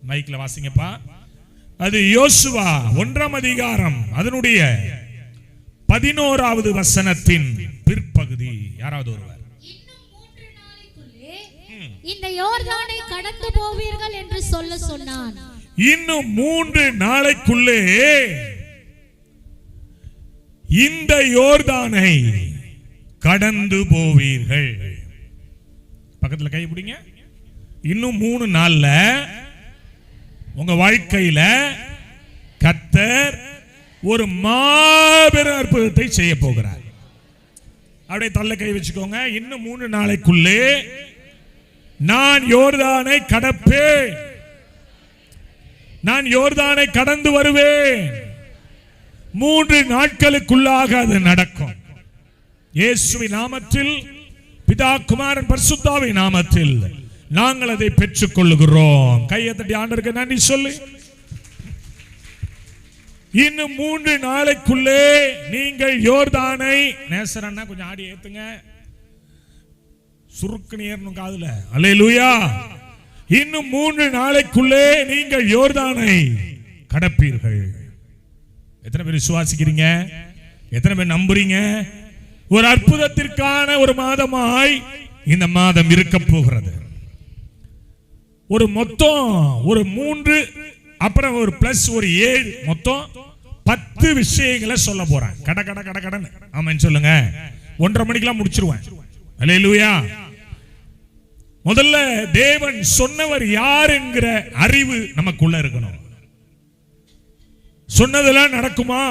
மைக்ல வாசிங்கப்பா. அது யோசுவா 1ஆம் அதிகாரம் அதனுடைய 11வது வசனத்தின் பிற்பகுதி. யாராவது ஒருவர், இன்னும் 3 நாளைக்குள்ளே இந்த யோர்தானை கடந்து போவீர்கள் என்று சொன்னான். இன்னும் 3 நாளைக்குள்ளே இந்த யோர்தானை கடந்து போவீர்கள். பக்கத்துல கை பிடிங்க. இன்னும் 3 நாள்ல உங்க வாழ்க்கையில கர்த்தர் ஒரு மாபெரும் அற்புதத்தை செய்ய போகிறார். அப்படியே தள்ள கை வச்சுக்கோங்க. இன்னும் 3 நாளைக்குள்ளே நான் யோர்தானை கடப்பேன், நான் யோர்தானை கடந்து வருவேன். 3 நாட்களுக்குள்ளாக அது நடக்கும். இயேசுவின் நாமத்தில், பிதா குமாரன் பரிசுத்தாவின் நாமத்தில் நாங்கள் அதை பெற்றுக் கொள்ளுகிறோம். கையை தட்டி ஆண்டவருக்கு நன்றி சொல்லு. இன்னும் 3 நாளைக்குள்ளே நீங்கள் யோர்தானை, நேசரன்னா கொஞ்சம் ஆடி ஏத்துங்க, சுருக்குன்னு ஏறணும் காதுல. அல்லேலூயா. இன்னும் 3 நாளைக்குள்ளே நீங்கள் யோர்தானை கடப்பீர்கள். எத்தனை பேர் விசுவாசிக்கிறீங்க? எத்தனை பேர் நம்புறீங்க? ஒரு அற்புதத்திற்கான ஒரு மாதமாய் இந்த மாதம் இருக்க போகிறது. ஒரு மொத்தம் ஒரு 3 அப்புறம் ஒரு பிளஸ் ஒரு 7 மொத்தம் 10 விஷயங்களை சொல்ல போறேன். கட கட கட கடன் ஆமென் சொல்லுங்க. 1:30 மணிக்கெல்லாம் முடிச்சிருவேன். அல்லேலூயா. முதல்ல தேவன் சொன்னவர் யார் என்கிற அறிவு நமக்குள்ள இருக்கணும். சொன்னதெல்லாம் நடக்குமா?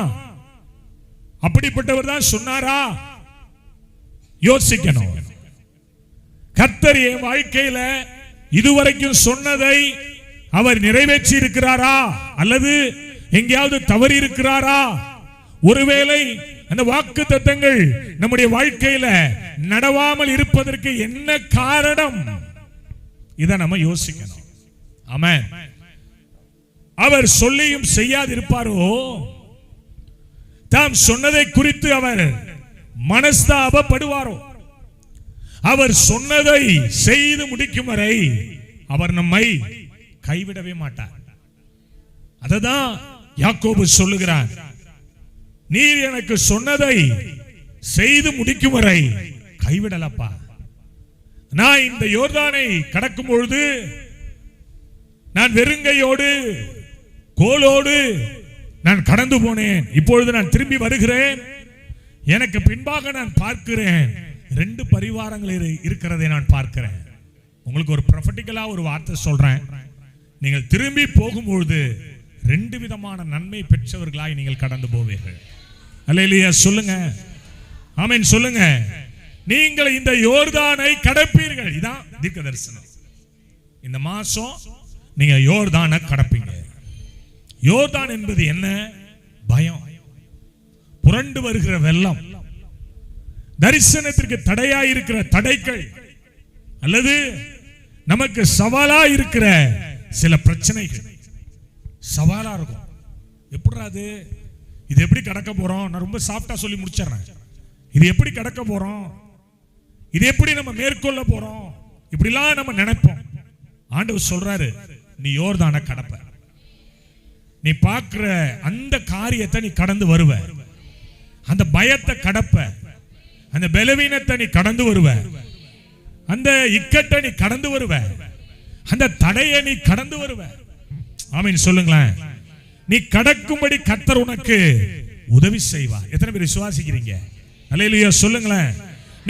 அப்படிப்பட்டவர் தான் சொன்னாரா? யோசிக்கணும். கர்த்தர் என் வாழ்க்கையில இதுவரைக்கும் சொன்னதை அவர் நிறைவேற்றி இருக்கிறாரா அல்லது எங்கேயாவது தவறி இருக்கிறாரா? ஒருவேளை அந்த வாக்குத்தத்தங்கள் நம்முடைய வாழ்க்கையில நடவாமல் இருப்பதற்கு என்ன காரணம்? இதை நம்ம யோசிக்கணும். ஆமென். அவர் சொல்லியும் செய்யாதிருப்பாரோ? தாம் சொன்னதை குறித்து அவர் மனஸ்தாபப்படுவாரோ? அவர் சொன்னதை செய்து முடிக்கும் வரை அவர் நம்மை கைவிடவே மாட்டார். அததான் யாக்கோபு சொல்லுகிறார், நீர் எனக்கு சொன்னதை செய்து முடிக்கும் வரை கைவிடலப்பா. நான் இந்த யோர்தானை கடக்கும் பொழுது நான் வெறுங்கையோடு கோலோடு நான் கடந்து போனேன். இப்பொழுது நான் திரும்பி வருகிறேன். எனக்கு பின்பாக நான் பார்க்கிறேன் 2 பரிவாரங்கள் இருக்கிறதை நான் பார்க்கிறேன். உங்களுக்கு ஒரு ப்ரொஃபெட்டிக்கலா ஒரு வார்த்தை சொல்றேன். நீங்கள் திரும்பி போகும்பொழுது 2 விதமான நன்மை பெற்றவர்களாய் நீங்கள் கடந்து போவீர்கள். அல்லேலூயா சொல்லுங்க. ஆமென் சொல்லுங்க. நீங்கள் இந்த யோர்தானை கடப்பீர்கள். இதான் தீர்க்க தரிசனம். இந்த மாசம் நீங்க யோர்தானை கடப்பீங்க. யோர்தான் என்பது என்ன? பயம், புரண்டு வருகிற வெள்ளம், தரிசனத்திற்கு தடையாய் இருக்கிற தடைகள் அல்லது நமக்கு சவாலா இருக்கிற சில பிரச்சனைகள். சவாலா இருக்கும். எப்படி இது எப்படி கடக்க போறோம்? நான் ரொம்ப சாஃப்டா சொல்லி முடிச்சிடறேன். இது எப்படி கடக்க போறோம்? இது எப்படி நம்ம மேற்கொள்ள போறோம்? இப்படிலாம் நம்ம நினைப்போம். ஆண்டவர் சொல்றாரு, நீ யோர்தானை கடப்ப. நீ பார்க்கிற அந்த காரியத்தை நீ கடந்து வருவ. அந்த பயத்தை கடப்ப. அந்த பலவீனத்தை நீ கடந்து வருவ. அந்த இக்கட்டை நீ கடந்து வருவ. அந்த தடையை நீ கடந்து வருவ. ஆமென் சொல்லுங்களேன். நீ கடக்கும்படி கர்த்தர் உனக்கு உதவி செய்வார். எத்தனை பேர் விசுவாசிக்கிறீங்க? அல்லேலூயா சொல்லுங்களேன்.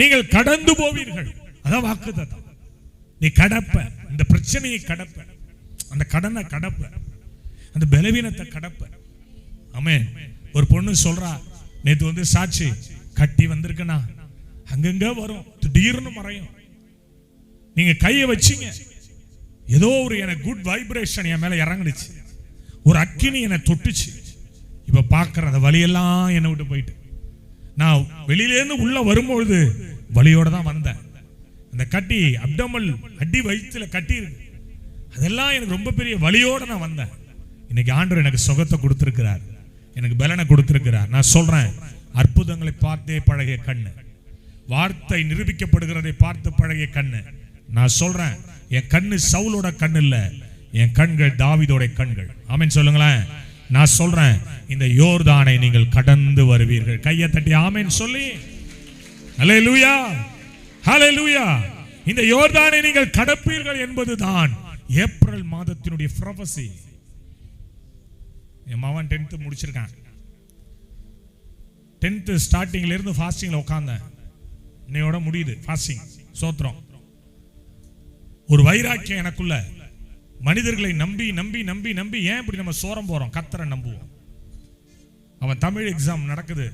நீங்கள் கடந்து போவீர்கள். அதான் வாக்குத்தத்தம். நீ கடப்ப. இந்த பிரச்சனையை கடப்ப. அந்த கடனை கடப்ப. அந்த பலவீனத்தை கடப்ப. ஆமென். ஒரு பொண்ணு சொல்றா, நேத்து வந்து சாட்சி கட்டி வந்திருக்கனா, அங்கங்க வரும், திடீர்னு மறையும். நீங்க கையை வச்சீங்க, ஏதோ ஒரு எனக்கு குட் வைப்ரேஷன் என் மேல இறங்குச்சு, ஒரு அக்கினி என்னை தொட்டுச்சு. இப்ப பாக்குற அந்த வலியெல்லாம் என்னை விட்டு போயிட்டு, நான் வெளியிலேருந்து உள்ள வரும்பொழுது வலியோட தான் வந்தேன். அந்த கட்டி அப்டமல் அடி வயிற்றுல கட்டி இருக்கு, அதெல்லாம் எனக்கு ரொம்ப பெரிய வலியோட நான் வந்தேன். இன்னைக்கு ஆண்டவர் எனக்கு சுகத்தை கொடுத்திருக்கிறார், எனக்கு பலனை கொடுத்திருக்கிறார். நான் சொல்றேன், அற்புதங்களை பார்த்தே பழகிய கண்ணு, வார்த்தை நிரூபிக்கப்படுகிறதை பார்த்து பழகிய கண்ணு. நான் சொல்றேன், என் கண்ணு சவுலோட கண்ணு இல்ல, என் கண்கள் தாவீதோட கண்கள். ஆமென் சொல்லுங்களேன். நான் சொல்றேன், இந்த யோர்தானை நீங்கள் கடந்து வருவீர்கள். கையை தட்டி ஆமென் சொல்லி ஹல்லேலூயா, ஹல்லேலூயா. இந்த யோர்தானை நீங்கள் கடப்பீர்கள் என்பதுதான் ஏப்ரல் மாதத்தினுடைய ப்ராபசி. என் மகன் 10th முடிச்சிருக்கான். 10th ஸ்டார்டிங்ல இருந்து ஃபாஸ்டிங்ல உட்கார்ந்தேன். இன்னையோட முடியுது ஃபாஸ்டிங். சோத்திரம். ஒரு வைராக்கியம் எனக்குள்ள. மனிதர்களை நம்பி நம்பி நம்பி நம்பி ஏன் இப்படி நம்ம சோரம் போறோம்? கர்த்தரை நம்புவோம். அவன் தமிழ் எக்ஸாம் நடக்குது,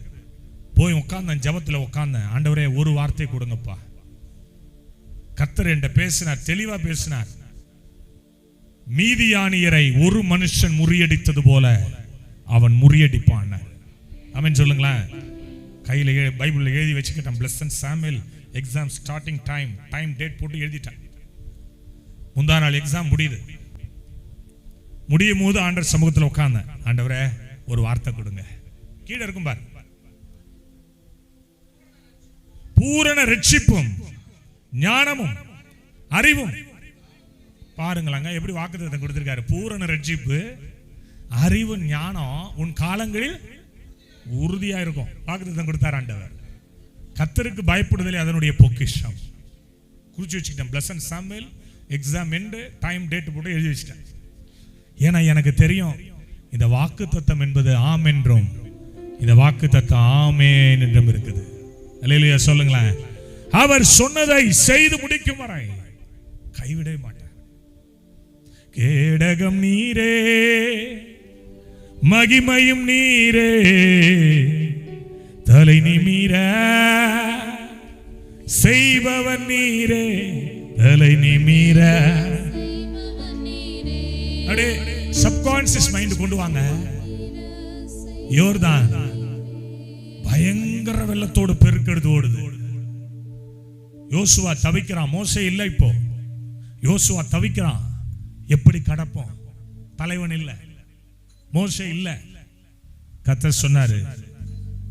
போய் உட்கார்ந்தேன், ஜெபத்துல உட்கார்ந்தேன். ஆண்டவரே ஒரு வார்த்தை கொடுங்கப்பா. கர்த்தர் என்கிட்ட பேசினார், தெளிவா பேசினார். மீதியானியரை ஒரு மனுஷன் முறியடித்தது போல அவன் முறியடிப்பான். ஆமென் சொல்லுங்களேன். கையில பைபிள்ல எழுதி வச்சுக்கிட்டான். Blesson Samuel exam starting time date போட்டு எழுதிட்டான். முந்தா நாள் எக்ஸாம் முடியுது. முடியும் போது ஆண்டவர் சமூகத்தில் உட்கார்ந்தேன். ஆண்டவரே ஒரு வார்த்தை கொடுங்க. கீழே இருக்கும் பாரு, பூரண ரட்சிப்பும் ஞானமும் அறிவும். பாருங்களாங்க எப்படி வாக்குத்தத்தம் கொடுத்திருக்காரு. பூரண ரட்சிப்பு, அறிவு, ஞானம் உன் காலங்களில் உறுதியா இருக்கும். வாக்குத்தத்தம் கொடுத்தார் ஆண்டவர். கர்த்தருக்கு பயப்படுதலே அதனுடைய பொக்கிஷம். குறிச்சு வச்சுக்கிட்டேன். Blessed Samuel exam end time date போட்டு எழுதி வச்சிட்டேன். ஏன்னா எனக்கு தெரியும் இந்த வாக்குத்தத்தம் என்பது ஆம் என்றும் இந்த வாக்குத்தத்தம் ஆமென் என்றும் இருக்குது. அல்லேலூயா சொல்லுங்களேன். அவர் சொன்னதை செய்து முடிக்கும் வரை கைவிடவே மாட்டார். கேடகம் நீரே, மகிமையும் நீரே, தலை நிமிர செய்பவன் நீரே, தலை நிமிர. அடே சப்கான்சியஸ் மைண்ட் கொண்டு வாங்க. யோர்தான் பயங்கர வெள்ளத்தோடு பெருக்கெடுத்து ஓடுது. யோசுவா தவிக்கிறான். மோசே இல்லை. இப்போ யோசுவா தவிக்கிறான். எப்படி கடப்போம்? தலைவன் இல்லை, மோசே இல்லை. கர்த்தர் சொன்னாரு,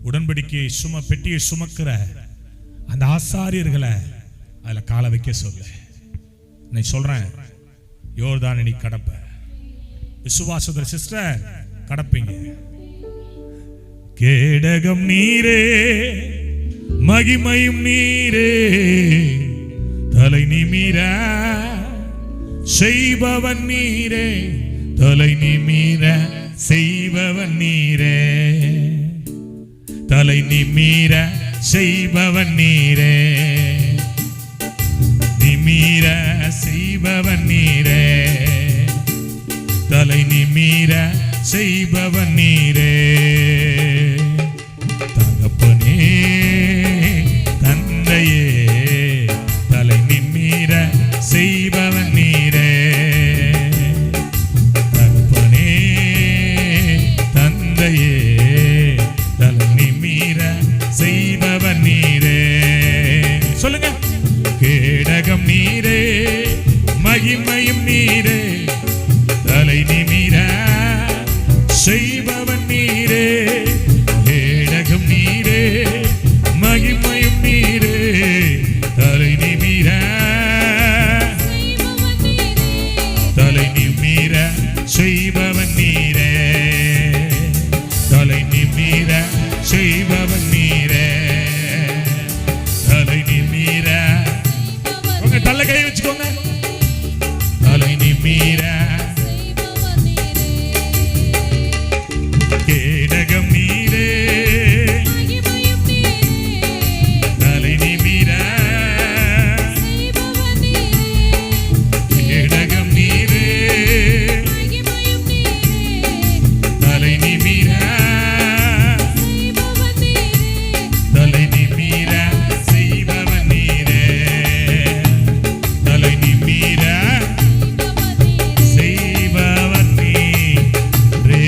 உடன்படிக்கையை பெட்டியை சுமக்கிற அந்த ஆசாரியர்களை அதுல கால வைக்க சொல்ல. நான் சொல்றேன், யோர்தானை நீ கடப்ப. விசுவாசத்துல சிஸ்டர் கடப்பீங்க. கேடகம் நீரே, மகிமையும் நீரே, தலை நிமிர செய்பவன் நீரே, தலை நிமிர செய்பவன் நீரே, தலை நிமிர செய்பவன் நீரே, நிமிர செய்பவன் நீரே, தலை நிமிர செய்பவன் நீரே. தகப்பனே தந்தையே, தலை நிமிர செய்பவன் நீரே. தகப்பனே தந்தையே, தலை நிமிர செய்பவன் நீரே. சொல்லுங்க. கேடகம் நீரே, மகிமையும் நீரே, தலை நிமிர செய்பவன் நீரே. கேடகம் நீரே, மகிமையும் நீரே, தலை நிமிர, தலை நிமிர செய்பவன் நீரே, தலை நிமிர செய்பவன் நீரே, தலை நிமிர. உங்க தலை கை வச்சுக்கோங்க. தலை நிமிர. கேடகம் நீரே, தலை நிமிர. கேடகம் நீரே, தலை நிமிர, தலை நிமிர செய்பவன் நீரே, தலை நிமிர செய்பவன் நீரே.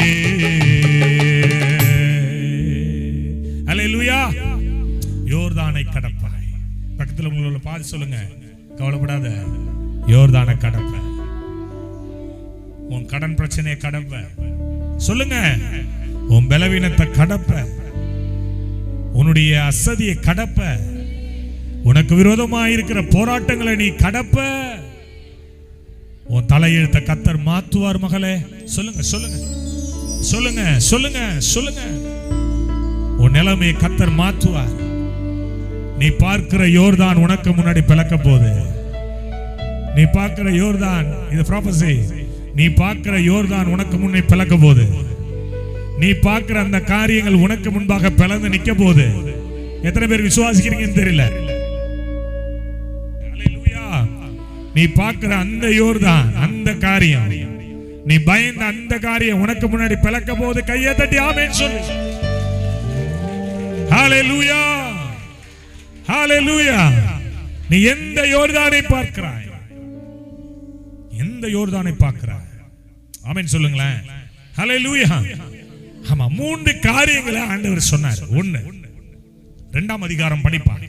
அல்லேலூயா. யோர்தானை கடப்பாய். பக்கத்தில் உங்களோட பாதி சொல்லுங்க, கவலைப்படாத, யோர்தானை கடப்ப. உன் கடன் பிரச்சனையை கடப்ப. சொல்லுங்க. உன் பலவீனத்தை கடப்ப, உன்னுடைய அசதியை கடப்ப, உனக்கு விரோதமாக இருக்கிற போராட்டங்களை நீ கடப்ப. உன் தலையெழுத்த கர்த்தர் மாத்துவார் மகளே. சொல்லுங்க சொல்லுங்க சொல்லுங்க சொல்லுங்க சொல்லுங்க. உன் நிலைமையை கர்த்தர் மாத்துவார். நீ பார்க்கிற யோர்தான் உனக்கு முன்னாடி பிளக்க போகுது. நீ பார்க்கிற யோர்தான், இது ப்ராபசி, நீ பார்க்கிற யோர்தான் உனக்கு முன்னே பிளக்க போகுது. நீ பார்க்கிற அந்த காரியங்கள் உனக்கு முன்பாக பிளந்து நிக்க போகுது. எத்தனை பேர் விசுவாசிக்கிறீங்கன்னு தெரியல. அல்லேலூயா. நீ பார்க்கிற அந்த யோர்தான், அந்த காரியம், நீ பயந்த அந்த காரியம் உனக்கு முன்னாடி பிளக்க போகுது. கையை தட்டி ஆமென் சொல்லு. ஹல்லேலூயா ஹல்லேலூயா. நீ எந்த யோர்தானை பார்க்கிறாய்? எந்த யோர்தானை பார்க்கிறாய்? ஆமென் சொல்லுங்களேன். ஹல்லேலூயா. ஆமா, 3 காரியங்களை ஆண்டவர் சொன்னார். 1 2ஆம் அதிகாரம் படிப்பாங்க.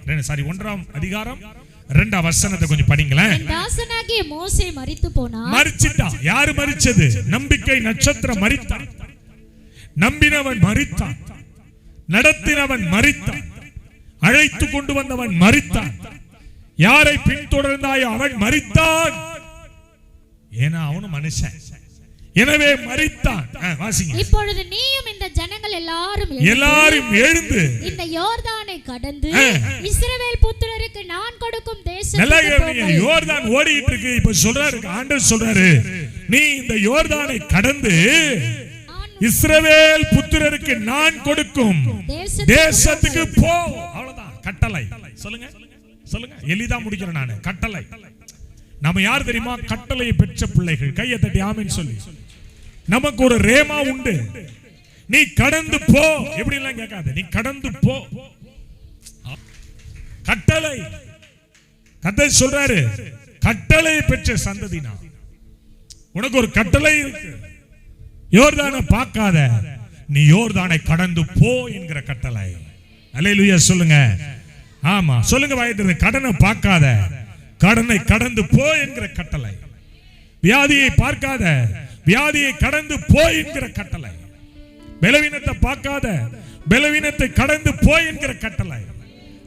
1ஆம் அதிகாரம் 2ஆம் வசனத்தை கொஞ்சம் படிங்களேன். தாசனாகிய மோசே மரித்து போனான். மரிச்சிட்டான். யாரு மரிச்சது? நம்பிக்கை நட்சத்திரம் மரித்தான். நம்பினவன் மரித்தான். நடத்தினவன் மரித்தான். அழைத்து கொண்டு வந்தவன் மரித்தான். யாரை பின்தொடர்ந்தாயோ அவன் மரித்தான். ஏன்னா அவனும் மனுஷன், எனவே மரித்தான். வாசிங்க. இப்பொழுது நீயும் இந்த ஜனங்கள் எல்லாரும் எழுந்து இந்த யோர்தானை கடந்து இஸ்ரவேல் புத்திரருக்கு நான் கொடுக்கும் தேசத்துக்கு. யோர்தான் ஓடிட்டு இருக்கு. இப்ப சொல்றாரு ஆண்டவர், சொல்றாரு நீ இந்த யோர்தானை கடந்து இஸ்ரவேல் புத்திரருக்கு நான் கொடுக்கும் தேசத்துக்கு போ. அவ்வளவுதான் கட்டளை. சொல்லுங்க சொல்லுங்க. எளிதா முடிக்கிறேன் நானு. கட்டளை. நாம யார் தெரியுமா? கட்டளையை பெற்ற பிள்ளைகள். கையை தட்டி ஆமென் சொல்லி. நமக்கு ஒரு ரேமா உண்டு. நீ கடந்து போ. எப்படி எல்லாம் கேட்காத, நீ கடந்து போ. கட்டளை. கர்த்தர் சொல்றாரு, கட்டளை பெற்ற சந்ததி நான். உனக்கு ஒரு கட்டளை இருக்கு. யோர்தானை பார்க்காத, நீ யோர்தானை கடந்து போ என்கிற கட்டளை. அல்லேலூயா சொல்லுங்க. ஆமா சொல்லுங்க. வாயிட்டு கடனை பார்க்காத, கடனை கடந்து போ என்கிற கட்டளை. வியாதியை பார்க்காத, வியாதியை கடந்து போ என்கிற கட்டளை. பலவீனத்தை பார்க்காத, பலவீனத்தை கடந்து போ என்கிற கட்டளை.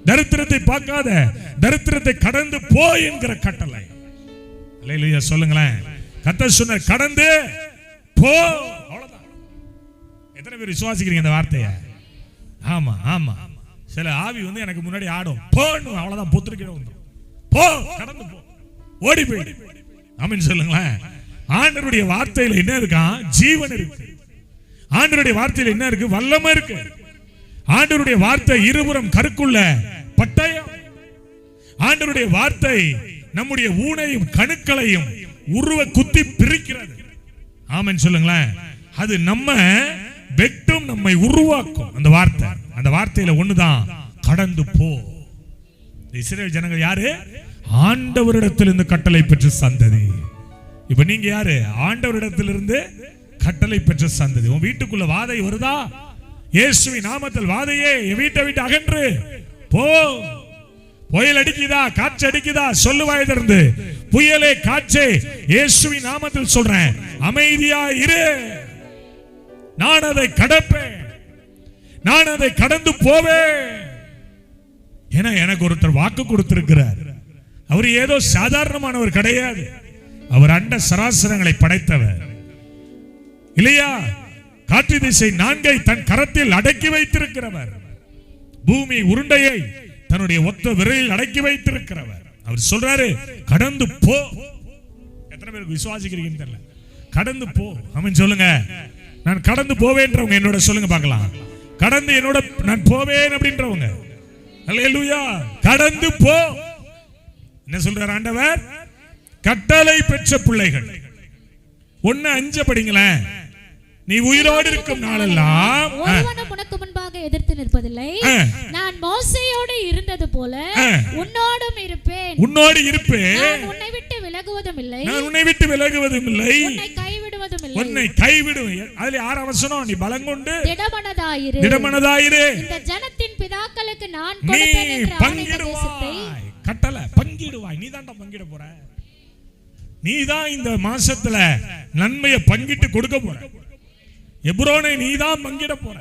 தரித்திரத்தை பார்க்காத, தரித்திரத்தை கடந்து போ என்கிற கட்டளை. அல்லேலூயா சொல்லுங்களேன். கர்த்தர் சொன்ன கடந்து போ. அவ்வளவுதான். எத்தனை பேர் விசுவாசிக்கிறீங்க இந்த வார்த்தையை? ஆமா ஆமா. சில ஆவி எனக்கு முன்னாடி ஆடும். போன்னு அவ்வளவுதான். பொத்துக்கிற வந்துடும். போ, கடந்து போ, ஓடி போய். ஆமென் சொல்லுங்களேன். ஆண்டவருடைய வார்த்தையில என்ன இருக்கா? ஜீவன் இருக்கு. ஆண்டவருடைய வார்த்தையில என்ன இருக்கு? வல்லமை இருக்கு. ஆண்டவருடைய வார்த்தை இருபுறம் கருக்குள்ள பட்டயம். ஆண்டவருடைய வார்த்தை நம்முடைய ஊனையும் கணுக்களையும் உருவ குத்தி பிரிக்கிறது. ஆமென் சொல்லுங்களேன். அது நம்ம வெட்டும், நம்மை உருவாக்கும். அந்த வார்த்தை, அந்த வார்த்தையில ஒண்ணுதான் கடந்து போ. இஸ்ரவேல் ஜனங்கள் யாரு? ஆண்டவரிடத்திலிருந்து கட்டளை பெற்ற சந்ததி. இப்ப நீங்க யாரு? ஆண்டவரிடத்திலிருந்து கட்டளை பெற்ற சந்ததி. உன் வீட்டுக்குள்ள வாதை வருதா? இயேசுவின் நாமத்தில் வாதையே என் வீட்டை விட்டு அகன்று போ. புயல் அடிக்குதா, காற்று அடிக்குதா, சொல்லுவாய் திறந்து, புயலே காற்றே இயேசுவின் நாமத்தில் சொல்றேன், அமைதியா இரு. நான் அதை கடப்பேன், நான் அதை கடந்து போவேன். ஏன்னா எனக்கு ஒருத்தர் வாக்கு கொடுத்திருக்கிறார். அவர் ஏதோ சாதாரணமானவர் கிடையாது. அவர் அண்ட சராசரங்களை படைத்தவர் இல்லையா? காற்று திசை 4 தன் கரத்தில் அடக்கி வைத்திருக்கிறவர். பூமி உருண்டையை தன்னுடைய ஒத்த விரலில் அடக்கி வைத்திருக்கிறவர். அவர் சொல்றாரு கடந்து போ. எத்தனை பேருக்கு விசுவாசிக்கிறீங்கன்னு தெரியல. கடந்து போ. ஆமென் சொல்லுங்க. நான் கடந்து போவேன்றவங்க என்னோட சொல்லுங்க பார்க்கலாம். கடந்து என்னோட நான் போவேன் அப்படின்றவங்க. அல்லேலூயா. கடந்து போ. என்ன சொல்றார் ஆண்டவர்? கட்டளை பெற்ற பிள்ளைகள். 1:5 படிங்களேன். நீ உயிரோடு இருக்கும் நாளெல்லாம் ஒருவனும் உனக்கு முன்பாக எதிர்த்து நிற்பதில்லை. நான் மோசேயோடு இருந்தது போல உன்னோடும் இருப்பேன். உன்னோடு இருப்பேன். நான் உன்னை விட்டு விலகுவதும் இல்லை. நான் உன்னை விட்டு விலகுவதும் இல்லை. உன்னை கைவிடுவதும் இல்லை. உன்னை கைவிடுவேன். அதுல 6 வசனம். நீ பலங்கொண்டு திடமனதாயிரு. திடமனதாயிரு. இந்த ஜனத்தின் பிதாக்களுக்கு நான் கொடுப்பேன் என்ற பங்கிடுவாய். கட்டளை பங்கிடுவாய். நீ தான்டா பங்கிட போற. நீ தான் இந்த மாசத்துல நன்மையை பங்கிட்டு கொடுக்க போற. எப்ரோனை நீ தான் பங்கிட போற.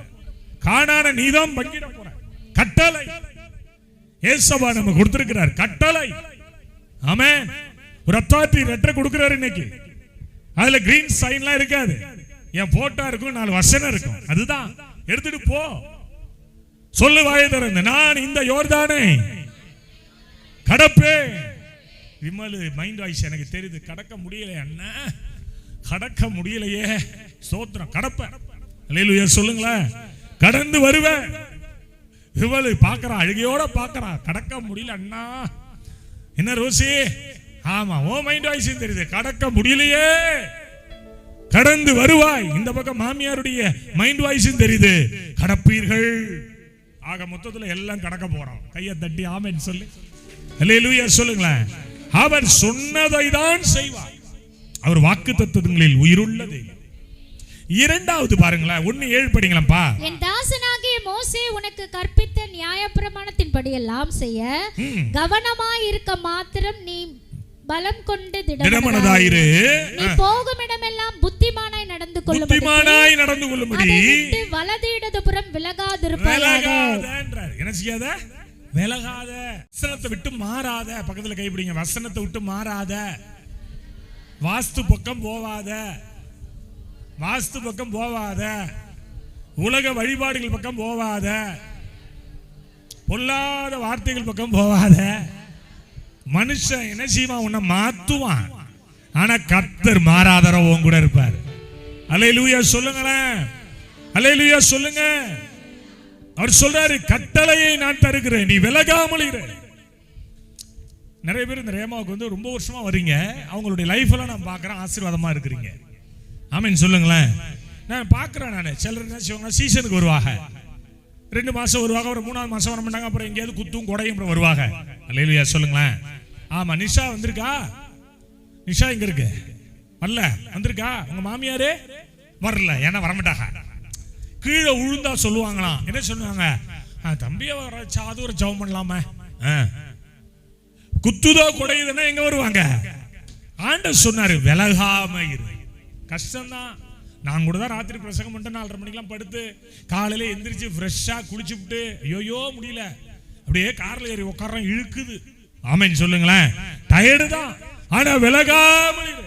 கானானை நீ தான் பங்கிட போற. கட்டளை ஏசப்பா நம்ம கொடுத்திருக்கிறார். கட்டளை. ஆமென். ஒரு அத்தாரிட்டி லெட்டர் கொடுக்கிறார் இன்னைக்கு. அதுல கிரீன் சைன்லாம் இருக்காது, என் போட்டோ இருக்கும், 4 வசனம் இருக்கும். அதுதான் எடுத்துட்டு போ. சொல்லு வாயை திறந்து, நான் இந்த யோர்தானை கடப்பேன். விமல் மைண்ட் வாய்ஸ் எனக்கு தெரியுது, கடக்க முடியலையே அண்ணா, கடக்க முடியலையே. ஸ்தோத்திரம், கடப்பேன். அல்லேலூயா சொல்லுங்களேன். கடந்து வருவேன். விமல் பார்க்கறான், அழுகையோட பார்க்கறான், கடக்க முடியல அண்ணா. என்ன ரோசி? ஆமா, ஓ மைண்ட் வாய்ஸ் தெரியுது, கடக்க முடியலையே. கடந்து வருவாய். இந்த பக்கம் மாமியாருடைய மைண்ட் வாய்ஸும் தெரியுது, கடப்பீர்கள். ஆக மொத்தத்துல எல்லாம் கடக்க போறோம். கையை தட்டி ஆமென் சொல்லு. அல்லேலூயா சொல்லுங்களேன். அவர் சொன்னதை தான் செய்வார். அவர் வாக்குத்தத்தங்களில் உயிருள்ளது. இரண்டாவது பாருங்களேன், 1:7 படிங்களப்பா. என் தாசனாகிய மோசே உனக்கு கற்பித்த நியாயப்பிரமாணத்தின்படி எல்லாம் செய்ய கவனமாய் இருக்க மாத்திரம் நீ பலம் கொண்டு திடமனதாயிரு. நீ போகும் இடமெல்லாம் புத்திமானாய் நடந்து கொள்ளும்படி வலது இடதுபுறம் விலகாதிருப்பாயாக. என்ன செய்யாத? விலகாத. வசனத்தை விட்டு மாறாத. பக்கத்துல கைப்பிடிங்க. வசனத்தை விட்டு மாறாத. வாஸ்து பக்கம் போவாத. வாஸ்து பக்கம் போவாத. உலக வழிபாடுகள் பக்கம் போவாத. பொல்லாத வார்த்தைகள் பக்கம் போவாத. மனுஷன் என்ன செய்வான்? உன்னை மாத்துவான். ஆனா கர்த்தர் மாறாதவரோ உன் கூட இருப்பார். அல்லேலூயா சொல்லுங்களேன். அல்லேலூயா சொல்லுங்க. அவர் சொல்றாரு, கட்டளையை நான் தருகிறேன், நீ விலகாமல் இரு. நிறைய பேர் இந்த ரேமாவுக்கு வந்து ரொம்ப வருஷமா வரீங்க. அவங்களுடைய லைஃப் எல்லாம் நான் பார்க்கறேன், ஆசீர்வாதமா இருக்கிறீங்க. ஆமென் சொல்லுங்களேன். நான் பார்க்கறேன். நான் சிலர் என்ன செய்வாங்க, சீசனுக்கு வருவாங்க, 2 மாசம் வருவாங்க, ஒரு 3ஆவது மாசம் வர மாட்டாங்க, அப்புறம் எங்கேயாவது குத்தும் கொடையும் வருவாங்க. அல்லேலூயா சொல்லுங்களேன். ஆமா, நிஷா வந்திருக்கா? நிஷா எங்க இருக்கு? வரல. வந்திருக்கா? உங்க மாமியாரே வரல, ஏன்னா வரமாட்டாங்க. கீழே உழுந்தா சொல்லுவாங்களாம். என்ன சொல்லுவாங்க? தம்பியை வர அது ஒரு ஜெபம் பண்ணலாமா? குத்துதோ கொடையுதுன்னா எங்க வருவாங்க? ஆண்டவர் சொன்னாரு, விலகாம இரு. கஷ்டம்தான். நான் கூட தான் ராத்திரி பிரசங்கம் பண்ணிட்டு 4:30 மணிக்கெல்லாம் படுத்து காலையில எந்திரிச்சு ஃப்ரெஷ்ஷா குளிச்சுட்டு ஐயோ முடியல, அப்படியே கார்ல ஏறி உட்கார்றோம், இழுக்குது. ஆமென் சொல்லுங்களேன். டயர்டு தான். ஆனா விலகாமல் இரு.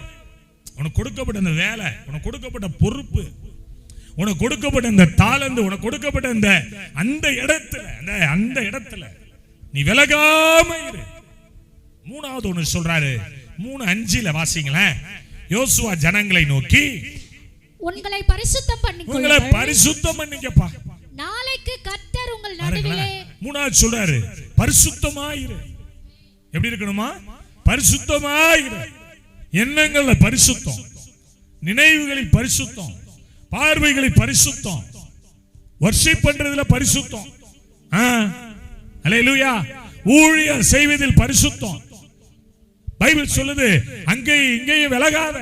உனக்கு கொடுக்கப்பட்ட அந்த வேலை, உனக்கு கொடுக்கப்பட்ட பொறுப்பு, உனக்கு கொடுக்கப்பட்ட இந்த தாளந்து, உனக்கு கொடுக்கப்பட்ட இந்த அந்த இடத்துல நீ விலகாம இரு. 3வது ஒன்று சொல்றாரு, 3:5 வாசிங்களேன். யோசுவா ஜனங்களை நோக்கி, உங்களை பரிசுத்தம் பண்ணிக்கப்பா, நாளைக்கு கர்த்தர் உங்கள் நடுவிலே. 3வது சொல்றாரு, பரிசுத்தமாயிரு. எப்படி இருக்கணுமா? பரிசுத்தமாயிரு. எண்ணங்கள்ல பரிசுத்தம், நினைவுகளில் பரிசுத்தம், பார்வைகளில் பரிசுத்தம், வர்ஷிப் பண்றதுல பரிசுத்தம், அல்லேலூயா, ஊழியம் செய்வதில் பரிசுத்தம். பைபிள் சொல்லுது, அங்கேயும் இங்கேயும் விலகாத.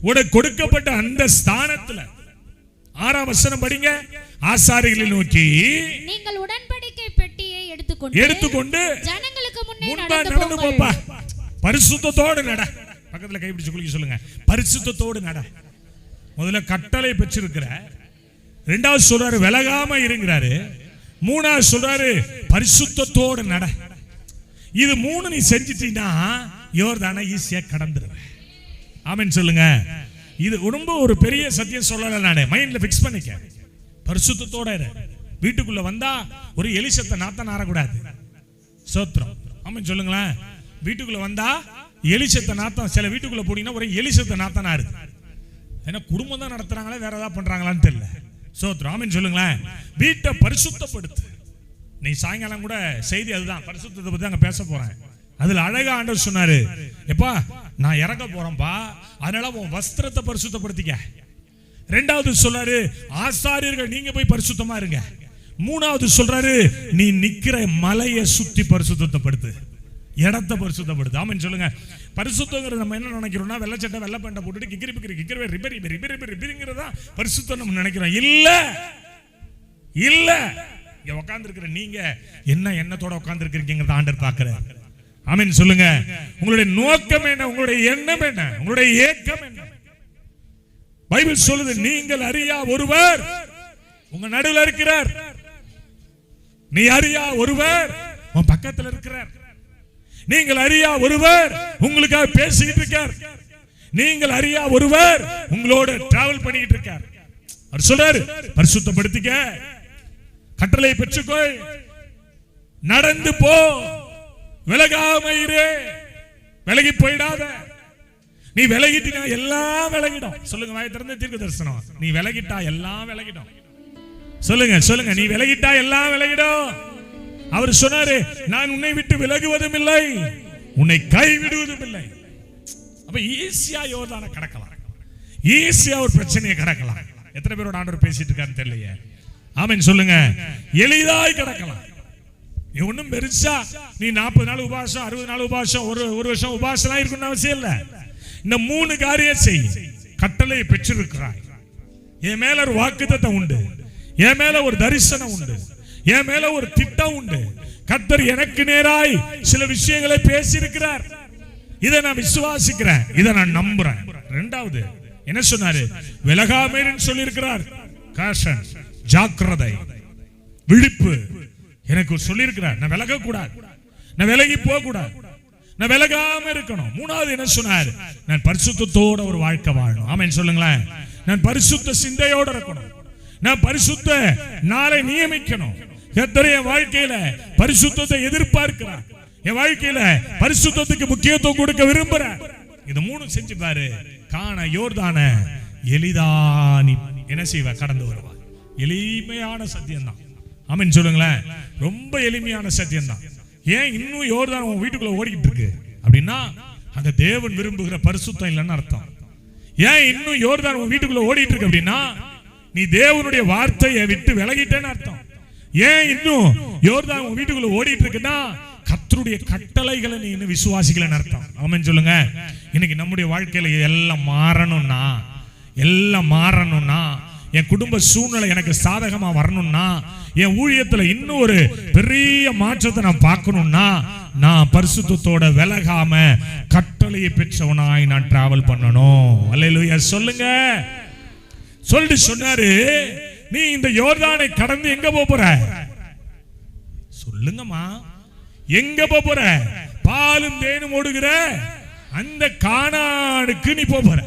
உனக்கு கொடுக்கப்பட்ட அந்த ஸ்தானத்துல 6ஆம் வசனம் படிங்க. ஆசாரிகளை நோக்கி, நீங்கள் உடன்படிக்கை பெட்டியை எடுத்துக்கொண்டு ஜனங்களுக்கு முன்னே நடந்து போப்பா. பரிசுத்தத்தோடு நட. பக்கத்துல கைப்பிடிச்சு குளிக்க சொல்லுங்க. பரிசுத்தத்தோடு நட. முதல்ல கட்டளை பெற்றிருக்கிற. 2வது சொல்றாரு விலகாம இருங்கிறாரு. 3வது சொல்றாரு பரிசுத்தத்தோடு நட. இது 3 நீ செஞ்சிட்டீன்னா யோர்தானை ஈஸியா கடந்துருவ. ஆமென் சொல்லுங்க. இது ரொம்ப ஒரு பெரிய சத்தியம் சொல்லல, நானே மைண்ட்ல பிக்ஸ் பண்ணிக்க. பரிசுத்தத்தோட வீட்டுக்குள்ள வந்தா ஒரு எலிசத்தை நாத்தான் ஆறக்கூடாது. சோத்திரம். ஆமென் சொல்லுங்களேன். வீட்டுக்குள்ள வந்தா எலிசத்தை நாத்தம். சில வீட்டுக்குள்ள போனீங்கன்னா ஒரு எலிசத்தை நாத்தான் ஆறுது. ஏன்னா குடும்பம் தான் நடத்துறாங்களே, வேற ஏதாவது பண்றாங்களான்னு தெரியல. சோத்திரம். ஆமென் சொல்லுங்களேன். வீட்டை பரிசுத்தப்படுத்து. நீ சாயங்காலம் கூட செய்தி அதுதான், பரிசுத்தத்தை பத்தி அங்க பேச போறேன். அதுல அழகா ஆண்டவர் சொன்னாரு, எப்பா நான் இறங்க போறேன்பா, அதனால உன் வஸ்திரத்தை பரிசுத்தப்படுத்திக்க. 2வது சொல்றாரு ஆசாரியர்கள் நீங்க போய் பரிசுத்தமா இருங்க. 3வது சொல்றாரு நீ நிக்கிற மலையை சுத்தி பரிசுத்தப்படுத்து, இடத்தை பரிசுத்தப்படுத்து. ஆமென் சொல்லுங்க. பரிசுத்தங்கிறது நம்ம என்ன நினைக்கிறோம்னா, வெள்ளச்சட்டை வெள்ளை பேண்டை போட்டுட்டு கிக்கிரி ரிப்பரிங்கிறதா பரிசுத்தம் நம்ம நினைக்கிறோம். இல்ல இங்க உட்கார்ந்து இருக்கிற நீங்க என்ன எண்ணத்தோட உட்கார்ந்து இருக்கிறீங்க ஆண்டவர் பார்க்கிறார். ஆமென் சொல்லுங்க. உங்களுடைய நோக்கம் என்ன? உங்களுடைய எண்ணம் என்ன? உங்களுடைய ஏக்கம் என்ன? பைபிள் சொல்லுது, நீங்கள் அறியா ஒருவர் உங்க நடுவில் இருக்கிறார். நீ அறியா ஒருவர் உன் பக்கத்தில் இருக்கிறார். நீங்கள் அறியா ஒருவர் உங்களுக்காக பேசிக்கிட்டு இருக்கார். நீங்கள் அறியா ஒருவர் உங்களோட டிராவல் பண்ணிட்டு இருக்கார். அவர் சொல்றாரு, பரிசுத்தப்படுத்திக்க, கட்டளை பெற்றுக்கொள், நடந்து போ, விலகாம இரு, விலகி போயிடாத. நீ விலகிட்டா எல்லாம் விலகிடும். சொல்லுங்க, வாயை திறந்து தீர்க்க தரிசனம். நீ விலகிட்டா எல்லாம் விலகிடும். சொல்லுங்க சொல்லுங்க, நீ விலகிட்டா எல்லாம் விலகிடும். அவர் சொன்னாரு, நான் உன்னை விட்டு விலகுவதும் இல்லை, உன்னை கைவிடுவதும் இல்லை. அப்ப ஈஸியா யோர்தானை கடக்கலாம், ஈஸியா ஒரு பிரச்சனையை கடக்கலாம். எத்தனை பேரோட ஆண்டவர் பேசிட்டு இருக்காருன்னு தெரியலையே. ஆமென் சொல்லுங்க. எளிதாய் கடக்கலாம். நீ ஒண்ணும் பெருசா நீ 40 நாள் உபவாசம், 60 நாள் உபவாசம், ஒரு வருஷம் உபவாசம் இருக்கணும்னு அவசியம் இல்ல. இந்த 3 காரியம் செய். கட்டளை பெற்றிருக்கிறாய், என் மேல ஒரு வாக்குத்தத்தம் உண்டு, என் மேல ஒரு தரிசனம் உண்டு, என் மேல ஒரு திட்டம் உண்டு. கர்த்தர் எனக்கு நேராய் சில விஷயங்களை பேசியிருக்கிறார். இதை நான் விசுவாசிக்கிறேன், இதை நான் நம்புறேன். இரண்டாவது என்ன சொன்னாரு? விலகாமேன்னு சொல்லி இருக்கிறார். காஷன், ஜாக்கிரதை, விழிப்பு எனக்கு சொல்லி இருக்கிறார். நான் விலக கூடாது, நான் விலகி போக கூடாது, நான் விலகாம இருக்கணும். மூணாவது என்ன சொன்னார்? நான் பரிசுத்தத்தோட ஒரு வாழ்க்கை வாழணும். ஆமென் சொல்லுங்களேன். நான் பரிசுத்த சிந்தையோட இருக்கணும், நான் பரிசுத்த நாளை நியமிக்கணும். கர்த்தர் என் வாழ்க்கையில பரிசுத்தத்தை எதிர்பார்க்கிறார், என் வாழ்க்கையில பரிசுத்தத்துக்கு முக்கியத்துவம் கொடுக்க விரும்புறேன். இது 3 செஞ்சு பாரு, காண யோர்தான எளிதானி என்ன செய்வ? கடந்து வருவா. எளிமையான சத்தியம் தான். ஆமென் சொல்லுங்களேன். ரொம்ப எளிமையான சத்தியம் தான். ஏன் இன்னும் யோர்தான் உன் வீட்டுக்குள்ள ஓடிக்கிட்டு இருக்கு அப்படின்னா, அங்க தேவன் விரும்புகிற பரிசுத்தம் இல்லைன்னு அர்த்தம். ஏன் இன்னும் யோர்தான் உன் வீட்டுக்குள்ள ஓடிட்டு இருக்கு அப்படின்னா, நீ தேவனுடைய வார்த்தையை விட்டு விலகிட்டேன்னு அர்த்தம். ஏன் இன்னும் யோர்தான் உன் வீட்டுக்குள்ள ஓடிட்டு இருக்குன்னா, கர்த்தருடைய கட்டளைகளை நீ இன்னும் விசுவாசிக்கலன்னு அர்த்தம். ஆமென் சொல்லுங்க. இன்னைக்கு நம்முடைய வாழ்க்கையில எல்லாம் மாறணும்னா, எல்லாம் மாறணும்னா, என் குடும்ப சூழ்நிலை எனக்கு சாதகமா வரணும்னா, என் ஊழியத்துல இன்னும் ஒரு பெரிய மாற்றத்தை நான் பார்க்கணும்னா, நான் பரிசுத்தத்தோட விலகாம கட்டளையை பெற்றவனாய் நான் டிராவல் பண்ணணும். அல்லேலூயா சொல்லுங்க. சொல்லிட்டு சொன்னாரு, நீ இந்த யோர்தானை கடந்து எங்க போற? சொல்லுங்கம்மா, எங்க போற? பாலும் தேனும் ஓடுகிற அந்த கானானுக்கு நீ போற.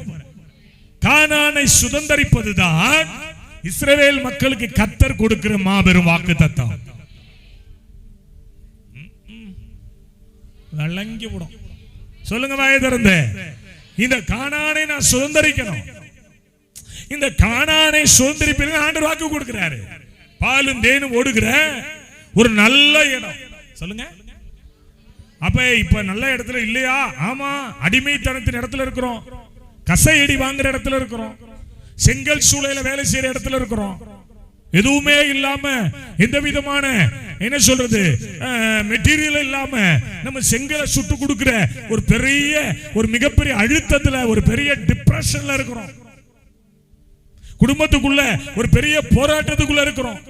கானானை சுதந்தரிப்பதுதான் இஸ்ரவேல் மக்களுக்கு கர்த்தர் கொடுக்கிற மாபெரும் வாக்குத்தத்தம். வழங்கி விடும். சொல்லுங்க வாயை திறந்து, இந்த கானானை நான் சுதந்தரிக்கணும். இந்த கானானை சுதந்தரிப்பது ஆண்டவர் வாக்கு கொடுக்கிறாரு. பாலும் தேனும் ஓடுகிற ஒரு நல்ல இடம். சொல்லுங்க. அப்ப இப்ப நல்ல இடத்துல இல்லையா? ஆமா, அடிமைத்தனத்தின் இடத்துல இருக்கிறோம், கசையடி வாங்குற இடத்துல இருக்கிறோம், செங்கல் சூளையில வேலை செய்யற இடத்துல இருக்கிறோம், எதுவுமே இல்லாம எந்த விதமான என்ன சொல்றது மெட்டீரியல் இல்லாம நம்ம செங்கலை சுட்டு கொடுக்கிற ஒரு மிகப்பெரிய அழுத்தத்துல, ஒரு பெரிய டிப்ரெஷன்ல இருக்கிறோம், குடும்பத்துக்குள்ள ஒரு பெரிய போராட்டத்துக்குள்ள இருக்கிறோம்.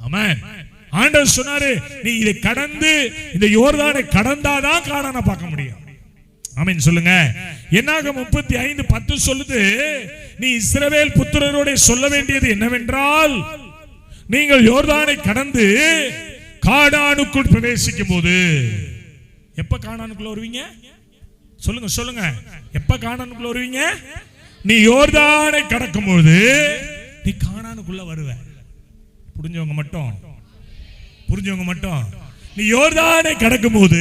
ஆமென். ஆண்டவர் சொன்னாரு, நீ இதை கடந்து இந்த யோர்தானை கடந்தாதான் கானானை பார்க்க முடியும். ஆமென் சொல்லுங்க. என்னாகும் 35:10 சொல்லுது, நீ இஸ்ரவேல் புத்திரரோட சொல்ல வேண்டியது என்னவென்றால், நீங்கள் யோர்தானை கடந்து கானானுக்குள் பிரவேசிக்கும் போது. எப்ப கானானுக்குள்ள வருவீங்க? சொல்லுங்க சொல்லுங்க, எப்ப கானானுக்குள்ள வருவீங்க? நீ யோர்தானை கடக்கும் போது நீ கானானுக்குள்ள வருவ. புரிஞ்சவங்க மட்டும், புரிஞ்சவங்க மட்டும். நீ யோர்தானை கடக்கும் போது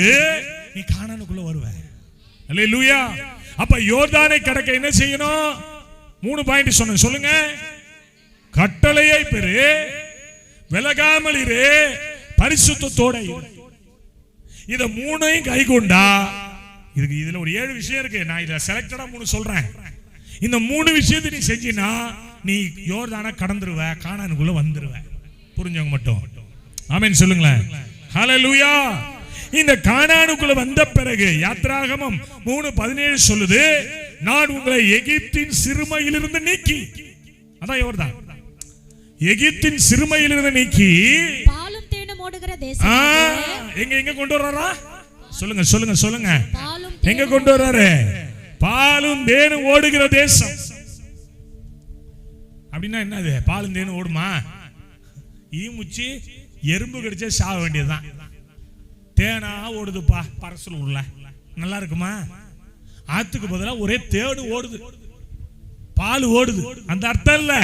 நீ கானானுக்குள்ள வருவ. அல்லேலூயா. அப்ப யோர்தானை கடக்க என்ன செய்யணும்? 3 பாயிண்ட் சொன்ன. சொல்லுங்க. கட்டளையை பெறு, விலகாமல் இரு, பரிசுத்தத்தோட இரு. இத 3ஐயும் கை கொண்டா, இதுல ஒரு 7 விஷயம் இருக்கு. நான் இத செலக்டடா 3 சொல்றேன். இந்த 3 விஷயத்தை நீ செஞ்சினா நீ யோர்தானை கடந்துருவ, கானானுக்குள்ள வந்துருவ. புரிஞ்சவங்க மட்டும் ஆமென் சொல்லுங்களேன். ஹல்லேலூயா. இந்த கானானுக்குள்ள வந்த பிறகு யாத்ராகமம் 3:17 சொல்லுது, நான் உங்களை எகிப்தின் சிறுமையிலிருந்து நீக்கி, அதான் யோர்தான், எகிப்தின் சிறுமையிலிருந்து நீக்கி பாலும் தேனும் ஓடுகிற தேசம். எங்க கொண்டு வர்றாரா? சொல்லுங்க சொல்லுங்க சொல்லுங்க. எங்க கொண்டு வர்றாரு? பாலும் தேனும் ஓடுகிற தேசம். அப்படின்னா என்னது? பாலும் தேனும் ஓடுமா? ஈமுச்சி எறும்பு கடிச்சா சாக வேண்டியதுதான். தேனா ஓடுதுப்பா பரசல் உள்ள, நல்லா இருக்குமா? ஆத்துக்கு பதிலாக ஒரே தேடு ஓடுது, பால் ஓடுது. அந்த அர்த்தம் இல்ல.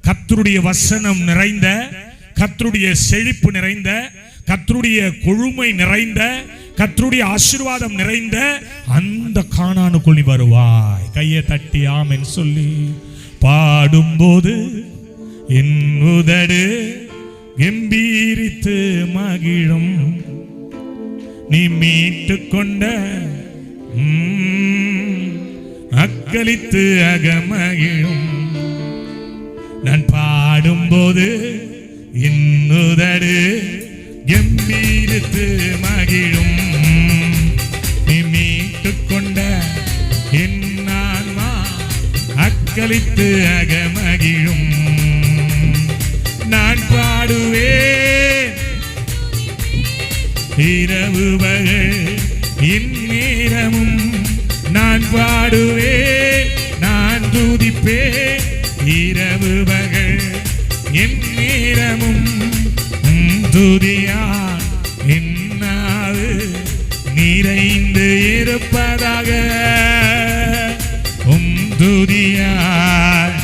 கர்த்தருடைய வசனம் நிறைந்த, கர்த்தருடைய செழிப்பு நிறைந்த, கர்த்தருடைய கொழுமை நிறைந்த, கர்த்தருடைய ஆசீர்வாதம் நிறைந்த அந்த கானானுக்குள் நீ வருவாய். கையை தட்டி ஆமென் சொல்லி பாடும்போது என் உதடு கம்பீரித்து மகிழும். நீ மீட்டு கொண்ட அக்களித்து அகமகிழும். நான் பாடும்போது என் உதடு கம்பீரித்து மகிழும். நீ மீட்டு கொண்ட என் ஆன்மா அக்களித்து அகமகிழும். நான் பாடுவேன் இரவு பகல் இந்நேரமும். நான் பாடுவேன், நான் துதிப்பேன் இரவு பகல் எந்நேரமும். துதியால் என்னாது நிறைந்து இருப்பதாக. துதியால்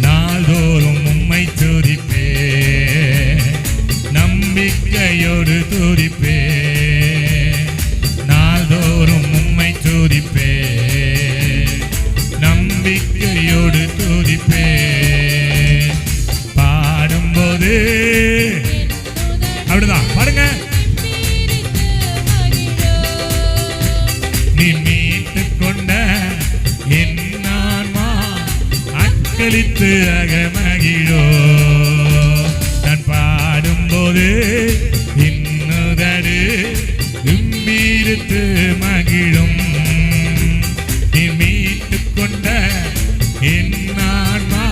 நாள்தோறும் உம்மை துதிப்பேன், நம்பிக்கையோடு துதிப்பேன். நாள்தோறும் உம்மை துதிப்பேன், நம்பிக்கையோடு துதிப்பேன். பாடும்போது அப்படிதான் பாருங்க. நீ மீட்டு கொண்ட என் ஆன்மா அக்களித்து அகமகிழோ. நான் பாடும்போது இன்னுதடு கம்பீரித்து மகிழும். நீ மீட்டு கொண்ட என் ஆன்மா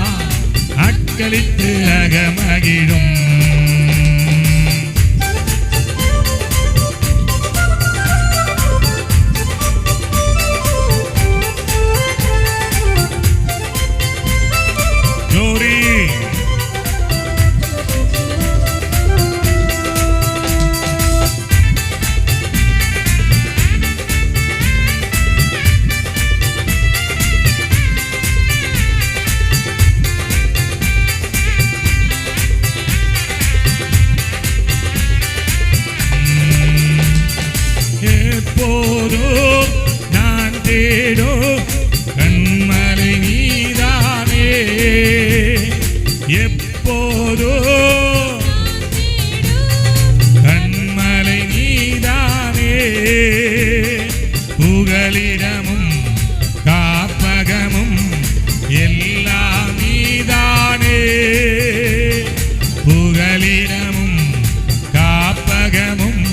அக்களித்து அகமகிழும். நான் தேடோ கண்மலை நீதானே. எப்போதோ கண்மலை நீதானே. புகலிடமும் காப்பகமும் எல்லாம் நீதானே. புகலிடமும் காப்பகமும்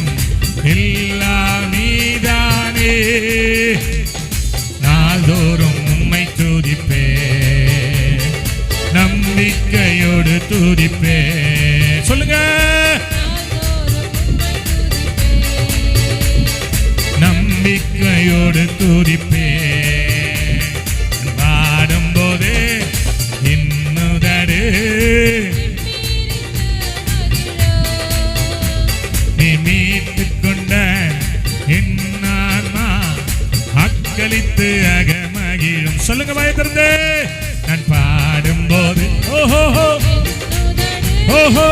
எல்லாம் நீதானே. நாள்தோறும் உம்மை துதிப்பேன், நம்பிக்கையோடு துதிப்பேன். சொல்லுங்க. நம்பிக்கையோடு துதிப்பேன். பாடும்போது இன்னுதடு நீ மீட்டு கொண்ட என் ஆன்மா அக்களித்து அகமகிழும். சொல்லுங்க பயத்திருந்தே. நான் பாடும்போது ஓஹோ ஓஹோ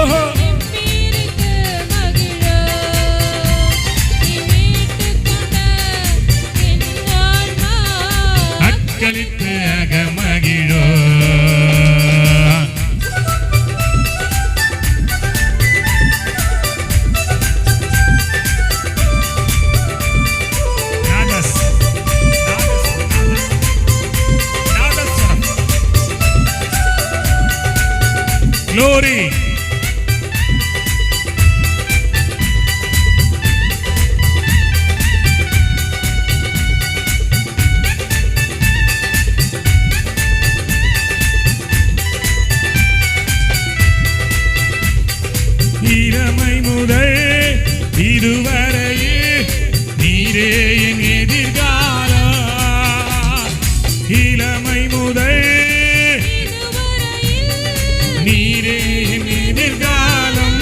அக்களித்து அகமகிழோ. Glory. இளமை முதல் இதுவரையில் நீரே என் எதிர்காலம். இளமை முதல் நீரே என் எதிர்காலம்.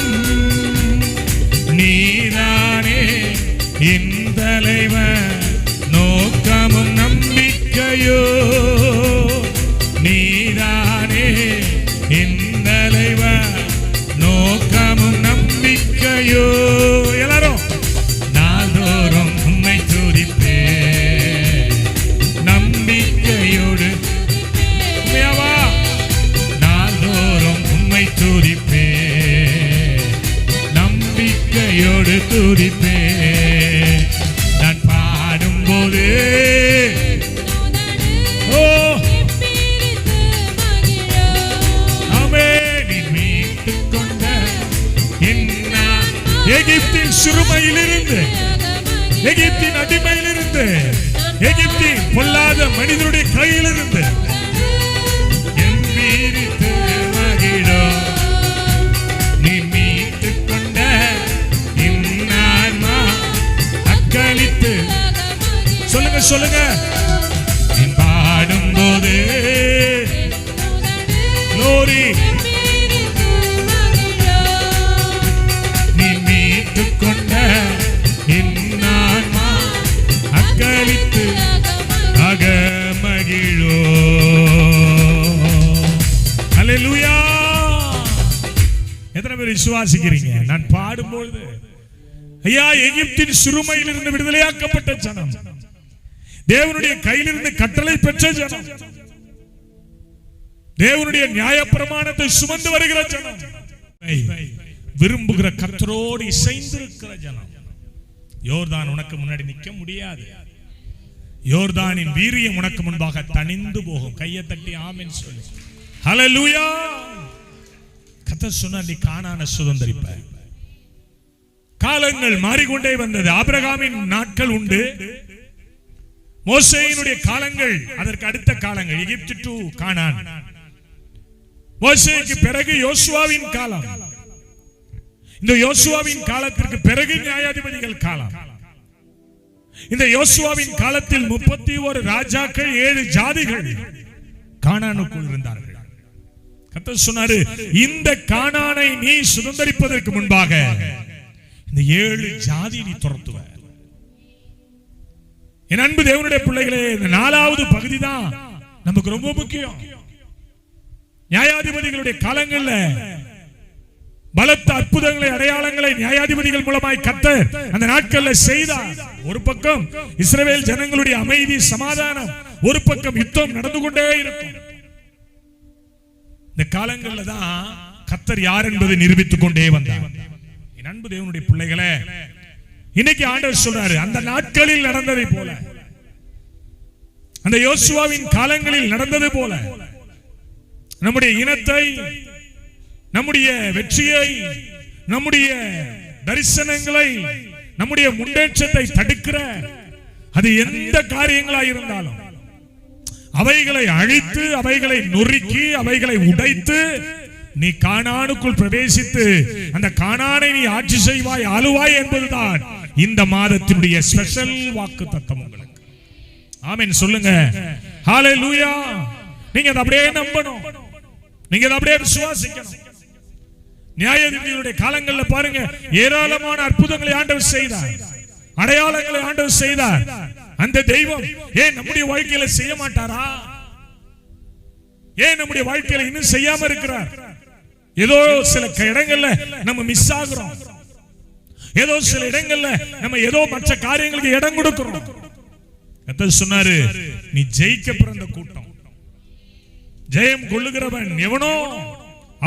என் தலைவன் நோக்கமும் நம்பிக்கையோ நீதானே என் தலைவன் நோக்கமும் நம்பிக்கையோ எல்லாரும் நாள்தோறும் உம்மை துதிப்பே நம்பிக்கையோடு நாள்தோறும் உம்மை துதிப்பே நம்பிக்கையோடு துதிப்பே நான் பாடும்போது எகிப்தின் சிறுமையிலிருந்து எகிப்தின் அடிமையிலிருந்து எகிப்தின் பொல்லாத மனிதனுடைய கையிலிருந்து எம்பீரித்து மகிழோ நீ மீட்டுக் கொண்ட இன்னான்மா அக்களித்து சொல்லுங்க சொல்லுங்க நீ பாடும்போது glory கொண்ட இன்னான்மா அக்களித்து அகமகிழோ அல்லேலூயா. எத்தனை பேர் விசுவாசிக்கிறீங்க? நான் பாடும்போது ஐயா எகிப்தின் சிறுமையிலிருந்து விடுதலையாக்கப்பட்ட ஜனம், தேவனுடைய கையிலிருந்து கட்டளை பெற்ற ஜனம், தேவனுடைய நியாயப்பிரமாணத்தை சுமந்து வருகிற ஜனம், விரும்புகிற கர்த்தரோடு இசைந்திருக்கிற ஜனம். யோர்தான் உனக்கு முன்னாடி நிற்க முடியாது. யோர்தானின் வீரியம் உனக்கு முன்பாக தணிந்து போகும். கையை தட்டி ஆமென் சொல்லு. ஹல்லேலூயா. கர்த்தர் சொன்னார் நீ கானானை சுதந்தரிப்ப. காலங்கள் மாறிக்கொண்டே வந்தது. ஆபிரகாமின் நாட்கள் உண்டு, மோசேயினுடைய காலங்கள், அதற்கு அடுத்த காலங்கள் எகிப்து டு கானான். மோசேக்கு பிறகு யோசுவாவின் காலம். இந்த யோசுவாவின் காலத்திற்கு பிறகு நியாயாதிபதிகள் காலம். இந்த யோசுவாவின் காலத்தில் 31 ராஜாக்கள் 7 ஜாதிகள் கானானுக்குள் இருந்தார்கள். கர்த்தர் சொன்னாரு இந்த கானானை நீ சுதந்தரிப்பதற்கு முன்பாக இந்த 7 ஜாதி நீ துரத்துவ. என் அன்பு தேவனுடைய பிள்ளைகளே, இந்த 4வது பகுதி தான் நமக்கு ரொம்ப முக்கியம். நியாயாதிபதிகளுடைய காலங்கள்ல பலத்த அற்புதங்களை அடையாளங்களை நியாயாதிபதிகள் மூலமாய் கர்த்தர் அந்த நாட்களில் செய்தார். ஒரு பக்கம் இஸ்ரவேல் ஜனங்களுடைய அமைதி சமாதானம், ஒரு பக்கம் யுத்தம் நடந்து கொண்டே இருக்கும். இந்த காலங்களில் தான் கர்த்தர் யார் என்பதை நிரூபித்துக் கொண்டே வந்தார். என் அன்பு தேவனுடைய பிள்ளைகளே, இன்னைக்கு ஆண்டவர் சொல்றாரு அந்த நாட்களில் நடந்ததை போல, அந்த யோசுவாவின் காலங்களில் நடந்தது போல நம்முடைய இனத்தை, நம்முடைய வெற்றியை, நம்முடைய தரிசனங்களை, நம்முடைய முன்னேற்றத்தை தடுக்கிற அது எந்த காரியங்களாக இருந்தாலும் அவைகளை அழித்து, அவைகளை நொறுக்கி, அவைகளை உடைத்து நீ கானானுக்குள் பிரவேசித்து அந்த கானானை நீ ஆட்சி செய்வாய், ஆளுவாய் என்பதுதான் இந்த மாதத்தினுடைய ஸ்பெஷல் வாக்குத்தத்தம் உங்களுக்கு. ஆமென் சொல்லுங்க. ஹல்லேலூயா. நீங்க அதை அப்படியே நம்பணும், நீங்க அதை அப்படியே விசுவாசிக்கணும். நியாயாதிபதிகளுடைய காலங்களில் பாருங்க, ஏராளமான அற்புதங்களை ஆண்டவர் செய்தார், அடையாளங்களை ஆண்டவர் செய்தார். அந்த தெய்வம் ஏன் நம்முடைய வாழ்க்கையில செய்ய மாட்டாரா? ஏன் நம்முடைய வாழ்க்கையில இன்னும் செய்யாம இருக்கிறார்? ஏதோ சில இடங்கள்ல நம்ம மிஸ் ஆகுறோம், ஏதோ சில இடங்கள்ல நம்ம ஏதோ மற்ற காரியங்களுக்கு இடம் கொடுக்கிறோம். கர்த்தர் சொன்னாரு நீ ஜெயிக்க பிறந்த கூட்டம், ஜெயம் கொள்ளுகிறவன் எவனோ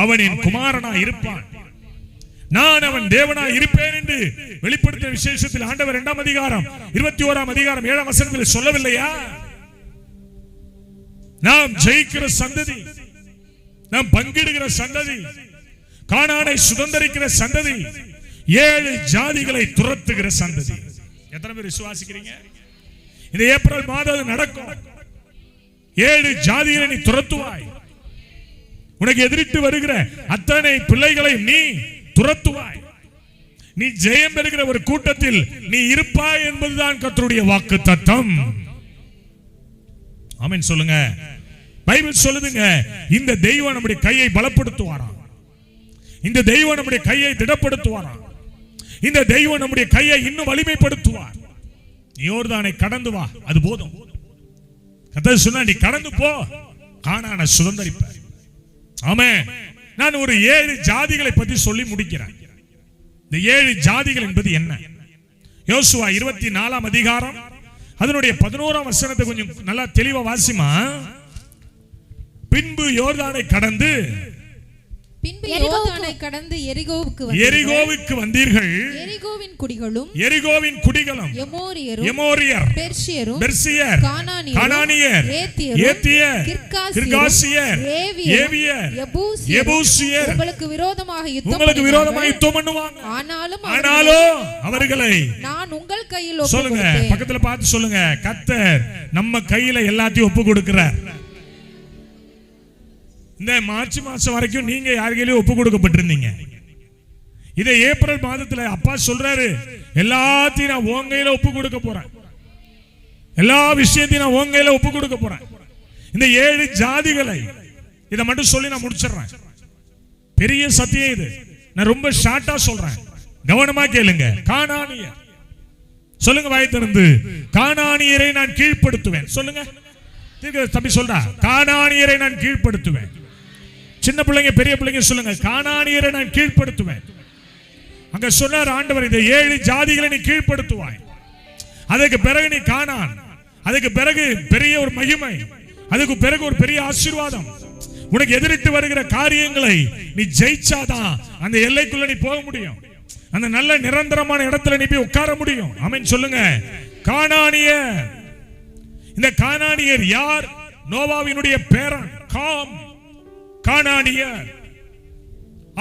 அவன் என் குமாரனா இருப்பான், நான் அவன் தேவனா இருப்பேன் என்று வெளிப்படுத்திய விசேஷத்தில் ஆண்டவர் 2ஆம் அதிகாரம் 21ஆம் அதிகாரம் 7ஆம் வசனத்தில் சொல்லவில்லையா? நாம் ஜெயிக்கிற சந்ததி, நாம் பங்கிடுகிற சந்ததி, கானானை சுதந்தரிக்கிற சந்ததி, 7 ஜாதிகளை துரத்துகிற சந்ததி. எத்தனை பேர் விசுவாசிக்கிறீங்க? இந்த ஏப்ரல் மாதம் நடக்கும். 7 ஜாதிகளை நீ துரத்துவாய். உனக்கு எதிரிட்டு வருகிற அத்தனை பிள்ளைகளை நீ துரத்துவாய். நீ ஜெயம் பெறுகிற ஒரு கூட்டத்தில் நீ இருப்பாய் என்பதுதான் கர்த்தருடைய வாக்குத்தத்தம். ஆமென் சொல்லுங்க. பைபிள் சொல்லுதுங்க, இந்த தெய்வம் நம்முடைய கையை பலப்படுத்துவாராம், இந்த தெய்வம் நம்முடைய கையை திடப்படுத்துவாராம், இந்த தெய்வம் நம்முடைய கையை இன்னும் வலிமைப்படுத்துவார். யோர்தானை கடந்து வா, அது போதும். கர்த்தர் சொன்னா நீ கடந்து போ, கானானை சுதந்தரிப்ப. ஆமென். நான் ஒரு 7 ஜாதிகளை பற்றி சொல்லி முடிக்கிறேன். இந்த 7 ஜாதிகள் என்பது என்ன? யோசுவா 24 அதிகாரம் அதனுடைய 11 வசனத்தை கொஞ்சம் நல்லா தெளிவா வாசிமா. பின்பு யோர்தானை கடந்து எரிகோவுக்கு வந்தீர்கள். எரிகோவின் குடிகளும் எமோரியர், பெர்சியர், கானானியர், ஏத்தியர், கிர்காசியர், ஏவியர், எபூசியர் உங்களுக்கு விரோதமாக யுத்தம் பண்ணுவாங்க. ஆனாலும் அவர்களை நான் உங்கள் கையில் ஒப்பு கொடுப்பேன். சொல்லுங்க, பக்கத்துல பார்த்து சொல்லுங்க, கர்த்தர் நம்ம கையில எல்லாத்தையும் ஒப்பு கொடுக்கிறார். இந்த மார்ச் மாசம் வரைக்கும் நீங்க யாருக்கையிலும் ஒப்பு கொடுக்கப்பட்டிருந்தீங்க. இதை ஏப்ரல் மாதத்துல அப்பா சொல்றாரு, எல்லாத்தையும் நான் உன் கையில ஒப்பு கொடுக்க போறேன். எல்லா விஷயத்தையும் நான் உன் கையில ஒப்பு கொடுக்க போறேன். இந்த 7 ஜாதிகளை இதை மட்டும் சொல்லி நான் முடிச்சிடுறேன். பெரிய சத்தியம் இது. நான் ரொம்ப ஷார்ட்டா சொல்றேன், கவனமா கேளுங்க. கானானியர், சொல்லுங்க வாய் திறந்து, கானானியரை நான் கீழ்ப்படுத்துவேன். சொல்லுங்க, தம்பி சொல்றா, கானானியரை நான் கீழ்ப்படுத்துவேன். சின்ன பிள்ளைங்க பெரிய பிள்ளைங்க சொல்லுங்க, கானானியரை நான் கீழ்ப்படுத்துவேன். அங்க சொன்னார் ஆண்டவர், இந்த 7 ஜாதிகளை நீ கீழ்ப்படுத்துவாய். அதுக்கு பிறகு நீ கானான், அதுக்கு பிறகு பெரிய ஒரு மகிமை, அதுக்கு பிறகு ஒரு பெரிய ஆசீர்வாதம். உனக்கு எதிரிட்டு வருகிற காரியங்களை நீ ஜெயிச்சாதான் அந்த எல்லைக்குள்ள நீ போக முடியும். அந்த நல்ல நிரந்தரமான இடத்துல நீ போய் உட்கார முடியும். ஆமென் சொல்லுங்க. கானானியர், இந்த கானானியர் யார்? நோவாவினுடைய பேரன் காம். கானானியர்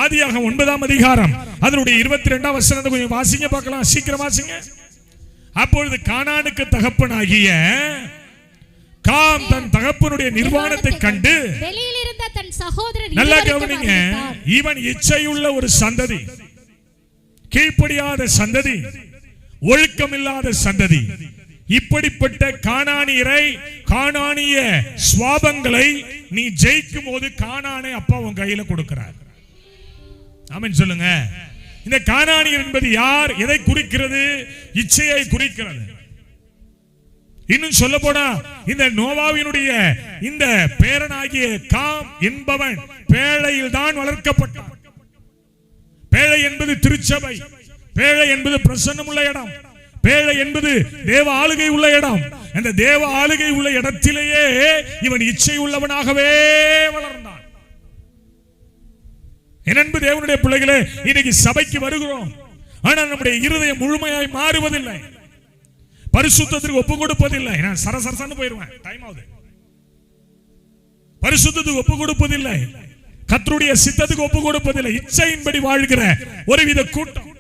ஆதியாகமம் 9 அதிகாரம் அதனுடைய 22 வசனத்தை கொஞ்சம் வாசிங்க பார்க்கலாம். சீக்கிரம் வாசிங்க. அப்பொழுது கானானுக்கு தகப்பனாகிய காம் தன் தகப்பனுடைய நிர்வாணத்தை கண்டு வெளியில் இருந்த தன் சகோதரர், நல்லா கவனிங்க, இவன் இச்சையுள்ள ஒரு சந்ததி, கீழ்ப்படியாத சந்ததி, ஒழுக்கமில்லாத சந்ததி, இப்படிப்பட்ட கானானியரை, கானானிய சுவாபங்களை நீ ஜெயிக்கும் போது கானானை அப்பா உன் கையில கொடுக்கிறார். ஆமென் சொல்லுங்க. இந்த கானானியர் என்பது யார்? எதை குறிக்கிறது? இச்சையை குறிக்கிறது. இன்னும் சொல்ல போனா இந்த நோவாவினுடைய இந்த பேரனாகிய காம் என்பவன் பேழையில் தான் வளர்க்கப்பட்டான். பேழை என்பது திருச்சபை, பேழை என்பது பிரசன்னமுள்ள இடம், பேழை என்பது தேவ ஆளுகை உள்ள இடம். அந்த தேவ ஆளுகை உள்ள இடத்திலேயே இவன் இச்சை உள்ளவனாகவே வளர்ந்தான். என் அன்பு தேவனுடைய பிள்ளைகளே, இன்னைக்கு சபைக்கு வருகிறோம், ஆனால் நம்முடைய இருதயம் முழுமையாய் மாறுவதில்லை, பரிசுத்தத்திற்கு ஒப்பு கொடுப்பதில்லை. நான் சரசரசன்னு போயிருவேன், டைம் ஆகுது. பரிசுத்தத்துக்கு ஒப்பு கொடுப்பதில்லை, கர்த்தருடைய சித்தத்துக்கு ஒப்பு கொடுப்பதில்லை, இச்சையின்படி வாழ்கிற ஒருவித கூட்டம்.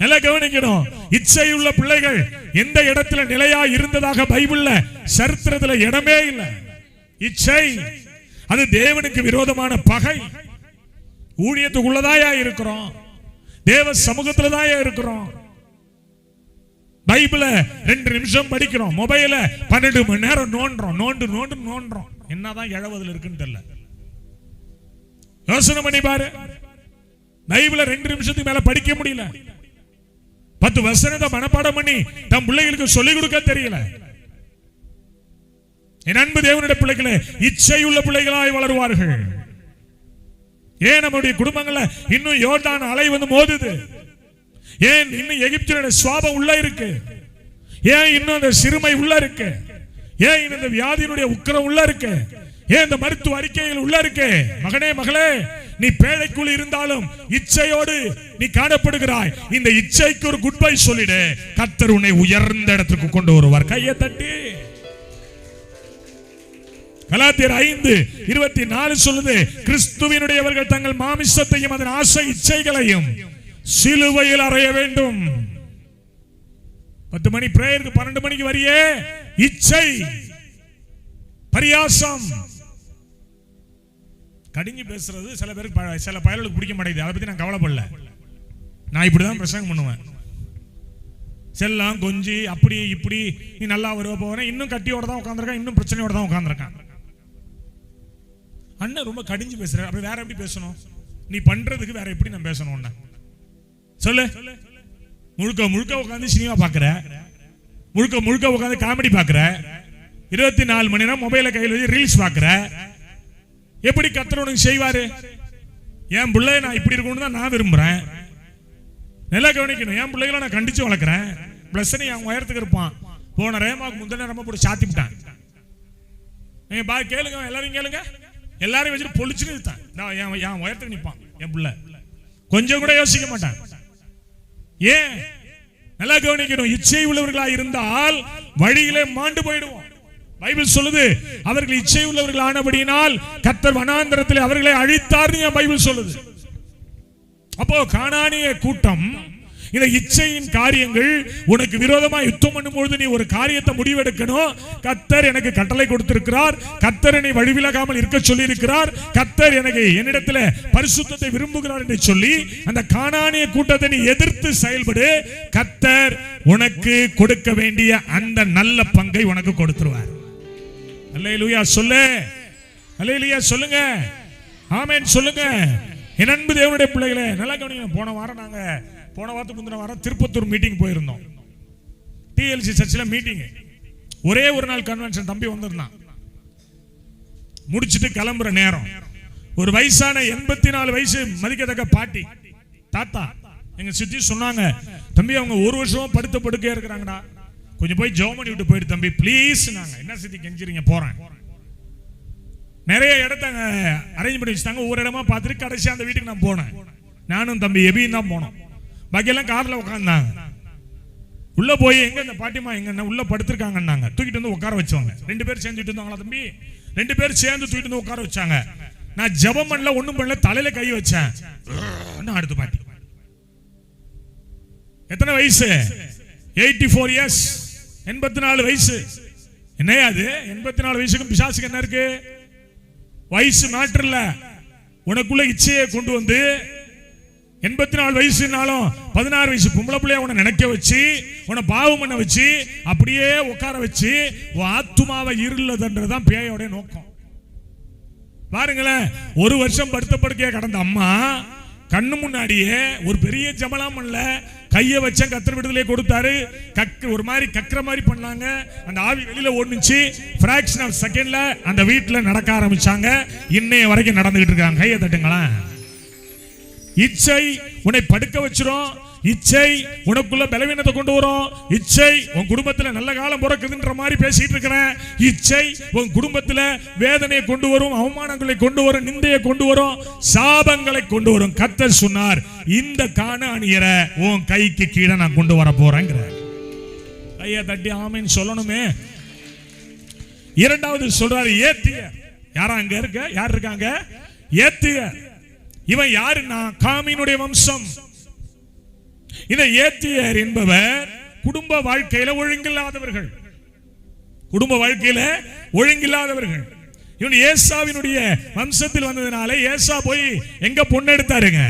நல்லா கவனிக்கணும். இச்சையுள்ள பிள்ளைகள் எந்த இடத்துல நிலையா இருந்ததாக பைபிள்ல சரித்திரத்துல இடமே இல்லை. இச்சை அது தேவனுக்கு விரோதமான பகை. ஊழியத்துக்குள்ளதாயா இருக்கிறோம், தேவ சமூகத்துலதாயா இருக்கிறோம். பைபிள 2 நிமிஷம் படிக்கிறோம், மொபைல 12 மணி நேரம் நோண்டுறோம். என்னதான் இழவதில் இருக்குன்னு தெரியல. யோசனை பண்ணி பாரு. பைபிள 2 நிமிஷத்துக்கு மேல படிக்க முடியல. 10 வசனத்தை மனப்பாடம் பண்ணி தம் பிள்ளைகளுக்கு சொல்லிக் கொடுக்க தெரியல. என் அன்பு தேவனுடைய பிள்ளைகளே, இச்சையுள்ள பிள்ளைகளாய் வளருவார்கள். ஏன் நம்முடைய குடும்பங்கள்ல இன்னும் யோர்தான் அலை வந்து மோதுது? ஏன் இன்னும் எகிப்தினுடைய சுவாபம் உள்ள இருக்கு? ஏன் இன்னும் அந்த சிறுமை உள்ள இருக்கு? ஏன் இந்த வியாதியினுடைய உக்கிரம் உள்ள இருக்கு? ஏன் இந்த மருத்துவ அறிக்கைகள் உள்ள இருக்கு? மகனே மகளே, நீ பேழைக்குள் இருந்தாலும் இச்சையோடு நீ காணப்படுகிறாய். இந்த இச்சைக்கு ஒரு குட் பை சொல்லிடு. கர்த்தர் உன்னை உயர்ந்த இடத்துக்கு கொண்டு வருவார். கையை தட்டி. கலாத்தியர் 5:24 சொல்லுது, கிறிஸ்துவினுடையவர்கள் தங்கள் மாமிசத்தையும் அதன் ஆசை இச்சைகளையும் சிலுவையில் அறைய வேண்டும். 10 மணி பிரேயருக்கு 12 மணிக்கு வரியே, இச்சை, பரியாசம், கடிஞ்சு பேசுறது சில பேருக்கு, சில பயலுக்கு பிடிக்க மாட்டேங்குது. அதை பத்தி நான் கவலைப்படல. நான் இப்படிதான் பிரசங்கம் பண்ணுவேன். செல்லாம் கொஞ்சி அப்படி இப்படி நீ நல்லா வருவ போறேன், இன்னும் கட்டியோட தான் உட்காந்துருக்கான், இன்னும் பிரச்சனையோட தான் உட்காந்துருக்கான். அண்ணன் ரொம்ப கடிஞ்சு பேசுற. அப்படி வேற எப்படி பேசணும்? நீ பண்றதுக்கு வேற எப்படி நான் பேசணும்? சொல்லு. முழுக்க முழுக்க உட்காந்து சினிமா பார்க்குற, முழுக்க முழுக்க உட்காந்து காமெடி பார்க்குற, 24 மணி நேரம் மொபைலை கையில் வச்சு ரீல்ஸ் பார்க்குற. எப்படி கர்த்தர் உனக்கு செய்வாரு? என் பிள்ளை நான் இப்படி இருக்கணும்னு தான் நான் விரும்புறேன். நல்லா கவனிக்கணும். என் பிள்ளைகளை நான் கண்டிச்சு வளர்க்குறேன். பிளஸ் அவன் உயரத்துக்கு இருப்பான். போன ரேமாவுக்கு முந்தின நேரமா போட்டு சாத்தி விட்டான். நீங்க பா கேளுங்க, எல்லாரும் கேளுங்க. எல்லாரையும் வச்சுட்டு பொழிச்சுன்னு இருக்கான். என் உயரத்துக்கு நிற்பான் என் பிள்ளை. கொஞ்சம் கூட யோசிக்க மாட்டான். ஏன்? நல்லா கவனிக்கணும். இச்சை உள்ளவர்களா இருந்தால் வழியிலே மாண்டு போயிடுவோம். பைபிள் சொல்லுது, அவர்கள் இச்சை உள்ளவர்கள் ஆனபடியினால் கர்த்தர் வனாந்தரத்தில் அவர்களை அழித்தார்னு பைபிள் சொல்லுது. அப்போ கானானிய கூட்டம் இந்த இச்சையின் காரியங்கள் உனக்கு விரோதமா யுத்தம் பண்ணும்போது நீ ஒரு காரியத்தை முடிவெடுக்கணும். கர்த்தர் எனக்கு கட்டளை கொடுத்திருக்கிறார், கர்த்தர் என்னை வழிவிலகாமல் இருக்க சொல்லி இருக்கிறார், கர்த்தர் எனக்கு என்னிடத்தில் பரிசுத்தத்தை விரும்புகிறார் என்று சொல்லி அந்த கானானிய கூட்டத்தை நீ எதிர்த்து செயல்படு. கர்த்தர் உனக்கு கொடுக்க வேண்டிய அந்த நல்ல பங்கை உனக்கு கொடுத்துருவார். அல்லேலூயா சொல்லு. அல்லேலூயா சொல்லுங்க. ஆமென் சொல்லுங்க. என் அன்பு தேவனுடைய பிள்ளைகளே, நல்லா கவனிங்க. போன வாரத்துக்கு முந்தின வாரம் திருப்பத்தூர் மீட்டிங் போயிருந்தோம். டிஎல்சி சர்ச்சில் மீட்டிங். ஒரே ஒரு நாள் கன்வென்ஷன். தம்பி வந்திருந்தான். முடிச்சுட்டு கிளம்புற நேரம் ஒரு வயசான 84 வயசு மதிக்கத்தக்க பாட்டி தாத்தா எங்க சித்தி சொன்னாங்க, தம்பி அவங்க ஒரு வருஷமா படுத்த படுக்கையா இருக்கிறாங்கடா, கொஞ்சம் போய் ஜெபம் பண்ணி விட்டு போயிடு தம்பி ப்ளீஸ். நாங்க என்ன சித்தி கெஞ்சிரீங்க? போறேன். நிறைய இடத்த அரேஞ்ச் பண்ணி வச்சுட்டாங்க. ஒரு இடமா பார்த்துட்டு கடைசியா அந்த வீட்டுக்கு நான் போனேன். நானும் தம்பி எபியும் தான் போனோம். பாக்கியெல்லாம் கார்ல உட்காந்தாங்க. உள்ள போய் எங்க இந்த பாட்டிமா எங்க உள்ள படுத்திருக்காங்கன்னாங்க. தூக்கிட்டு வந்து உட்கார வச்சாங்க. 2 பேர் சேர்ந்து இருந்தாங்களா தம்பி? 2 பேர் சேர்ந்து தூக்கிட்டு வந்து உட்கார வச்சாங்க. நான் ஜெபம் பண்ணல, ஒண்ணும் பண்ணல, தலையில கை வச்சேன். அடுத்த பாட்டி எத்தனை வயசு? 84 இயர்ஸ், 84 வயசு. என்னையா அது? 84 வயசுக்கும் பிசாசுக்கு என்ன இருக்கு? வயசு மேட்டர் இல்ல. உனக்குள்ள இச்சையை கொண்டு வந்து 84 வயசுனாலும் 16 வயசு பொம்பளை பிள்ளைய உன்னை நினைக்க வச்சு, உன்னை பாவம் பண்ண வச்சு, அப்படியே உட்கார வச்சு உன் ஆத்துமாவை இருளதுன்றதுதான் பேயோட நோக்கம். பாருங்களேன், ஒரு வருஷம் படுத்த படுக்கையா கடந்த அம்மா கண்ணு முன்னாடியே ஒரு பெரிய ஜபலாம் பண்ணல, கையை வச்ச கர்த்தர் விடுதலை கொடுத்தாரு. ஒரு மாதிரி கக்கிற மாதிரி பண்ணாங்க. அந்த ஆவி வெளியில ஓடுச்சு. ஃபிராக்ஷன் ஆஃப் செகண்ட்ல அந்த வீட்டுல நடக்க ஆரம்பிச்சாங்க. இன்னைய வரைக்கும் நடந்துகிட்டு இருக்காங்க. கையை தட்டுங்களேன். இச்சை உன்னை படுக்க வச்சிரும். இச்சை உனக்குள்ள பலவீனத்தை கொண்டு வரும். இச்சை உன் குடும்பத்துல நல்ல காலம் பிறக்குதுன்ற மாதிரி பேசிட்டு இருக்கிறேன். இச்சை உன் குடும்பத்துல வேதனையை கொண்டு வரும், அவமானங்களை கொண்டு வரும், நிந்தையை கொண்டு வரும், சாபங்களை கொண்டு வரும். கர்த்தர் சொன்னார், இந்த கானானியரை உன் கைக்கு கீழே நான் கொண்டு வர போறேங்கிற. கையை தட்டி ஆமென் சொல்லணுமே. இரண்டாவது சொல்றாரு ஏத்தியர். யாரா அங்க இருக்க? யார் இருக்காங்க? ஏத்தியர். இவன் யாருன்னா காமினுடைய வம்சம். இந்த ஏத்தியர் என்பவர் குடும்ப வாழ்க்கையில ஒழுங்கில்லாதவர்கள். குடும்ப வாழ்க்கையில ஒழுங்கில்லாதவர்கள். இவன் ஏசாவினுடைய வம்சத்தில் வந்ததுனால ஏசா போய் எங்க பொண்ணு எடுத்தாருங்க?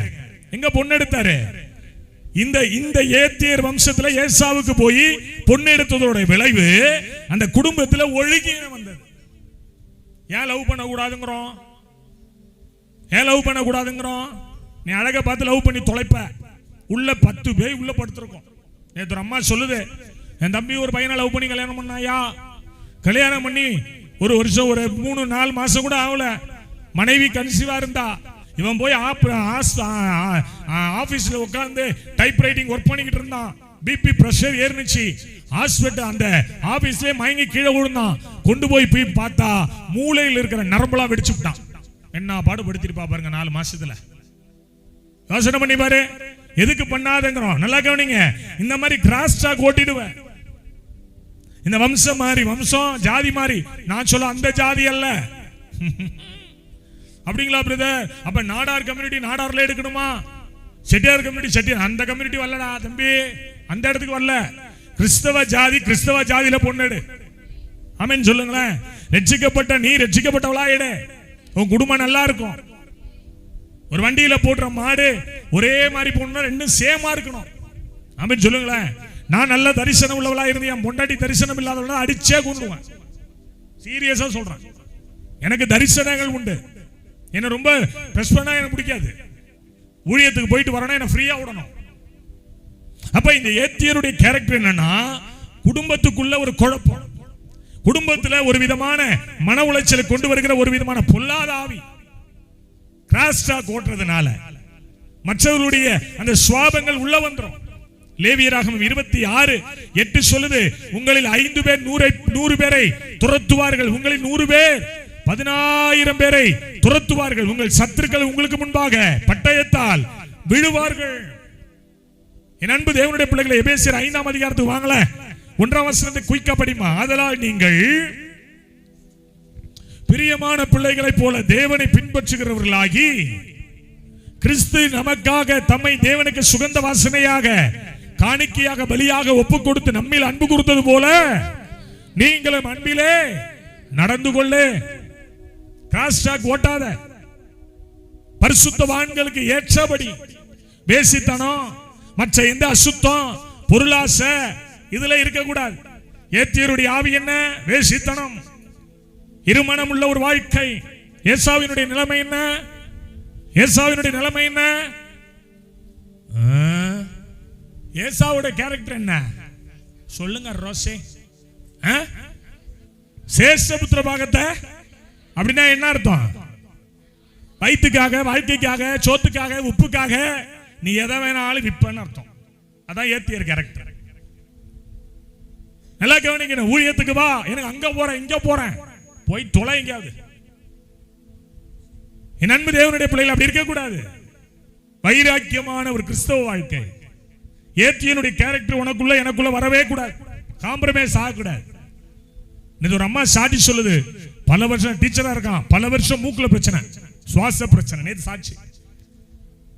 எங்க பொண்ணு எடுத்தாரு? இந்த ஏத்தியர் வம்சத்துல ஏசாவுக்கு போய் பொண்ணு எடுத்ததோட விளைவு அந்த குடும்பத்துல ஒழுங்கீனம் வந்தது. ஏன் லவ் பண்ண கூடாதுங்கிறோம்? ஏன் லவ் பண்ண கூடாதுங்கிறோம்? நீ அழகா பார்த்து லவ் பண்ணி தொலைப்ப. உள்ள 10 பேர் உள்ள படுத்திருக்கோம். நேற்று அம்மா சொல்லுது, என் தம்பி ஒரு பையனை லவ் பண்ணி கல்யாணம் பண்ணாயா. கல்யாணம் பண்ணி ஒரு வருஷம், ஒரு 3-4 மாசம் கூட ஆகல, மனைவி கன்சீவா இருந்தா. இவன் போய் ஆபீஸ்ல உட்கார்ந்து டைப் ரைட்டிங் ஒர்க் பண்ணிக்கிட்டு இருந்தான். பிபி பிரஷர் ஏறிச்சு. ஹாஸ்பிட்டல் அந்த ஆபீஸ்லயே மயங்கி கீழே விழுந்தான். கொண்டு போய் பார்த்தா மூளையில் இருக்கிற நரம்பெல்லாம் வெடிச்சு விட்டான். என்ன பாடுபடுத்திருப்பா பாருங்க 4 மாசத்துல. யோசனை பண்ணி பாரு. எதுக்கு பண்ணாதங்கிறோம்? நல்லா கவனிங்க. இந்த மாதிரி கிராஸ் டாக் ஓட்டிடுவேன். இந்த வம்சம் மாதிரி, வம்சம் ஜாதி மாதிரி. நான் சொல்ல அந்த ஜாதி அல்ல. அப்படிங்களா பிரதர்? அப்ப நாடார் கம்யூனிட்டி நாடார்ல எடுக்கணுமா? செட்டியார் கம்யூனிட்டி செட்டியார். அந்த கம்யூனிட்டி வரலடா தம்பி, அந்த இடத்துக்கு வரல. கிறிஸ்தவ ஜாதி, கிறிஸ்தவ ஜாதியில பொண்ணு. ஆமென் சொல்லுங்களேன். ரட்சிக்கப்பட்ட நீ ரட்சிக்கப்பட்டவளா எடு. உன் குடும்பம் நல்லா இருக்கும். ஒரு வண்டியில போடுற மாடு ஒரே மாதிரி போடணும், ரெண்டும் சேமா இருக்கணும். ஆமென் சொல்லுங்களேன். நான் நல்ல தரிசனம் உள்ளவளா இருந்து என் பொண்டாட்டி தரிசனம் இல்லாதவளா அடிச்சே கொண்டுவேன். சீரியஸா சொல்றேன். எனக்கு தரிசனங்கள் உண்டு. என்ன ரொம்ப பிரஸ் பண்ணா எனக்கு பிடிக்காது. ஊழியத்துக்கு போயிட்டு வரணும், என்ன ஃப்ரீயா விடணும். அப்ப இந்த ஏத்தியருடைய கேரக்டர் என்னன்னா, குடும்பத்துக்குள்ள ஒரு குழப்பம், குடும்பத்துல ஒரு விதமான மன உளைச்சலை கொண்டு வருகிற ஒரு விதமான பொல்லாத ஆவி கிராஸ்டா ஓட்டுறதுனால மற்றவர்களுடைய அந்த சுவாபங்கள் உள்ள வந்துரும். லேவியராகமம் 26:8 சொல்லுது, உங்களில் 5 பேர் 100 பேரை துரத்துவார்கள், உங்களில் 100 பேர் 10,000 பேரை துரத்துவார்கள், உங்கள் சத்துருக்கள் உங்களுக்கு முன்பாக பட்டயத்தால் விழுவார்கள். என் அன்பு தேவனுடைய பிள்ளைகளை, எபேசியர் 5ஆம் அதிகாரத்துக்கு வாங்கல, 1ஆம் வசனத்தை குயிக்கா படிமா. ஆதலால் நீங்கள் பிரியமான பிள்ளைகளைப் போல தேவனை பின்பற்றுகிறவர்களாகி, கிறிஸ்து நமக்காக தம்மை தேவனுக்கு சுகந்த வாசனையாக காணிக்கையாக பலியாக ஒப்பு கொடுத்து நம்மில் அன்பு கொடுத்தது போல நீங்களும் அன்பிலே நடந்து கொள்ளு. கிராஸ்டாக் ஓட்டாத. பரிசுத்தவான்களுக்கு ஏற்றபடி வேசித்தனம், மற்ற எந்த அசுத்தம், பொருளாசை இதுல இருக்கக்கூடாது. ஏத்தியருடைய ஆவி என்ன? வேசித்தனம், இருமனம் உள்ள ஒரு வாழ்க்கை. ஏசாவினுடைய நிலைமை என்ன? ஏசாவினுடைய நிலைமை என்ன? ஏசாவுடைய கேரக்டர் என்ன சொல்லுங்க ரோசே. சேஷபுத்திர பாகத்தை அப்படின்னா என்ன அர்த்தம்? வயிற்றுக்காக, வாழ்க்கைக்காக, சோத்துக்காக, உப்புக்காக நீ எதை வேணாலும் விற்பன்னு அர்த்தம். அதான் ஏத்தியர் கேரக்டர். நல்லா கவனிக்கணும். ஊழியத்துக்கு வா, எனக்கு அங்க போறேன் இங்க போறேன், போய் தொலை எங்கேயாவது. என் அன்பு தேவனுடைய பிள்ளைகள் அப்படி இருக்க கூடாது. வைராக்கியமான ஒரு கிறிஸ்தவ வாழ்க்கை. ஏத்தியனுடைய கேரக்டர் உனக்குள்ள எனக்குள்ள வரவே கூடாது. காம்ப்ரமைஸ் ஆகக்கூடாது. இது ஒரு அம்மா சாட்சி சொல்லுது, பல வருஷம் டீச்சரா இருக்கான், பல வருஷம் மூக்குல பிரச்சனை, சுவாச பிரச்சனை. நேத்து சாட்சி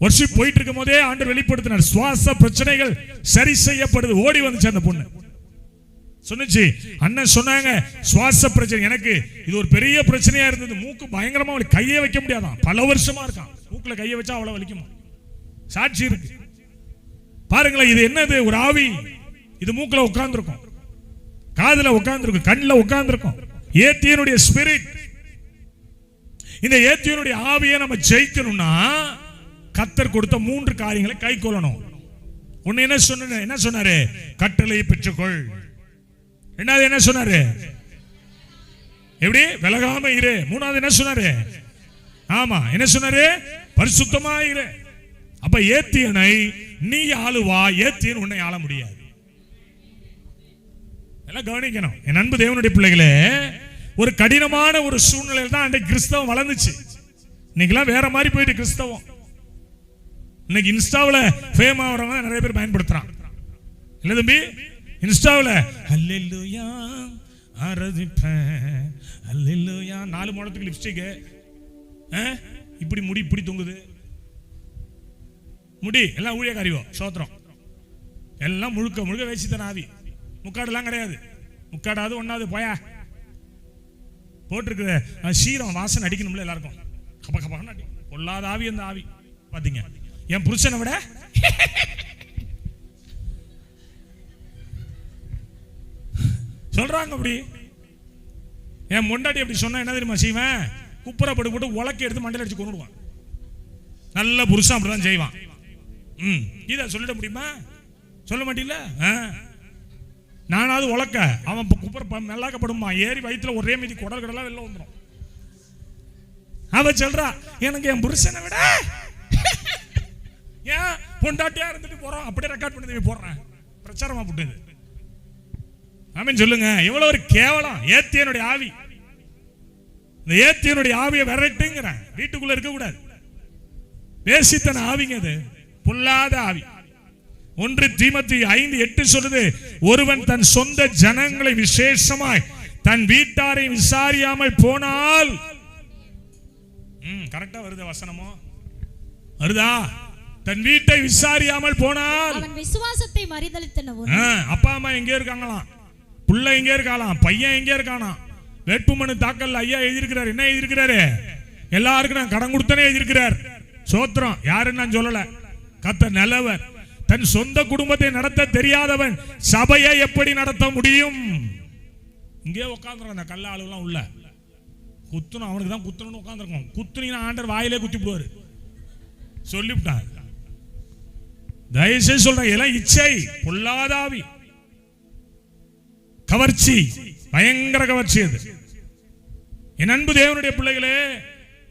வர்ஷிப் போயிட்டு இருக்கும் போதே ஆண்டவர் வெளிப்படுத்தினார், சுவாச பிரச்சனைகள் சரி செய்யப்படுது. ஓடி வந்துச்சு அந்த பொண்ணு, சொன்னுச்சு. அண்ணன் சொன்னாங்க சுவாச பிரச்சனை, எனக்கு இது ஒரு பெரிய பிரச்சனையா இருந்தது, மூக்கு பயங்கரமா வலி, கையே வைக்க முடியாதான், பல வருஷமா இருக்கான், மூக்குல கையை வச்சா அவ்வளவு வலிக்குமா. சாட்சி இருக்கு பாருங்களேன். இது என்னது? ஒரு ஆவி. இது மூக்குல உட்கார்ந்துருக்கும், காதுல உட்கார்ந்துருக்கும், கண்ணுல உட்கார்ந்துருக்கும். ஏத்தியனுடைய ஸ்பிரிட். இந்த ஏத்தியனுடைய ஆவியை நம்ம ஜெயிக்கணும்னா கர்த்தர் கொடுத்த 3 காரியங்களை கை கொள்ளணும். ஒன்னு என்ன சொன்னாரு? கட்டளையை பெற்றுக்கொள். ரெண்டாவது என்ன சொன்னாரு? எப்படி விலகாம இரு. மூணாவது என்ன சொன்னாரு? ஆமா என்ன சொன்னாரு? பரிசுத்தமா இரு. அப்ப ஏத்தியனை நீ ஆளுவா, ஏத்தியன் உன்னை ஆள முடியாது. எல்லாம் கவனிக்கணும். என் அன்பு தேவனுடைய பிள்ளைகளே, ஒரு கடினமான ஒரு சூழ்நிலையில் தான் அன்றைக்கு கிறிஸ்தவம் வளர்ந்துச்சு. இன்னைக்கெல்லாம் வேற மாதிரி போயிட்டு கிறிஸ்தவம். இன்னைக்கு இன்ஸ்டாவில் ஃபேம் ஆகிறவங்க நிறைய பேர் பயன்படுத்துறான். இல்ல தம்பி, இன்ஸ்டாவில் அல்லேலூயா ஆராதிப்பேன் அல்லேலூயா 4 முழத்துக்கு லிப்ஸ்டிக், இப்படி முடி இப்படி தொங்குது முடி, எல்லாம் ஊழியக்காரியோ சோத்திரம், எல்லாம் முழுக்க முழுக்க வேசித்தன ஆவி. முக்காடுலாம் கிடையாது, முக்காடாவது ஒன்னாவது போயா போட்டிருக்குது. சீரம் வாசனை அடிக்கணும்ல எல்லாருக்கும், கப கபன்னு அடி. பொல்லாத ஆவி அந்த ஆவி. பாத்தீங்க, என் புருஷனை விட சொல்றாங்க அப்படி. என் முண்டாட்டி அப்படி சொன்னா என்ன தெரியுமா செய்வேன்? குப்புறப்பட்டு போட்டு உலக்க எடுத்து மண்டையில் அடிச்சு கொண்டுடுவான். நல்ல புருஷன் அப்படிதான் செய்வான். இதை சொல்லிட முடியுமா? சொல்ல மாட்டீங்களா? நானாவது உலக்க, அவன் குப்புற நல்லாக்கப்படுமா, ஏறி வயிற்றுல ஒரே மீதி குடல் கடலாம் வெளில வந்துடும். அவ சொல்றா எனக்கு என் புருஷனை விட ஏன் பொண்டாட்டியா இருந்துட்டு போறோம், அப்படியே ரெக்கார்ட் பண்ணி போடுறேன், பிரச்சாரமா போட்டுது. ஆமென் சொல்லுங்க. எவ்வளவு ஒரு கேவலம் ஏத்தியனுடைய ஆவி. இந்த ஏத்தியனுடைய ஆவியை விரட்டுங்கிறேன். வீட்டுக்குள்ள இருக்க கூடாது. வேசித்தன ஆவிங்க, அது பொல்லாத ஆவி. 1 தீமோத்தேயு 5:8 சொல்லுது, ஒருவன் தன் சொந்த ஜனங்களை விசேஷமாய் தன் வீட்டாரை விசாரியாமல் போனால், கரெக்டா வருது வசனமோ? வருதா? தன் வீட்டை விசாரியாமல் போனால் அவன் விசுவாசத்தை மறுதலித்தனவன். அப்பா அம்மா எங்கே இருக்காங்களாம், புள்ள எங்கே இருக்காளாம், பையன் எங்கே இருக்கானா, வேட்புமனு தாக்கல் ஐயா எழுதியிருக்கிறார். என்ன எழுதியிருக்கிறாரு? எல்லாருக்கும் நான் கடன் கொடுத்தனே எழுதியிருக்கிறார். சோத்திரம். யாருன்னு நான் சொல்லல, கர்த்தர் நல்லவர். தன் சொந்த குடும்பத்தை நடத்த தெரியாதவன் சபையை எப்படி நடத்த முடியும்? இங்கே உட்காந்துருக்க அந்த கல்ல ஆளுலாம் உள்ள குத்தணும், அவனுக்கு தான் குத்தணும்னு உட்காந்துருக்கோம். குத்துனீங்கன்னா ஆண்டர் வாயிலே குத்தி விடுவாரு, சொல்லிவிட்டார். தயவுசெய்து சொல்றேன், இதெல்லாம் இச்சை, பொல்லாத ஆவி, கவர்ச்சி, பயங்கர கவர்ச்சி. அது என் அன்பு தேவனுடைய பிள்ளைகளே,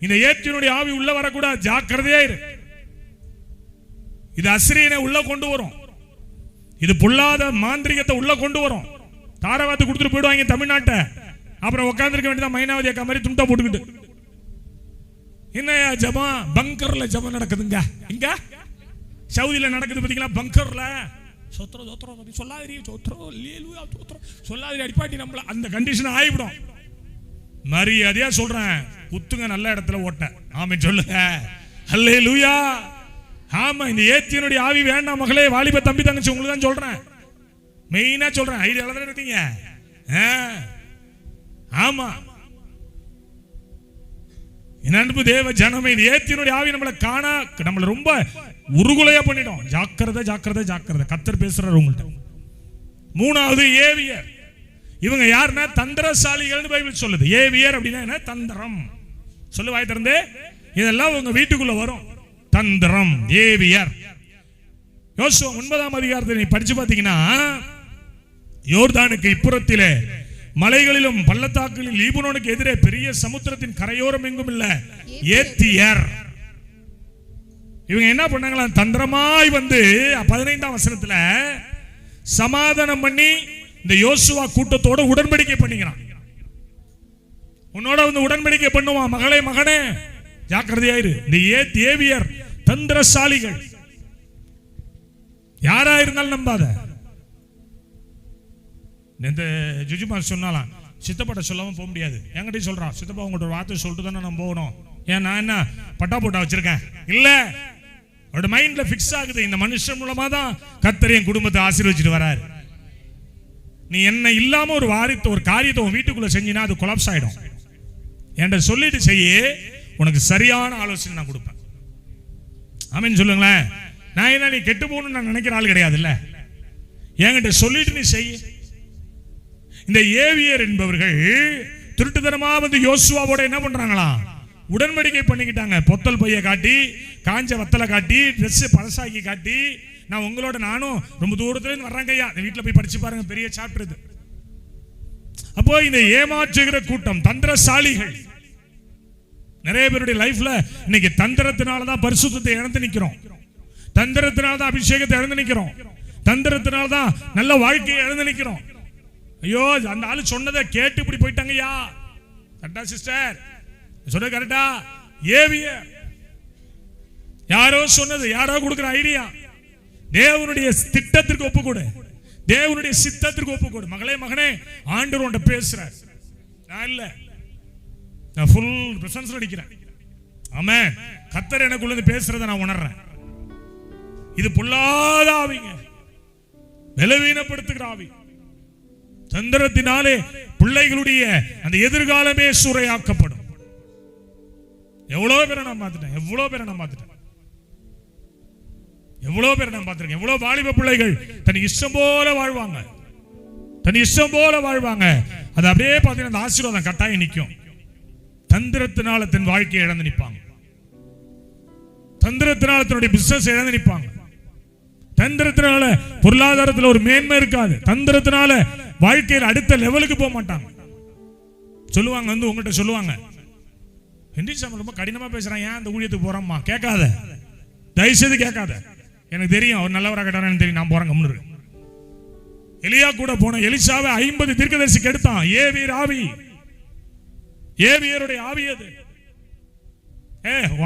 இந்த ஏத்தினுடைய ஆவி உள்ள வரக்கூடாது, ஜாக்கிரதையா இரு. இது அசிரியனை உள்ள கொண்டு வரும், இது பொல்லாத மாந்திரிகத்தை உள்ள கொண்டு வரும். தாரவாத்து கொடுத்துட்டு போயிடுவாங்க தமிழ்நாட்டை, அப்புறம் உட்காந்துருக்க வேண்டியதான் மைனாவதி அக்கா மாதிரி துண்டா போட்டுக்கிட்டு. என்னையா ஜபம்? பங்கர்ல ஜபம் நடக்குதுங்க. இங்க சவுதியில நடக்குது பாத்தீங்களா பங்கர்ல. சொத்ரோ சொத்ரோ சொல்லாதிரி, சொத்ரோ லேலுயா சொத்ரோ சொல்லாதிரி, அடிப்பாட்டி நம்மள அந்த கண்டிஷன் ஆயிடும். மரியாதையா சொல்றேன், குத்துங்க நல்ல இடத்துல ஓட்ட. ஆமென் சொல்லுங்க, அல்லேலூயா. ஆமா, இந்த ஏத்தியனுடைய ஆவி வேண்டாம் மகளே, வாலிப தம்பி தங்கச்சி, உங்களுக்கு தான் சொல்றேன், மெயினா சொல்றேன். ஐடியால தான் இருக்கீங்க. ஆமா, என் அன்பு தேவ ஜனமே, இந்த ஏத்தியனுடைய ஆவி நம்மளை காணா, நம்மளை ரொம்ப உருகுலையா பண்ணிடும். ஜாக்கிரதை ஜாக்கிரதை ஜாக்கிரதை, கர்த்தர் பேசுறாரு உங்கள்கிட்ட. மூணாவது ஏவியர். இவங்க யாருன்னா தந்திரசாலிகள் பைபிள் சொல்லுது. ஏவியர் அப்படின்னா என்ன? தந்திரம். சொல்லு வாய் திறந்து. இதெல்லாம் உங்க வீட்டுக்குள்ள வரும். தந்திரம், ஏவியர். யோசுவா 9ஆம் அதிகாரத்தை நீ படிச்சு பாத்தீங்கன்னா, யோர்தானுக்கு இப்புறத்திலே மலைகளிலும் பள்ளத்தாக்குகளில் லீபனோனுக்கு எதிரே பெரிய சமுத்திரத்தின் கரையோரம் எங்கும் இல்ல ஏத்தியர். இவங்க என்ன பண்ணாங்களா? தந்திரமாய் வந்து 15ஆம் வசனத்துல சமாதானம் பண்ணி இந்த யோசுவா கூட்டத்தோட உடன்படிக்கை பண்ணிக்கிறான். உன்னோட வந்து உடன்படிக்கை பண்ணுவான். மகளே மகனே ஜாக்கிரதையாயிரு. இந்த ஏவியர் தந்திரசாலிகள், யாரா இருந்தாலும் நம்பாத. இந்த ஜுஜுமா சொன்னாலாம், சித்தப்பட்ட சொல்லாம போக முடியாது. என்கிட்ட சொல்றான், சித்தப்பா உங்கள்ட்ட ஒரு வார்த்தை சொல்லிட்டு தானே நான் போகணும். ஏன் நான் என்ன பட்டா போட்டா வச்சிருக்கேன்? இல்ல, அவரோட மைண்ட்ல பிக்ஸ் ஆகுது, இந்த மனுஷன் மூலமா தான் கர்த்தர் என் குடும்பத்தை ஆசீர்வதிச்சிட்டு வராரு. நீ என்ன இல்லாம ஒரு காரியத்தை உன் வீட்டுக்குள்ள செஞ்சினா அது கொலாப்ஸ் ஆயிடும். என்கிட்ட சொல்லிட்டு செய்ய, உனக்கு சரியான ஆலோசனை நான் கொடுப்பேன். ஆமென் சொல்லுங்களேன். நான் என்ன நீ கெட்டு போகணும்னு நான் நினைக்கிற ஆள் கிடையாது. இல்ல, என்கிட்ட சொல்லிட்டு நீ செய்ய. இந்த ஏவியர் என்பவர்கள் திருட்டுத்தனமா வந்து யோசுவாவோட என்ன பண்றாங்களா? உடன்படிக்கை பண்ணிக்கிட்டாங்க. பொத்தல் பைய காட்டி, காஞ்ச வத்தலை காட்டி, ட்ரெஸ் பழசாக்கி காட்டி, நான் உங்களோட நானும் ரொம்ப தூரத்துல இருந்து வர்றாங்க ஐயா, வீட்டுல போய் படிச்சு பாருங்க, பெரிய சாப்டர் இது. அப்போ இந்த ஏமாற்றுகிற கூட்டம், தந்திரசாலிகள், நிறைய பேருடைய லைஃப்ல இன்னைக்கு தந்திரத்தினாலதான் பரிசுத்தத்தை இழந்து நிக்கிறோம், தந்திரத்தினாலதான் அபிஷேகத்தை இழந்து நிக்கிறோம், தந்திரத்தினாலதான் நல்ல வாழ்க்கையை இழந்து நிக்கிறோம். ஐயோ, அந்த ஆளு சொன்னதை கேட்டு இப்படி போயிட்டாங்க ஐயா. கரெக்டா சிஸ்டர்? சொன்னது கரெக்டா? ஏவியர் யாரோ சொன்னது, யாரோ கொடுக்கிற ஐடியா. தேவனுடைய திட்டத்திற்கு ஒப்புக்கொடு, தேவனுடைய சித்தத்திற்கு ஒப்புக்கொடு. மகளே மகனே, ஆண்டவர் உன்கிட்ட பேசுறார். நான் இல்ல, நான் ஃபுல் பிரசன்ஸ்ல அடிக்கிறேன். ஆமென். கர்த்தர் எனக்குள்ள இருந்து பேசுறதை நான் உணர்றேன். இது பொல்லாத ஆவிங்க, பலவீனப்படுத்துகிற ஆவி. தந்திரத்தினாலே பிள்ளைகளுடைய அந்த எதிர்காலமே சூறையாக்கப்படும். எவ்வளவு பேரை நான் பார்த்துட்டேன், எவ்வளவு பேரை நான் பார்த்துட்டேன், எவ்வளவு பேரை நான் பார்த்திருக்கேன். எவ்வளவு வாலிப பிள்ளைகள் தன் இஷ்டம் போல வாழ்வாங்க, தன் இஷ்டம் போல வாழ்வாங்க. அது அப்படியே பார்த்தீங்கன்னா அந்த ஆசீர்வாதம் கட்டாயம் நிற்கும். தந்திரத்தினால தன் வாழ்க்கையை இழந்து நிற்பாங்க, தந்திரத்தினால தன்னுடைய பிசினஸ் இழந்து நிற்பாங்க, தந்திரத்தினால பொருளாதாரத்தில் ஒரு மேன்மை இருக்காது, தந்திரத்தினால வாழ்க்கையில் அடுத்த லெவலுக்கு போக மாட்டாங்க. சொல்லுவாங்க வந்து உங்கள்கிட்ட சொல்லுவாங்க, ஹென்ரி ரொம்ப கடினமா பேசுறான், ஏன் அந்த ஊழியத்துக்கு போறோம்மா? கேட்காத, தயவுசெய்து கேட்காத. எனக்கு தெரியும் அவர் நல்லவராக கேட்டான்னு தெரியும், நான் போறேன் கம்முன்னு. எலியா கூட போன எலிசாவை 50 தீர்க்கதரிசிக்கு எடுத்தான். ஏவியர் ஆவி, ஏவியருடைய ஆவி அது.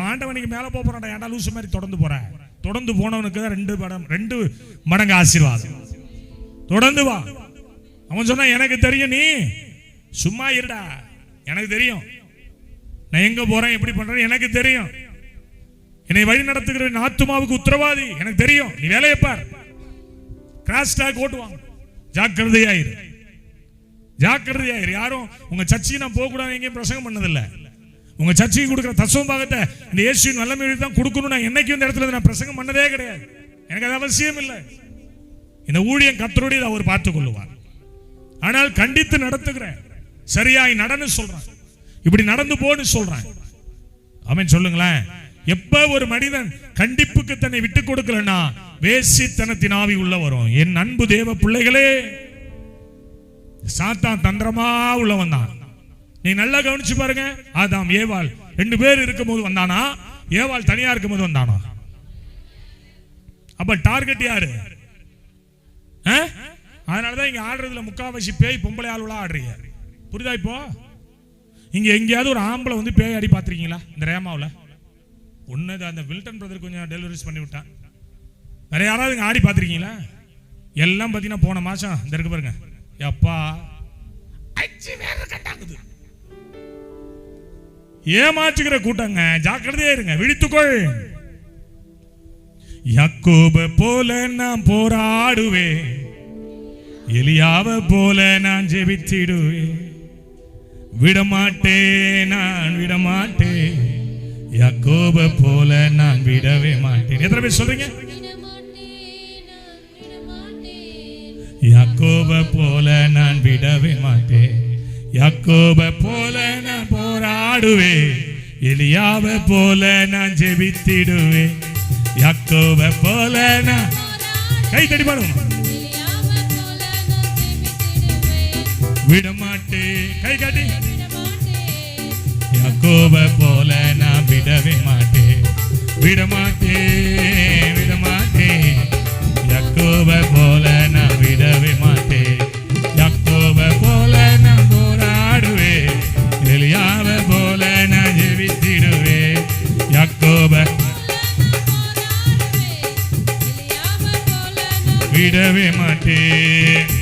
ஆண்டவனுக்கு மேல போறான்டா, ஏன்டா லூசு மாதிரி தொடர்ந்து போற? தொடர்ந்து போனவனுக்கு தான் 2 மடங்கு ஆசீர்வாதம். தொடர்ந்து வா. அவன் சொன்னா எனக்கு தெரியும், நீ சும்மா இருடா, எனக்கு தெரியும் நான் எங்க போறேன், எப்படி பண்றேன் எனக்கு தெரியும், என்னை வழி நடத்துகிற ஆத்துமாவுக்கு உத்தரவாதி எனக்கு தெரியும், நீ வேலையை பார். கிராஸ் டாக் ஓட்டுவாங்க. ஜாக்கிரதையாயிரு, ஜாக்கிரதையாயிரு. யாரும் உங்க சர்ச்சைக்கு நான் போக கூடாது எங்கேயும் பிரசங்கம் பண்ணதில்ல. உங்க சர்ச்சைக்கு கொடுக்குற தசம பாகத்தை இந்த இயேசுவின் வல்லமை தான் கொடுக்கணும். நான் என்னைக்கும் இந்த இடத்துல நான் பிரசங்கம் பண்ணதே கிடையாது, எனக்கு அது அவசியம் இல்லை. இந்த ஊழியம் கர்த்தருடைய அவர் பார்த்துக் கொள்ளுவார். ஆனால் கண்டித்து நடத்துகிறேன், சரியாய் நடன்னு சொல்றேன், இப்படி நடந்து போன்னு சொல்றேன். ஆமென் சொல்லுங்களேன். எப்ப ஒரு மனிதன் கண்டிப்புக்கு தன்னை விட்டுக் கொடுக்கலன்னா வேசித்தனத்தின் ஆவி உள்ள வரும். என் அன்பு தேவ பிள்ளைகளே, சாத்தான் தந்திரமா உள்ள வந்தான். நீ நல்லா கவனிச்சு பாருங்க. ஆதாம் ஏவாள் 2 பேர் இருக்கும் போது வந்தானா, ஏவாள் தனியா இருக்கும் போது வந்தானா? அப்ப டார்கெட் யாரு? அதனாலதான் இங்க ஆடுறதுல முக்காவாசி பேய் பொம்பளை ஆளுவலா ஆடுறீங்க. புரியுதா? இப்போ இங்க எங்கேயாவது ஒரு ஆம்பளை வந்து பேய் அடி பார்த்திருக்கீங்களா? இந்த ரேமாவில் ஒன்னு அந்த வில்டன் பிரதர் கொஞ்சம் டெலிவரிஸ் பண்ணி விட்டான். வேற யாராவது இங்க ஆடி பார்த்திருக்கீங்களா? எல்லாம் பார்த்தீங்கன்னா போன மாசம் இந்த இருக்கு பாருங்க, அப்பா ஏமாற்றுகிற கூட்டங்க. ஜாக்கிரதையா இருங்க, விழித்துக்கொள். யாக்கோபை போல நான் போராடுவேன், எலியாவை போல நான் ஜெபித்திடுவேன். விடமாட்டேன், நான் விடமாட்டேன், யாக்கோபை போல நான் விடவே மாட்டேன். எத்தனை பேர் சொல்றீங்க? யாக்கோபை போல நான் விடவே மாட்டேன், யாக்கோபை போல நான் போராடுவேன், எலியாவை போல நான் ஜெபித்திடுவேன். யாக்கோபை போல நான் கை தட்டி பாடுவோம். விடமாட்டேன், கை காட்டி. யாக்கோபை போல நான் விடவே மாட்டேன், விடமாட்டேன், விடமாட்டேன், யாக்கோபை போல நான் விடவே மாட்டேன். யாக்கோபை போல நான் போராடுவேன், எலியாவை போல நான் ஜெபித்திடுவேன். யாக்கோபை விடவே மாட்டேன்.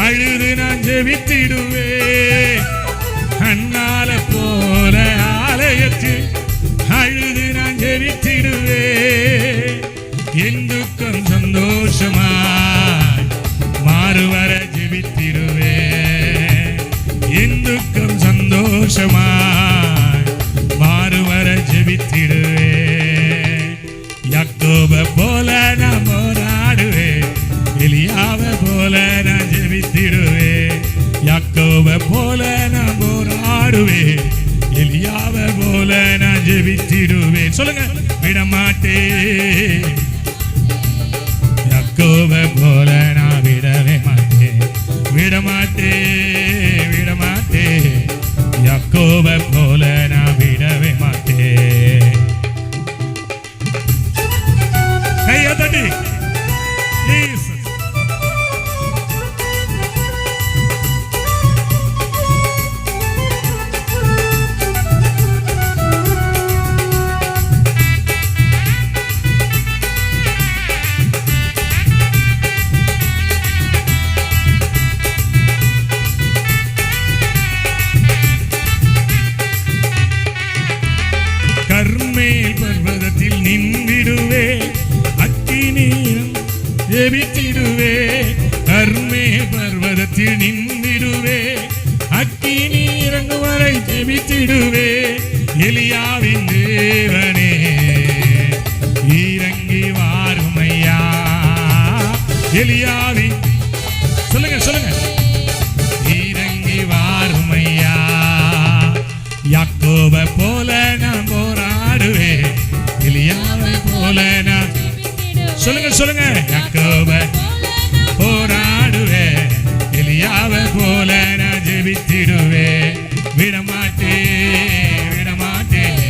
அழுது நான் ஜெபித்திடுவேன். அண்ணால போல ஆலயத்தில் அழுது நான் ஜெபித்திடுவேன். என் துக்கம் சந்தோஷமாய் மாறுவர ஜெபித்திடுவேன். என் துக்கம் சந்தோஷமாய் மாறுவர ஜெபித்திடுவேன். யாக்கோபை போல நான் போராடுவேன், எலியாவை போல நான் ஜெபித்திடுவேன். யாக்கோபை போல நான் போராடுவேன், எலியாவை போல நான் ஜெபித்திடுவேன். சொல்லுங்க, விடமாட்டேன். யாக்கோபை போல நான் விடவே மாட்டேன், விடமாட்டேன், விடமாட்டேன், யாக்கோபை போல நான் விடவே மாட்டேன். கையை தட்டி ப்ளீஸ். கர்மேல் பர்வதத்தில் நின்றிடுவே, அக்கினியும் ஜெபித்திடுவே. கர்மே பர்வதத்தில் நின்றிடுவே, அக்கினி இறங்கும் வரை ஜெபித்திடுவே. எலியாவின் தேவனே இறங்கி வாருமையா. எலியாவின் சொல்லுங்க, சொல்லுங்க, இறங்கி வாருமையா. யாக்கோபை போல நான் போராடுவேன், எலியாவை போல நான் சொல்லுங்க, சொல்லுங்க, யாக்கோபை போராடுவேன், எலியாவை போல நான் ஜெபித்திடுவேன். விடமாட்டேன், விடமாட்டேன்,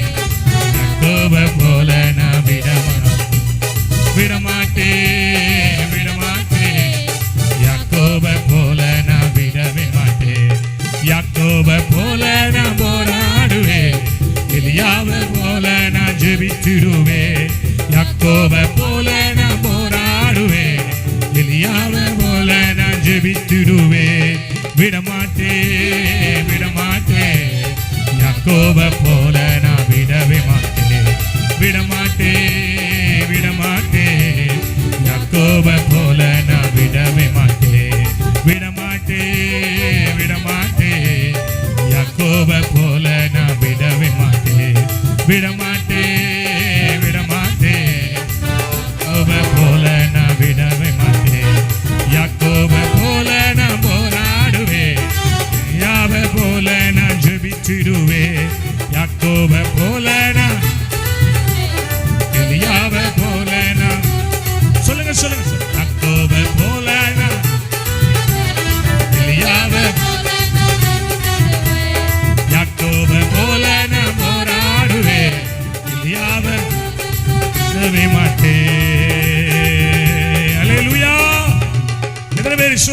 யாக்கோபை போல நான் விடமாட்டேன், விடமாட்டேன், யாக்கோபை போல நான் விடவே மாட்டேன். யாக்கோபை போல நான் போராடுவேன், எலியாவை போல நான் ஜெபித்திடுவேன். யாக்கோபை போல நான் போராடுவேன், எலியாவை போல நான் ஜெபித்திடுவேன். விடமாட்டேன், விடமாட்டேன், யாக்கோபை போல நான் விடவே மாட்டேன். விடமாட்டேன், விடமாட்டேன்,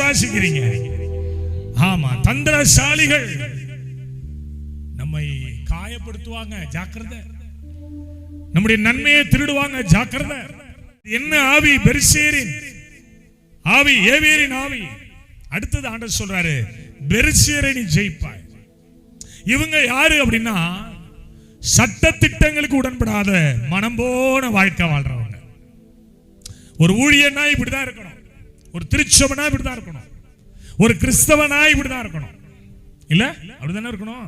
வாசிக்கிறீங்க? ஆமா, தந்திரசாலிகள் நம்மை காயப்படுத்துவாங்க, ஜாக்கிரதை. நம்முடைய நன்மையை திருடுவாங்க, ஜாக்கிரதை. என்ன ஆவி? பெர்சேரின் ஆவி, ஏவியரின் ஆவி. அடுத்தது ஆண்டவர் சொல்றாரு, பெர்சேரை நீ ஜெயிப்பாய். இவங்க யாரு அப்படின்னா, சட்ட திட்டங்களுக்கு உடன்படாத மனம் போன வாழ்க்கை வாழ்றவங்க. ஒரு ஊழியனா இப்படிதான் இருக்கணும், ஒரு திருச்சபனா இப்படிதான் இருக்கணும், ஒரு கிறிஸ்தவனா இப்படிதான் இருக்கணும். இல்ல அப்படிதானே இருக்கணும்,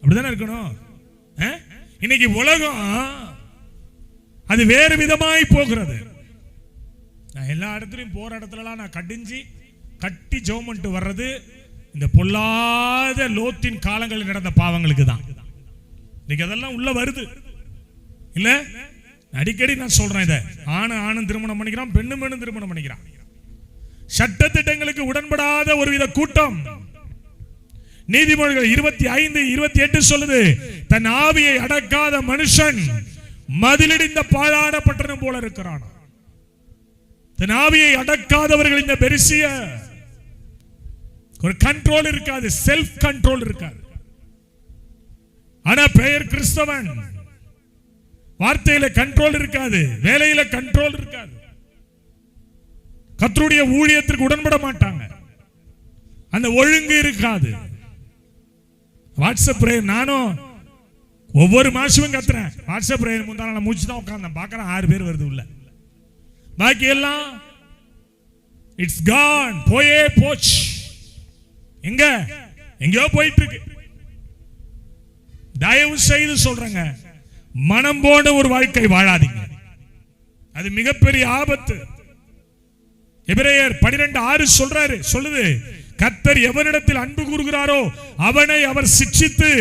அப்படிதானே இருக்கணும். இன்னைக்கு உலகம் அது வேறு விதமாய் போகிறது. நான் எல்லா இடத்துலயும் போற இடத்துலலாம் நான் கட்டி ஜெபம் பண்ணிட்டு வர்றது இந்த பொல்லாத லோத்தின் காலங்களில் நடந்த பாவங்களுக்கு தான். இன்னைக்கு அதெல்லாம் உள்ள வருது இல்ல. அடிக்கடி நான் சொல்றேன், இதை ஆணும் திருமணம் பண்ணிக்கிறான், பெண்ணும் திருமணம் பண்ணிக்கிறான். சட்ட திட்டங்களுக்கு உடன்படாத ஒருவித கூட்டம். நீதிமொழிகள் 25:28 சொல்லுது, தன் ஆவியை அடக்காத மனுஷன் மதிலிடிந்த பாழான பட்டணம் போல இருக்கிறான். தன் ஆவியை அடக்காதவர்கள் இந்த பெரிசிய ஒரு கண்ட்ரோல் இருக்காது, செல்ஃப் கண்ட்ரோல் இருக்காது. ஆனா பெயர் கிறிஸ்தவன், வார்த்தையில கண்ட்ரோல் இருக்காது, வேலையில கண்ட்ரோல் இருக்காது, கர்த்தருடைய ஊழியத்திற்கு உடன்பட மாட்டாங்க, அந்த ஒழுங்கு இருக்காது. வாட்ஸ்அப் பிரேயர் நானும் ஒவ்வொரு மாசமும் கத்துறேன். வாட்ஸ்அப் பிரேயர் முந்தான நான் மூச்சு தான் உட்கார்ந்தேன், பார்க்கறேன் 6 பேர் வருது உள்ள. பாக்கி எல்லாம் இட்ஸ் கான், போச்சு, எங்கேயோ போயிட்டு இருக்கு. தயவு செய்து சொல்றேங்க, மனம் போன ஒரு வாழ்க்கை வாழாதீங்க, அது மிகப்பெரிய ஆபத்து. எபிரேயர் 12:6 சொல்லுது, கர்த்தர் எவனிடத்தில் அன்பு கூறுகிறாரோ அவனை அவர் சிட்சித்து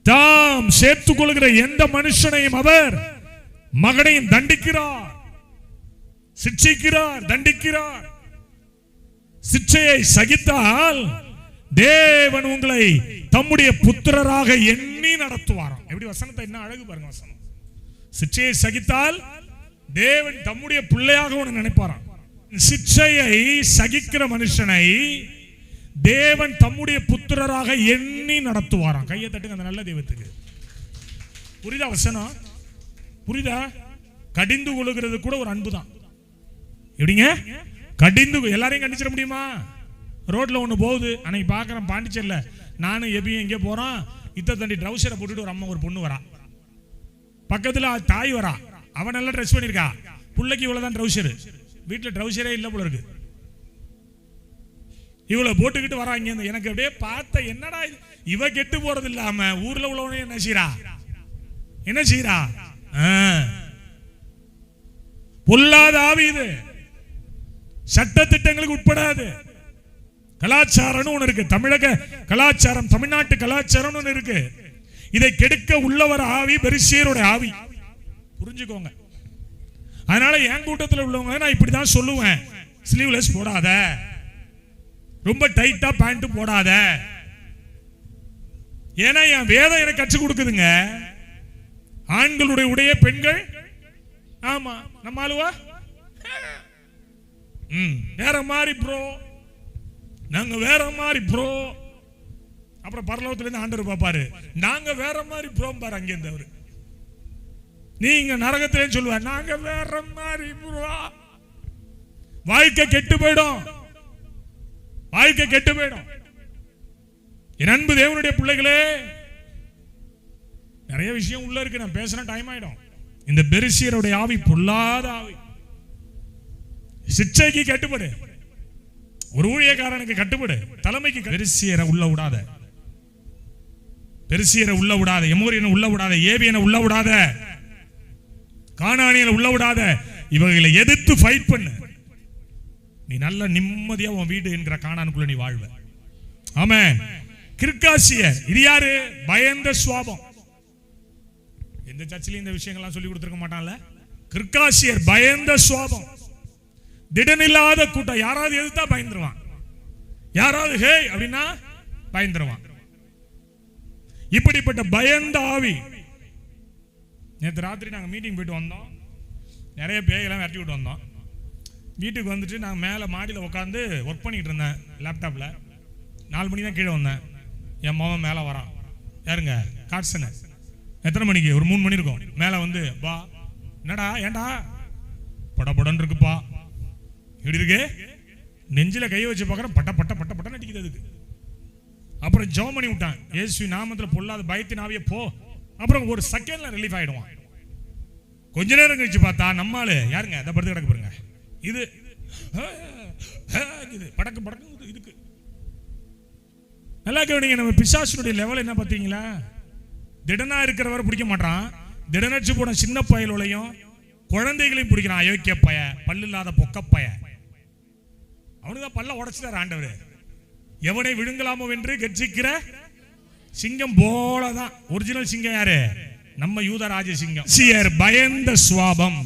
தாம் சேர்த்துக் கொள்கிற எந்த மனுஷனையும் அவர் மகனையும் தண்டிக்கிறார், சிட்சிக்கிறார், தண்டிக்கிறார். சிட்சையை சகித்தால் தேவன் உங்களை தம்முடைய புத்திரராக எண்ணி நடத்துவாராம். எப்படி வசனத்தை என்ன அழகு பாருங்க வசனம். சிட்சையை சகித்தால் தேவன் தம்முடைய பிள்ளையாக உன்னை நினைப்பாராம். சிட்சையை சகிக்கிற மனுஷனை தேவன் தம்முடைய புத்திரராக எண்ணி நடத்துவாராம். கையை தட்டுங்க அந்த நல்ல தெய்வத்துக்கு. புரியுதா வசனம்? புரியுதா? கடிந்து கொள்கிறது கூட ஒரு அன்பு தான். எப்படிங்க கடிந்து? எல்லாரையும் கண்டிச்சிட முடியுமா? ரோட்ல ஒண்ணு போகுது, அன்னைக்கு பாக்குறேன் பாண்டிச்சேரியில, நானும் எபியும் எங்கே போறோம், இத்த தண்டி ட்ரௌசரை போட்டுட்டு ஒரு அம்மா ஒரு பொண்ணு வரா, பக்கத்துல தாய் வரா, அவன் நல்லா ட்ரெஸ் பண்ணிருக்கா, பிள்ளைக்கு இவ்வளவுதான் ட்ரௌசர், வீட்டுல ட்ரௌசரே இல்ல போல இருக்கு, இவ்வளவு போட்டுக்கிட்டு வராங்க. எனக்கு அப்படியே பார்த்த, என்னடா இவ கெட்டு போறது இல்லாம ஊர்ல உள்ளவனே என்ன செய்யறா? பொல்லாத ஆவி இது. சட்ட திட்டங்களுக்கு உட்படாது. கலாச்சாரம் ஒன்று இருக்கு, தமிழக கலாச்சாரம், தமிழ்நாட்டு கலாச்சாரம் ஒன்று இருக்கு. இதை கெடுக்க உள்ளவர் ஆவி பெரிசியரோட ஆவி, புரிஞ்சுக்கோங்க. அதனால என் கூட்டத்தில் உள்ளவங்க நான் இப்படிதான் சொல்லுவேன், ஸ்லீவ்லெஸ் போடாத, ரொம்ப டைட்டா பேண்ட் போடாத. ஏன்னா என் வேதம் எனக்கு கற்றுக் கொடுக்குதுங்க, ஆண்களுடைய உடைய பெண்கள், ஆமா நம்ம ஆளுவா வேற மாதிரி ப்ரோ, நாங்க வேற மாதிரி ப்ரோ. அப்புறம் பரலோகத்துல இருந்து ஆண்டவர் பாப்பாரு, நாங்க வேற மாதிரி ப்ரோ பாரு. அங்கே இருந்தவர் நீங்க நரகத்திலே சொல்லுவார், நாங்க வேற மாதிரி ப்ரோ. வாழ்க்கை கெட்டு போயிடும், வாழ்க்கை கெட்டு போயிடும். என் அன்பு தேவனுடைய பிள்ளைகளே, நிறைய விஷயம் உள்ள இருக்கு, நான் பேசுற டைம் ஆயிடும். இந்த பெரிசியருடைய ஆவி பொல்லாத ஆவி. சிச்சைக்கு கட்டுப்படு, ஒரு ஊழியக்காரனுக்கு கட்டுப்படு, தலைமைக்கு. பெரிசியரை உள்ள விடாத, பெரிசியரை உள்ள விடாத, எமோரியனை உள்ள விடாத, ஏவியனை உள்ள விடாத, கானானியனை உள்ள விடாத. இவர்களை எதிர்த்து ஃபைட் பண்ணு, நீ நல்ல நிம்மதியா உன் வீடு என்கிற கானானுக்குள்ள நீ வாழ்வ. ஆமென். கிர்காசியர், இது யாரு? பயந்த சுவாபம். எந்த சர்ச்சிலையும் இந்த விஷயங்கள்லாம் சொல்லி கொடுத்துருக்க மாட்டான்ல. கிர்காசியர் பயந்த சுவாபம், திடனில்லாத கூட்டம். யாராவது எதிர்த்தா பயந்துருவான், யாராவது ஹே அப்படின்னா பயந்துருவான். இப்படிப்பட்ட பயந்த ஆவி. நேற்று ராத்திரி நாங்கள் மீட்டிங் போயிட்டு வந்தோம், நிறைய பேயெல்லாம் விரட்டி விட்டு வந்தோம். வீட்டுக்கு வந்துட்டு நான் மேலே மாடியில் உட்காந்து ஒர்க் பண்ணிட்டு இருந்தேன் லேப்டாப்பில். 4 மணி தான் கீழே வந்தேன். என் மாமன் மேலே வரான். யாருங்க? காட்சனு. எத்தனை மணிக்கு? ஒரு 3 மணி இருக்கும். மேலே வந்து வா, என்னடா ஏண்டா படபடன்னு இருக்குப்பா, எப்படி இருக்கு? நெஞ்சில் கை வச்சு பார்க்குறேன், பட்ட பட்ட பட்ட பட்ட நடிக்குது அதுக்கு. அப்புறம் ஜெபம் பண்ணி விட்டான், இயேசு நாமத்தில் பொல்லாத பயத்தின் ஆவியே போ. அப்புறம் ஒரு செகண்ட்ல ரிலீஃப் ஆயிடுவான். கொஞ்ச நேரம் கழிச்சு பார்த்தா நம்மால யாருங்க அதை படுத்து கிடக்கு பாருங்க, இது படக்கு படக்கு இதுக்கு. நல்லா கவனிங்க, நம்ம பிசாசுடைய லெவல் என்ன பார்த்தீங்களா? திடனா இருக்கிறவரை பிடிக்க மாட்டான், திடனச்சு போன சின்ன பயலோலையும் குழந்தைகளையும் பிடிக்கிறான். அயோக்கிய பய, பல்லு இல்லாத பொக்க பய. அவனுக்கு தான் பல்ல உடைச்சிட்டார் ஆண்டவர். எவனை விழுங்கலாமோ என்று கர்ஜிக்கிற சிங்கம் போலதான். ஒரிஜினல் சிங்கம் யாரு? நம்ம யூதராஜ சிங்கம். பயந்த சுவாபம்,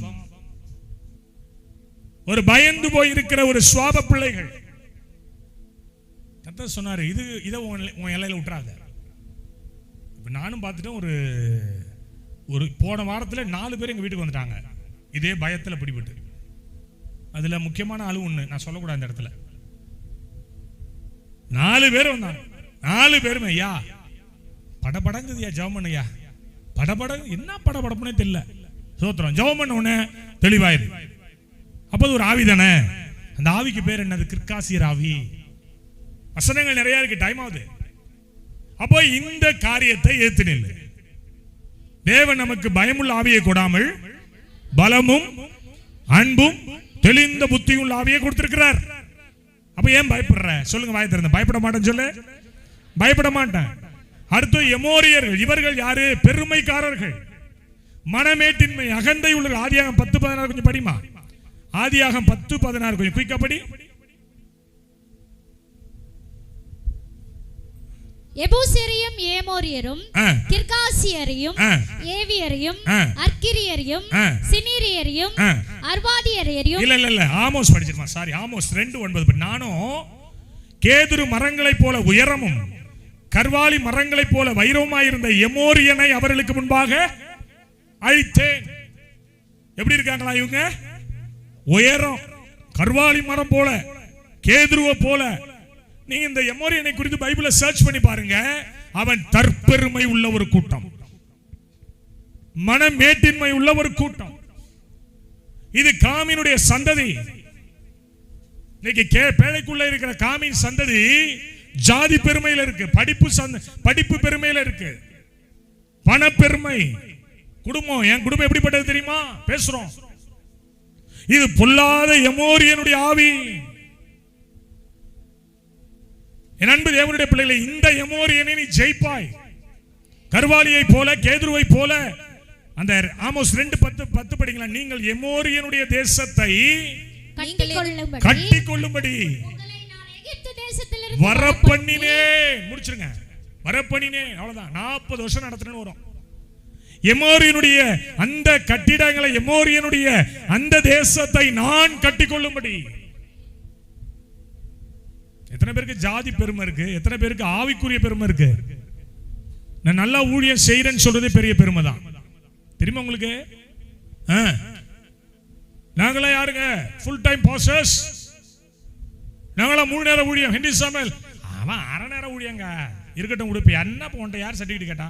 ஒரு பயந்து போயிருக்கிற ஒரு சுவாப பிள்ளைகள். கர்த்தர் சொன்னாரு, இதை உன் எல்லையில விட்டுறாத. இப்ப நானும் பார்த்துட்டேன். ஒரு போன வாரத்தில் 4 பேர் எங்க வீட்டுக்கு வந்துட்டாங்க இதே பயத்தில் பிடிபட்டு. அதுல முக்கியமான ஆளு ஒண்ணு, நான் சொல்லக்கூடாது இந்த இடத்துல. 4 பேர் வந்தாங்க. 4 பேருமே ஐயா படபடங்குதுயா, ஜெபம் பண்ணுயா. படபட என்ன படபடப்புனே தெரியல. சோத்திரம். ஜெபம் பண்ண உடனே தெளிவாயிரு. அப்போ ஒரு ஆவி தானே. அந்த ஆவிக்கு பேர் என்னது? கிர்காசியர் ஆவி. வசனங்கள் நிறைய இருக்கு, டைம் ஆகுது. அப்போ இந்த காரியத்தை ஏத்து நில்லு. தேவன் நமக்கு பயமுள்ள ஆவியை கொடாமல் பலமும் அன்பும் தெளிந்த புத்தியுள்ள ஆவியை கொடுத்திருக்கிறார். அப்ப ஏன் பயப்படுற? சொல்லுங்க, வாய் திறந்து. பயப்பட மாட்டேன்னு சொல்லு. பயப்பட மாட்டேன். அடுத்து எமோரியர்கள். இவர்கள் யாரு? பெருமைக்காரர்கள், மனமேட்டின்மை, அகந்தை உள்ள. ஆதியாகம் 10:16 கொஞ்சம் படிமா. ஆதியாகம் 10:16 கொஞ்சம் குயிக்கா படி. எபூசியரையும் ஏமோரியரும் கிர்காசியரையும் ஏவியரையும் அர்கிரியரையும் சினீரியரையும் அர்வாதியரையும். இல்ல ஆமோஸ் படிச்சிருமா? Sorry, Amos 2:9. நானும் கேதுரு மரங்களைப் போல உயரமும் கர்வாலி மரங்களைப் போல வைரமாயிருந்த எமோரியனை அவர்களுக்கு முன்பாக அழித்தேன். எப்படி இருக்காங்களா இவங்க? உயரம், கர்வாலி மரம் போல, கேதுருவ போல. நீங்க இந்த எமோரியனை குறித்து பைபிளை சர்ச் பண்ணி பாருங்க. அவன் தற்பெருமை உள்ள ஒரு கூட்டம், மனமேட்டின்மை உள்ள ஒரு கூட்டம். இது காமினுடைய சந்ததி. இன்னைக்கு பேழைக்குள்ள இருக்கிற காமின் சந்ததி ஜாதி பெருமையில இருக்கு, படிப்பு பெருமையில இருக்கு, பண பெருமை. குடும்பம், என் குடும்பம் எப்படிப்பட்டது தெரியுமா பேசுறோம். இது பொல்லாத எமோரியனுடைய ஆவி. என் அன்பு தேவனுடைய பிள்ளைகளை, இந்த எமோரியனை நீ ஜெயிப்பாய். கர்வாலியை போல, கேதுருவை போல. அந்த ஆமோஸ் 2:10 படிங்களா. நீங்கள் எமோரியனுடைய தேசத்தை கட்டிக்கொள்ளும்படி வரப்பண்ணினேன். முடிச்சிருங்க, வரப்பண்ணினேன். அவ்வளவுதான். 40 வருஷம் நடத்தினு வரும். எமோரியனுடைய அந்த கட்டிடங்களை, எமோரியனுடைய அந்த தேசத்தை நான் கட்டிக்கொள்ளும்படி. எத்தனை பேருக்கு ஜாதி பெருமை இருக்கு? எத்தனை பேருக்கு ஆவிக்குரிய பெருமை இருக்கு? நான் நல்லா ஊழியம் செய்யறேன்னு சொல்றதே பெரிய பெருமை தான். தெரியுமா உங்களுக்கு? நாங்களா யாருங்க? Full time pastors. நாங்களா 3 நேரம் ஊழியம். ஹென்றி சாமுவேல் அவன் 1/2 நேரம் ஊழியங்க. இருக்கட்டும், உடுப்பு என்ன போன்ற யார் சர்டிஃபிகேட் கேட்டா?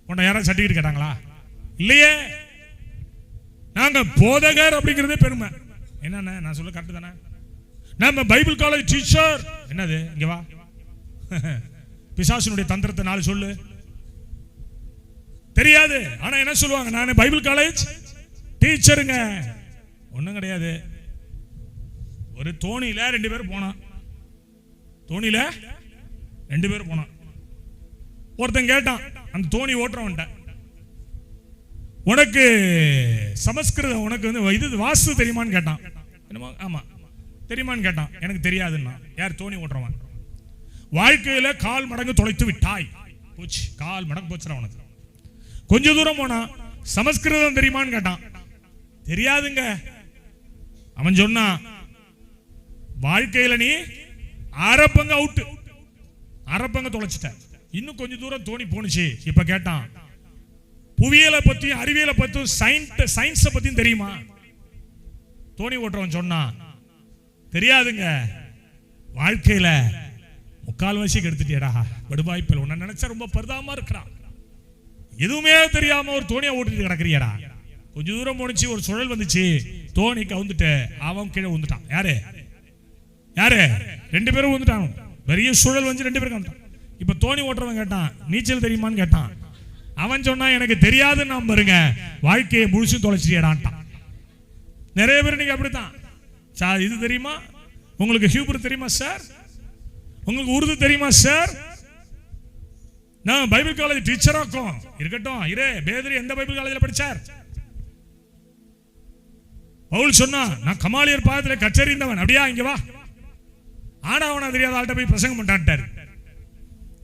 போன்ற யாராவது சர்டிஃபிகேட் கேட்டாங்களா? இல்லையே. நாங்க போதகர் அப்படிங்கிறதே பெருமை. என்னன்னா நான் சொல்ல கரெக்ட் தானே? நம்ம பைபிள் காலேஜ் டீச்சர். என்னது? இங்க வா. பிசாசுனுடைய தந்திரத்தை 4 சொல்லு. தெரியாது. ஆனா என்ன சொல்லுவாங்க? நான் பைபிள் காலேஜ் டீச்சருங்க. ஒண்ணும் கிடையாது. ஒரு தோணியில 2 பேர் போனான். தோணியில 2 பேர் போனான். ஒருத்தன் கேட்டான், அந்த தோணி ஓட்டுறவன்ட்ட, உனக்கு சமஸ்கிருதம், உனக்கு வந்து இது வாஸ்து தெரியுமான்னு கேட்டான். என்னமோ ஆமா தெரியுமான்னு கேட்டான். எனக்கு தெரியாதுன்னா. யார்? தோணி ஓட்டுறவன். வாழ்க்கையில 1/4 மடங்கு தொலைத்து விட்டாய். போச்சு, 1/4 மடங்கு போச்சுடா உனக்கு. கொஞ்ச தூரம் போனா, சமஸ்கிருதம் தெரியுமான்னு கேட்டான். தெரியாதுங்க. அவன் சொன்னான், வாழ்க்கையில நீ அரப்பங்க அவுட்டு, அரப்பங்க தொலைச்சிட்ட. இன்னும் கொஞ்ச தூரம் தோணி போனுச்சு. இப்ப கேட்டான், புவியியலை பத்தியும் அறிவியலை பத்தியும் சயின்ஸை பத்தியும் தெரியுமா? தோணி ஓட்டுறவன் சொன்னான், தெரியாதுங்க, வாழ்க்கையில முக்கால்வாசி கெடுத்துட்டியடா, படுபாய்ப்பில் உன்னை நினைச்சா ரொம்ப பரிதாபமா இருக்கிறான், எதுவுமே தெரியாம ஒரு தோணியை ஓட்டிட்டு கிடக்குறியடா. கொஞ்ச தூரம் போனிச்சு, ஒரு சுழல் வந்துச்சு, தோணி கவுந்துட்டு அவன் கீழே வந்துட்டான். யாரு யாரு? 2 பேரும் வந்துட்டான். பெரிய சுழல் வந்து 2 பேரும் வந்துட்டான். இப்ப தோணி ஓட்டுறவன் கேட்டான், நீச்சல் தெரியுமான்னு கேட்டான். அவன் சொன்னா, எனக்கு தெரியாதுன்னு நான் பாருங்க, வாழ்க்கையை முழுசு தொலைச்சிட்டியடான்ட்டான். நிறைய பேர் இன்னைக்கு அப்படித்தான். சார் இது தெரியுமா உங்களுக்கு? ஹியூப்ரு தெரியுமா சார்? உங்களுக்கு உருது தெரியுமா சார்? நான் பைபிள் காலேஜ் டீச்சராக்கும் இருக்கட்டும். இரே பேதுரு எந்த பைபிள் காலேஜில் படிச்சார்? பவுல் சொன்னா, நான் கமாலியர் பாதத்தில் கச்சேரிந்தவன். அப்படியா? இங்க வா. ஆனாவனா தெரியாத ஆள்கிட்ட போய் பிரசங்கம் பண்ணிட்டாரு.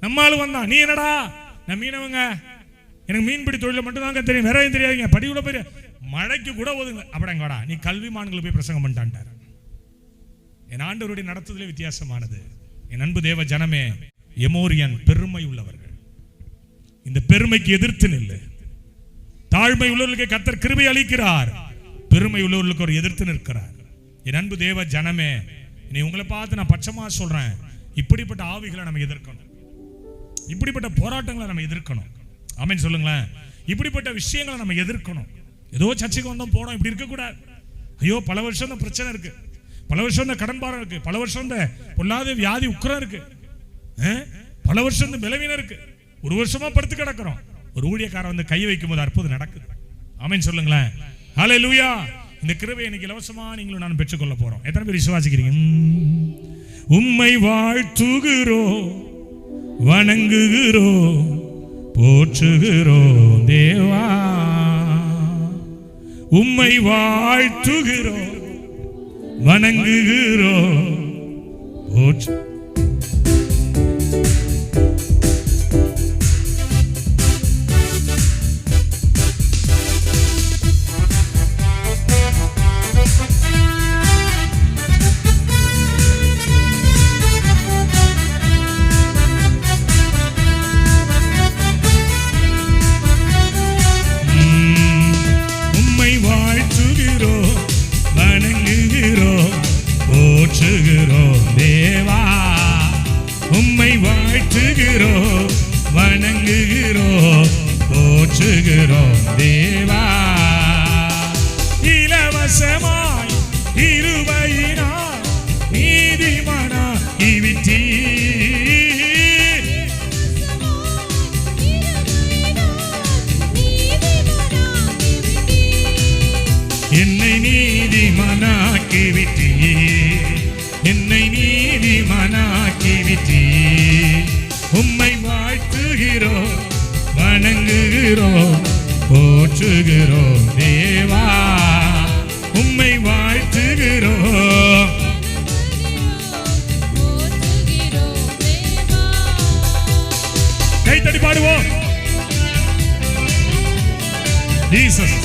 நம்மளும் வந்தான், நீ என்னடா? நான் மீனவங்க, எனக்கு மீன்பிடி தொழில மட்டும் தாங்க தெரியும், வேற எதுவும் தெரியாதுங்க, படி கூட போய் மழைக்கு கூட ஒதுங்க. அப்படிங்கடா, நீ கல்விமான்களுக்கு போய் பிரசங்கம் பண்ணிட்டான்ட்டார். என் ஆண்டவருடைய நடத்துதலே வித்தியாசமானது. என் அன்பு தேவ ஜனமே, எமோரியன் பெருமை உள்ளவர்கள். இந்த பெருமைக்கு எதிர்த்து நில்லு. தாழ்மை உள்ளவர்களுக்கு கர்த்தர் கிருபை அளிக்கிறார், பெருமை உள்ளவர்களுக்கு ஒரு எதிர்த்து நிற்கிறார். என் அன்பு தேவ ஜனமே, நீ உங்களை பார்த்து நான் பட்சமா சொல்றேன், இப்படிப்பட்ட ஆவிகளை நம்ம எதிர்க்கணும், இப்படிப்பட்ட போராட்டங்களை நம்ம எதிர்க்கணும். ஆமென் சொல்லுங்களேன். இப்படிப்பட்ட விஷயங்களை நம்ம எதிர்க்கணும். ஏதோ சர்ச்சைக்கு வந்தோம் போனோம் இப்படி இருக்கக்கூடாது. ஐயோ, பல வருஷம் இந்த பிரச்சனை இருக்கு, பல வருஷம் இந்த கடன் பாரம் இருக்கு, பல வருஷம் இந்த பொல்லாத வியாதி உக்கிரம் இருக்கு, பல வருஷம் இந்த பலவீனம் இருக்கு, ஒரு வருஷமா படுத்து கிடக்கிறோம். ஒரு ஊழியக்காரன் வந்து கை வைக்கும் போது அற்புதம் நடக்குது. ஆமென் சொல்லுங்களேன். ஹல்லேலூயா. இந்த கிருபையை இன்னைக்கு இலவசமா நீங்களும் நான் பெற்றுக்கொள்ள போறோம். எத்தனை பேர் விசுவாசிக்கிறீங்க? உம்மை வாழ்த்துகிறோம், வணங்குகிறோம், போற்றுகிறோம் தேவா. உம்மை வாழ்த்துகிறோம், வணங்குகிறோம், போற்று. தேவா, உம்மை வாழ்த்துகிறோம், வணங்குகிறோம், போற்றுகிறோம் தேவா. இலவசமாய் இருபையினார் நீதிமானாக்கி விட்டீர், என்னை நீதிமானாக்கி விட்டீர், என்னை நீதிமானாக்கி விட்டீர். உம்மை வாழ்த்துகிறோம், வணங்குகிறோம், போற்றுகிறோம் தேவா. உம்மை வாழ்த்துகிறோம். கைத்தடி பாடுவோம். ஜீசஸ்.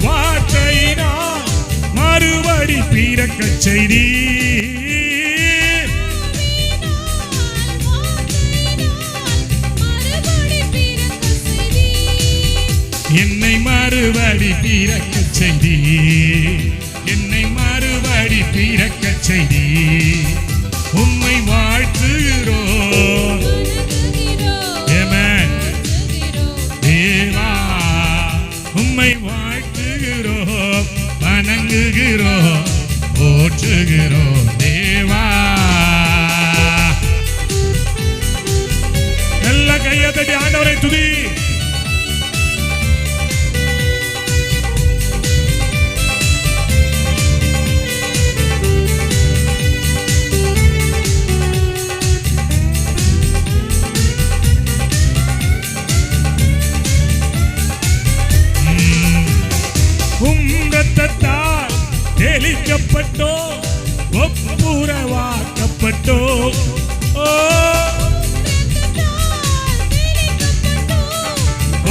வார்த்தையினால் மறுபடி பிறக்க செய்தி, என்னை மறுபடி பிறக்க செய்தி, என்னை மறுபடி பிறக்க செய்தி. உம்மை வாழ்த்துகிறோம் தேவா. உம்மை வாழ்த்துகிறோம், வணங்குகிறோம், போற்றுகிறோம் தேவா. எல்லா கையை தட்டி ஆண்டவரை துதி. ரத்தத்தால் தெளிக்கப்பட்டோ, ஒப்புரவாக்கப்பட்டோ,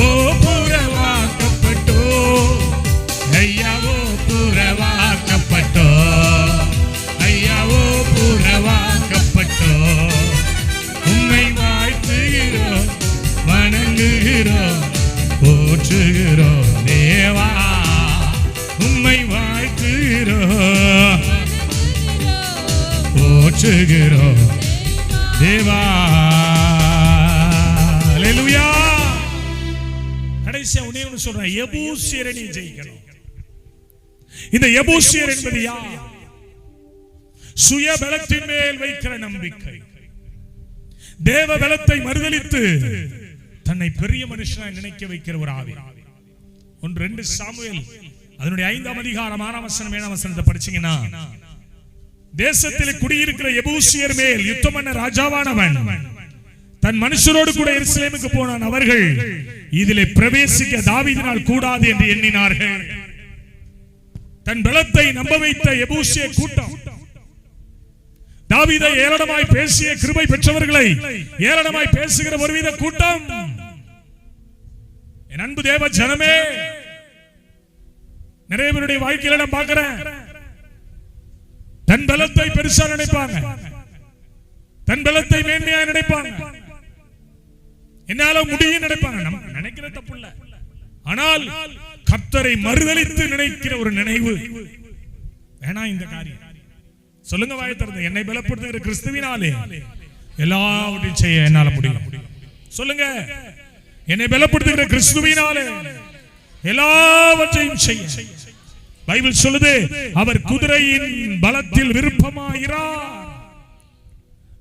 ஓ உம்மை வாழ்த்துகிறோம், போற்றுகிறோம் தேவா. அல்லேலூயா. கடைசியா ஒண்ணே சொல்றேன், எபூசியரை நீ ஜெயிக்கணும். இந்த எபூசியர் என்பது யார்? சுய பலத்தின் மேல் வைக்கிற நம்பிக்கை, தேவ பலத்தை மறுதலித்து தன்னை பெரிய மனுஷனாய் நினைக்க வைக்கிற ஒரு ஆவி. 1-2 சாமுவேல் அதனுடைய 5ஆம் அதிகாரம் 6ஆம் வசனம் 7ஆம் வசனத்தை படிச்சீங்கன்னா, தேசத்தில் குடியிருக்கிற எபூசியர் மேல் யுத்தம் பண்ண ராஜாவானவன் தன் மனுஷரோடு கூட எருசலேமுக்கு போனான். அவர்கள் இதிலே பிரவேசிக்க தாவீதினால் கூடாது என்று எண்ணினார்கள். தன் பலத்தை நம்ப வைத்த எபூசியர் கூட்டம் தாவீதை ஏளனமாய் பேசிய கிருபை பெற்றவர்களை ஏளனமாய் பேசுகிற ஒருவித கூட்டம். என் அன்பு தேவ ஜனமே, நிறைய பேருடைய வாழ்க்கையில நான் பார்க்கிறேன், தன் பலத்தை பெருசா நினைப்பாங்க, தன் பலத்தை மேன்மையா நினைப்பாங்க, என்னால முடியும் நினைப்பாங்க. நம்ம நினைக்கிற தப்பு இல்ல, ஆனால் கர்த்தரை மறுதலித்து நினைக்கிற ஒரு நினைவு வேணா. இந்த காரியம் சொல்லுங்க வாயை திறந்து, என்னை பலப்படுத்துகிற கிறிஸ்துவினாலே எல்லாவற்றையும் செய்ய என்னால முடியும். சொல்லுங்க, என்னை பலப்படுத்துகிற கிறிஸ்துவினாலே எல்லாவற்றையும் செய்ய. பைபிள் சொல்லுது, அவர் குதிரையின் பலத்தில் விருப்பமாகிறார்,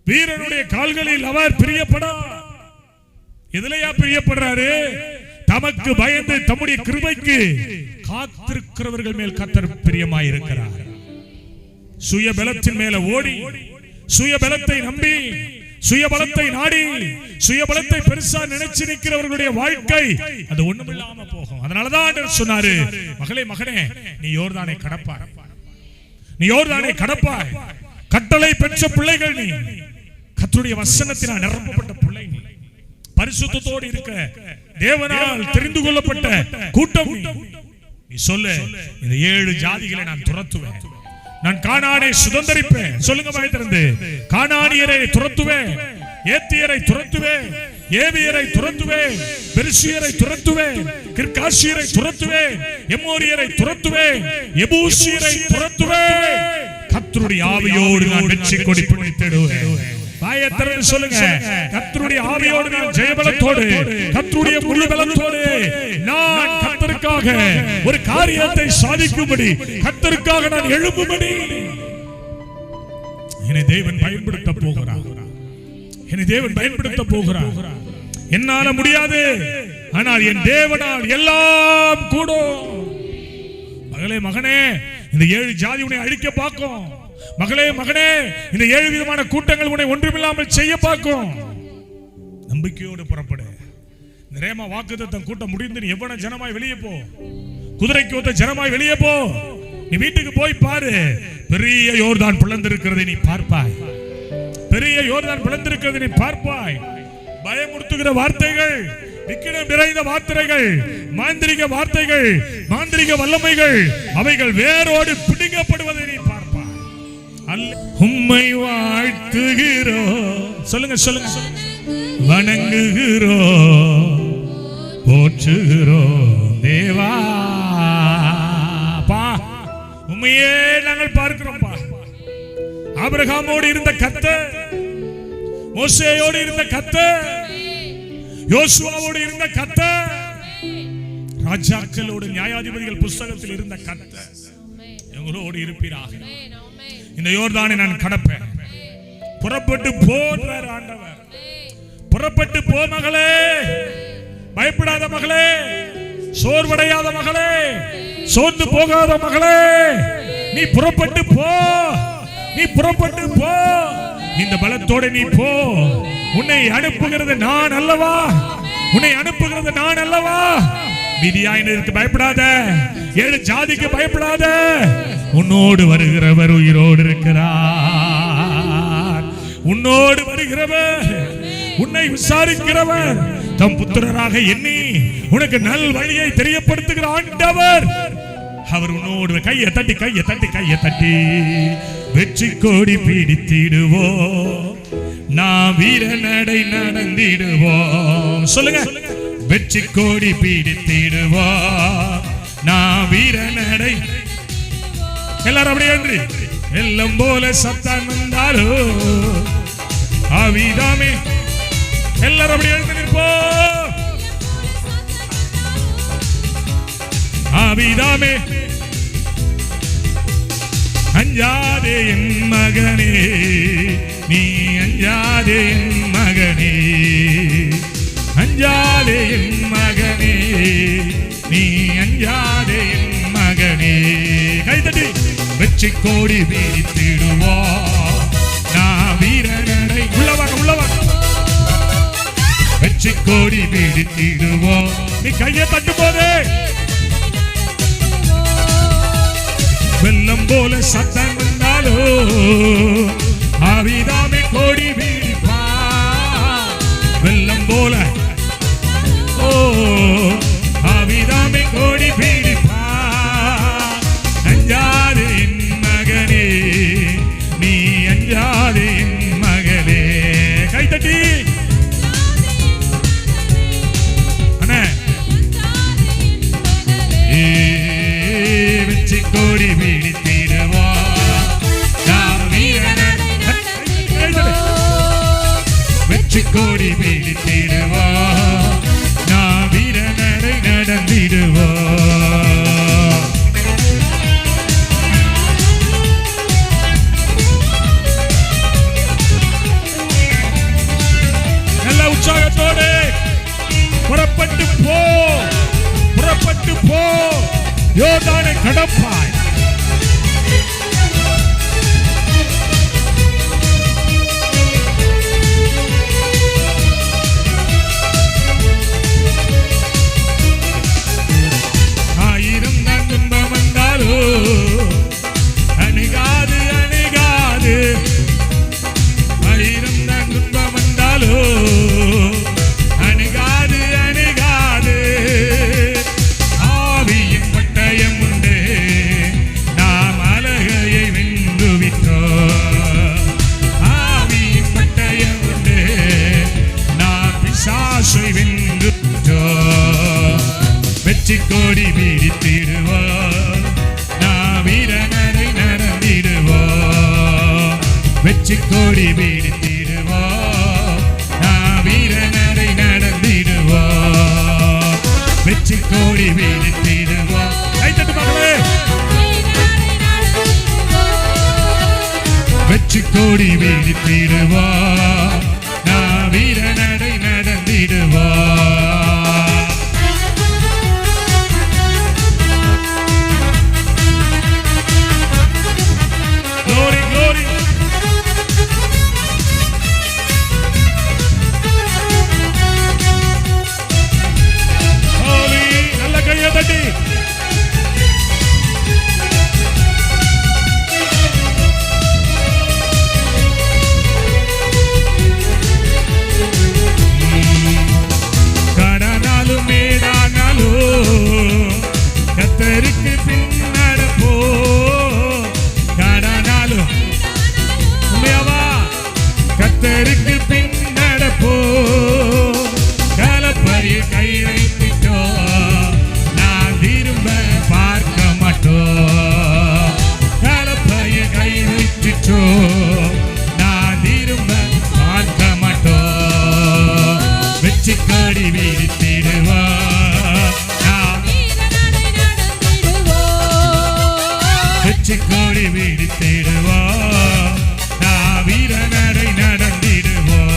வீரனுடைய கால்களில் அவர் பிரியப்படார். எதிலையா பிரியப்படுறாரு? தமக்கு பயந்து தம்முடைய கிருபைக்கு காத்திருக்கிறவர்கள் மேல் கர்த்தர் பிரியமாயிருக்கிறார். சுய பலத்தின் மேல ஓடி, சுய பலத்தை நம்பி, சுய பலத்தை நாடி, சுய பலத்தை பெருசா நினைச்சு நிற்கிறவர்களுடைய வாழ்க்கை அது ஒண்ணுமில்லாம போகும். அதனாலதான் ஆண்டவர் சொன்னாரு, மகளே மகனே, நீ யோர்தானை கடப்பாய், நீ யோர்தானை கடப்பாய். கட்டளை பெற்ற பிள்ளைகள் நீ, கர்த்தருடைய வசனத்தினால் நிரப்பப்பட்ட பிள்ளை நீ, பரிசுத்தத்தோடு இருக்க தேவனால் தெரிந்து கொள்ளப்பட்ட கூட்டம் நீ. சொல்லு, இந்த 7 ஜாதிகளை நான் துரத்துவேன், நான் கானானை சுதந்தரிப்பேன். சொல்லுங்க வாய் திறந்து, கானானியரை துரத்துவேன், ஏத்தியரை துரத்துவேன், ஏவியரை துரத்துவேன், பெர்சியரை துரத்துவேன், கிர்காசியரை துரத்துவேன், எமோரியரை துரத்துவேன், எபூசியரை துரத்துவேன். கர்த்தருடைய ஆவியோடு நான் வெற்றி கொடி பிடித்திடுவேன். வாயை திறந்து சொல்லுங்க, கர்த்தருடைய ஆவியோடு நான் ஜெயபலத்தோடு, கர்த்தருடைய முழு பலத்தோடு நான் கர்த்தருக்காக ஒரு காரியத்தை சாதிக்கும்படி, கர்த்தருக்காக நான் எழும்பும்படி என்னை தேவன் பயன்படுத்த போகிறார், என்னை தேவன் பயன்படுத்த போகிறார். என்னால முடியாது, ஆனால் என் தேவனால் எல்லாம் கூடும். மகளே மகனே, இந்த 7 ஜாதி உன்னை அழிக்க பார்க்கும். மகளே மகனே, இந்த 7 விதமான கூட்டங்கள் உன்னை ஒன்றுமில்லாமல் செய்ய பார்க்கும். நம்பிக்கையோடு புறப்படு. இந்த ரேமா வாக்குத்தத்தம் கூட்டம் முடிந்து நீ எவ்வளவு ஜனமாய் வெளியே போ, குதிரைக்கு ஒத்த ஜனமாய் வெளியே போ. நீ வீட்டுக்கு போய் பாரு, பெரிய யோர்தான் பிளந்திருக்கிறதை நீ பார்ப்பாய், பெரிய யோர்தான் பிளந்திருக்கிறதை நீ பார்ப்பாய். பயமுறுத்துகிற வார்த்தைகள், விக்கிரம் நிறைந்த வார்த்தைகள், மாந்திரிக வார்த்தைகள், மாந்திரிக வல்லமைகள், அவைகள் வேரோடு பிடுங்கப்படுவதை நீ பார்ப்பாய். உம்மை வாழ்த்துகிறோம், சொல்லுங்க சொல்லுங்க, வணங்குகிறோம், போற்றுகிறோம் தேவா. பா, உம்மையே நாங்கள் பார்க்கிறோம். பா, ஆபிரகாமோடு இருந்த கர்த்தர், மோசேயோடு இருந்த கர்த்தர், யோசுவாவோடு இருந்த கர்த்தர், ராஜாக்களோடு நியாயாதிபதிகள் புஸ்தகத்தில் இருந்த கர்த்தர் எங்களோடு இருப்பீராக. இந்த யோர்தானை நான் கடப்பேன். புறப்பட்டு போன்றார் ஆண்டவர். புறப்பட்டு போ மகளே, பயப்படாத மகளே, சோர்வடையாத மகளே, சோர்ந்து போகாத மகளே, நீ புறப்பட்டு போ, நீ புறப்பட்டு போ. இந்த பலத்தோட நீ போ. உன்னை அனுப்புகிறது நான் அல்லவா, உன்னை அனுப்புகிறது நான் அல்லவா. மிதியாயினருக்கு பயப்படாத, 7 ஜாதிக்கு பயப்படாத. உன்னோடு வருகிறவர் உயிரோடு இருக்கிறார். உன்னோடு வருகிறவர், உன்னை விசாரிக்கிறவர், தம் புத்திரராக எண்ணி உனக்கு நல் வழியை தெரியப்படுத்துகிற ஆண்டவர். அவர் உன்னோடு கையை தட்டி கையை தட்டி கையை தட்டி வெற்றி கோடி பிடித்திடுவோம், நான் வீர நடை நடந்திடுவோம். சொல்லுங்க, வெற்றி கோடி பிடித்திடுவோம், நான் வீர நடை எல்லாரும் அப்படியே என்று வெள்ளம் போல சத்தம் வந்தாலோ ஆவிதாமே எல்லாரும் அப்படியே எழுந்து நிற்போம். ஆவிதாமே அஞ்சாதே என் மகனே, நீ அஞ்சாதே என் மகனே, அஞ்சாதே என் மகனே, நீ அஞ்சாதே என் மகனே. கைதட்டி வெற்றி கோடி வீழ்த்திடுவா, நான் வீரனடை உள்ளவாங்க வெற்றி கோடி வீழ்த்திடுவோம். நீ கையை தட்டும் போதே வெள்ளம் போல சத்தம் வந்தாலோ ஆவிதாமே கோடி வீழ்ப்பா. வெள்ளம் போல ஓ ஆவிதாமே கோடி வீழ்ப்பா. அஞ்சாதே என் மகனே, நீ அஞ்சாதே என் மகனே. கைதட்டி வெற்றி கோடி வீழ்த்திடுவா, நாம் வீரனடை வெற்றி கோடி வீழ்த்திடுவா, நாம் வீரனடை நடந்திடுவா. நல்ல உற்சாகத்தோடு புறப்பட்டு போ, புறப்பட்டு போ, யோர்தானை கடப்பாய். ஆயிரம் தான் துன்பம் வந்தாலோ அணுகாது அணுகாது, ஆயிரம் தான் துன்பம் வந்தாலோ அணுகாது அணுகாது. ஆவியின் பட்டயம் உண்டு, நாம் அலகையை வென்று விட்டோம். ஆவியின் பட்டயம் உண்டு, நாம் பிசாசை வென்று விட்டோம். வெற்றி கோடி வீழ்த்திடுவோம், நாம் வீரனடை நடந்திடுவோம். வெற்றி கோடி வீழ்த்திடுவோம், நாம் வீரனடை நடந்திடுவோம். வெற்றி கோடி வீழ்த்திடுவோம். கைத்தட்டு மகளே, வெற்றி கோடி வீழ்த்திடுவோம், நாம் வீரனடை நடந்திடுவோம். Glory, glory. Holy, நல்ல கையை தட்டி கடனாலும் மேடானாலும் கத்தருக்கு பின் நடப்போ. கடனாலும் உண்மையாவா கத்தருக்கு பின் நடப்போ. கலப்பையை கை வைத்துட்டோ, நான் திரும்ப பார்க்க மாட்டோம். கலப்பையை கை வைத்துட்டோ, நான் திரும்ப பார்க்க மாட்டோம். வெற்றி கோடி வீழ்த்திடுவா, வெற்றி கோடி வீழ்த்திடுவா, நான் வீரனடை நடந்திடுவோம்.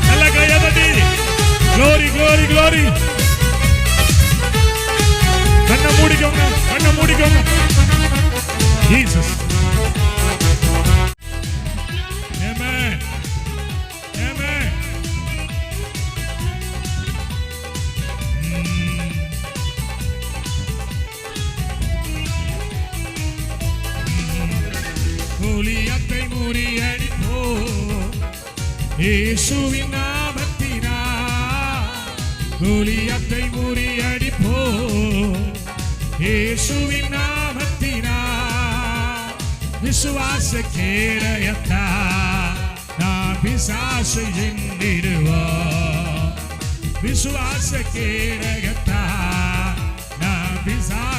நல்ல கையடி. Glory, glory, glory. கண்ணை மூடிக்கோங்க, கண்ணை மூடிக்கோங்க. Jesus. Amen. Amen. கோலியாத்தை முறியடிப்போ, இயேசுவின் நாமத்தினால். கோலியாத்தை முறியடிப்போ, இயேசுவின் நாமத்தினால். விசுவாச கேடயத்தா, நாம் பிசாசை வென்றிடுவோம். விசுவாச கேடயத்தா, நாம் பிசாசை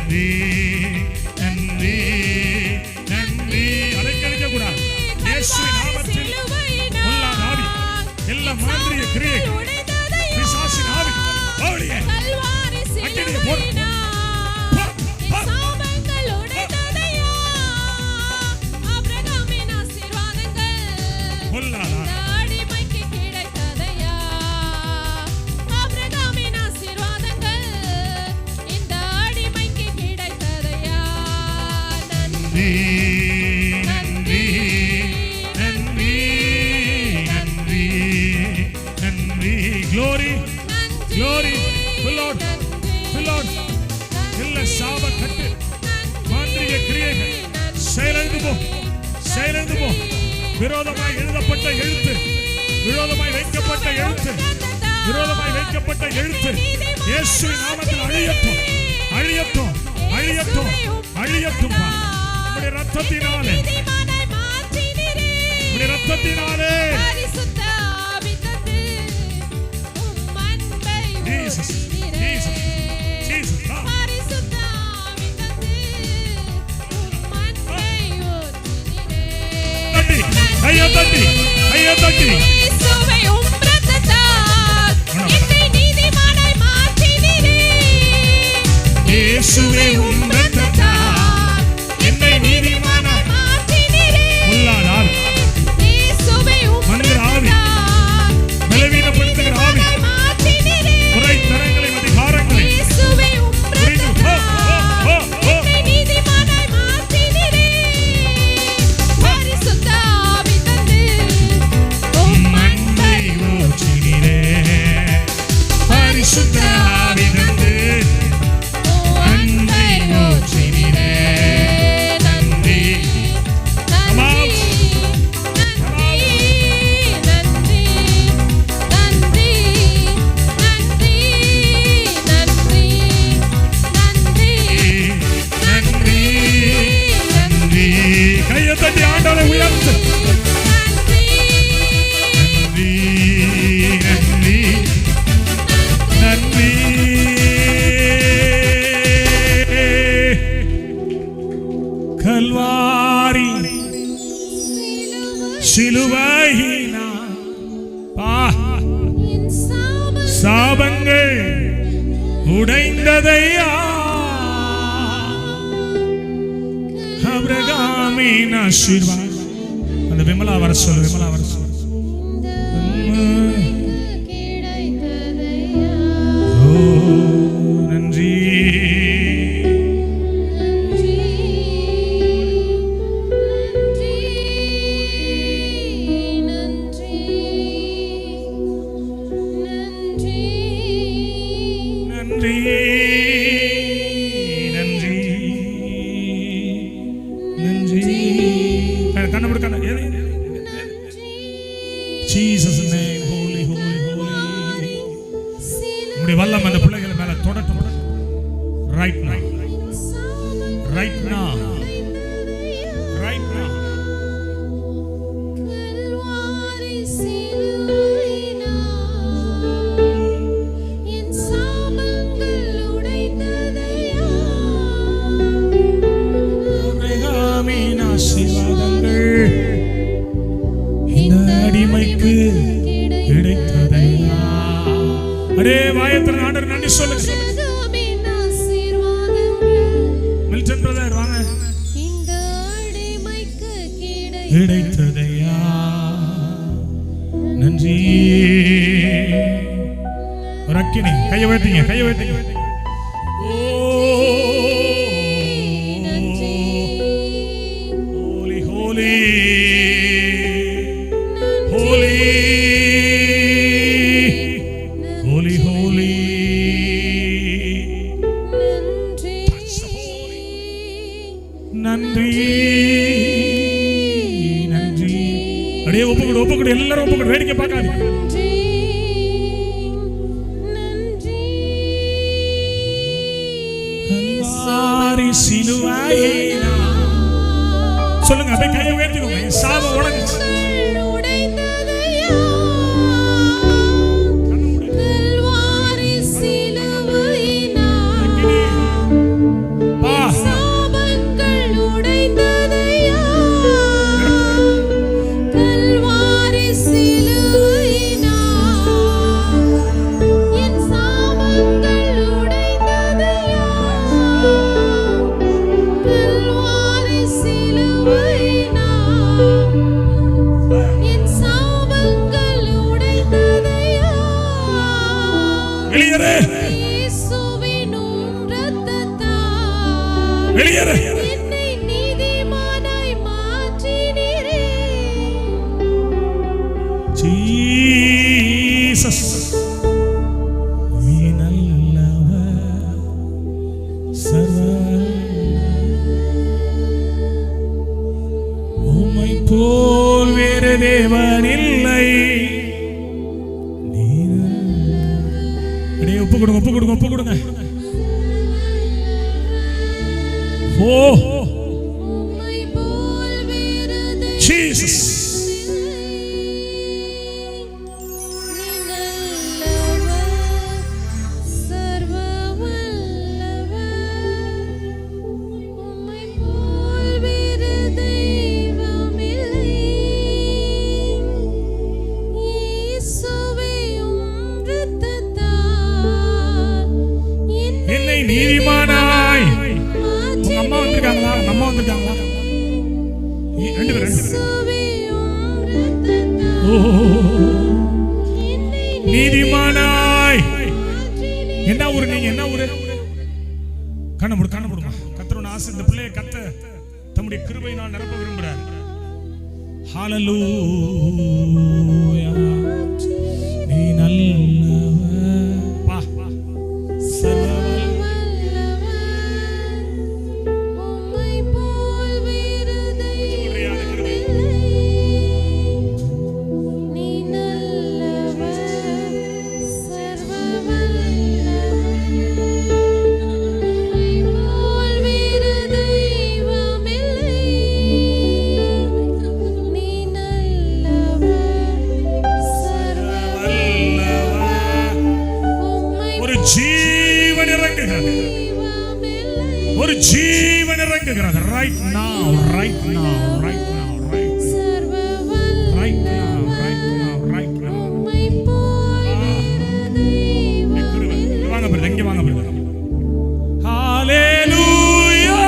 நன்றி நன்றி நன்றி நன்றி நன்றி. Glory glory Lord Lord. இல்ல சாப கட்டு மாந்திரிக கிரியைகள் செயலிழந்து போ. விரோதமாய் எழுதப்பட்ட எழுத்து, விரோதமாய் வைக்கப்பட்ட எழுத்து, விரோதமாய் வைக்கப்பட்ட எழுத்து இயேசுவின் நாமத்தில் அழியட்டும் அழியட்டும் அழியட்டும் அழியட்டும். உம்முடைய இரத்தத்தினாலே, உம்முடைய இரத்தத்தினாலே ஜீசஸ் ஜீசஸ் ஜீசஸ். ஐயா தட்டி ஐயா தட்டி. இயேசுவே உம் இரத்தத்தால் என்னை நீதிமானாய் மாற்றினீரே. உள்ளாதார் மனிதர் ஆவி, பலவீனப்படுத்துகிற ஆவி, குறைத்தரங்களை அதிகாரங்களை கல்வாரி சிலுவையினா சாபங்கள் உடைந்ததையா. ஆபிரகாமின் ஆசீர்வாதம். அந்த விமலா வர சொல்லு, விமலா வர சொல்லு. நன்றி நன்றி நன்றி. கண்ண Jesus name, holy holy holy. உம்முடைய வல்லம் அந்த பிள்ளைகள் மேல தொடட்டும். Right now, right now, right now. அடிமைக்கு கிடைத்ததையா. அரே வாயத்தின் ஆண்டவர் நன்றி சொல்லுங்க. மில்டன் பிரதர் வாங்க. இந்த அடிமைக்கு கிடைத்ததையா. நன்றி. ரக்கினி கையை வைத்தீங்க, கையை வைத்தீங்க. Holy holy holy holy. நன்றி நன்றி. அடே ஒப்புக்கொடு ஒப்புக்கொடு, எல்லாரும் ஒப்புக்கொடு, வேடிக்கை பார்க்காதீங்க. கல்வாரி சிலுவையினா. சொல்லுங்க, அப்படியே கையை உயர்த்திக்கோங்க. சாபம் உடைஞ்சிச்சு. வெளியேறு. தேவன் இல்லை. அடே ஒப்பு கொடுங்க, ஒப்பு கொடுங்க, ஒப்பு கொடுங்க. ஓ ஜீசஸ். நீதிமானாய். உங்க அம்மா வந்திருக்காங்களா? அம்மா வந்திருக்காங்களா? ரெண்டு பேரும் நீதிமானாய். என்ன ஊரு நீங்க? என்ன ஊரு? கண்ண மூடுமா. கர்த்தரோட ஆசை இந்த பிள்ளையை கத்த தம்முடைய கிருபையினால் நிரப்ப விரும்புறார். ஹல்லேலூயா. நீ நல்லவர் பா. ஒரு ஜீவன் இறங்குகிறது. right now, right now, right now, right now, right now, right now. வாங்க பிரதர், இங்க வாங்க பிரதர். ஹalleluya,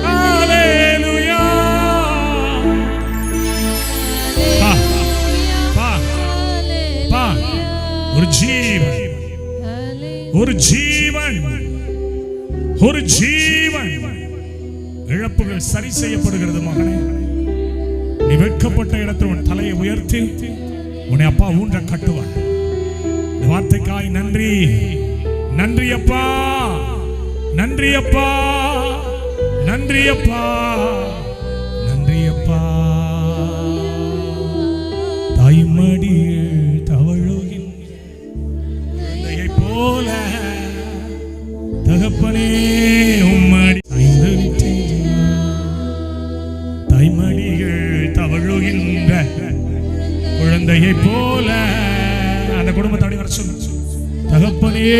ஹalleluya. பா பா பா. ஒரு ஜீவன், ஒரு ஜீவன், ஒரு ஜீவன். இழப்புகள் சரி செய்யப்படுகிறது. மகனே, நீ வெட்கப்பட்ட இடத்தில் உன் தலையை உயர்த்தி உன்னை அப்பா ஊன்ற கட்டுவார். இந்த வார்த்தைக்காய் நன்றி, நன்றி அப்பா, நன்றி அப்பா, நன்றி அப்பா, நன்றி அப்பா. தாய்மடியில் தவழுகின்ற போல தகப்பனே உம்மடி தாய்மடிகள் தவழுகின்ற குழந்தையை போல அந்த குடும்பத்தோட வர சொல்லு. தகப்பனே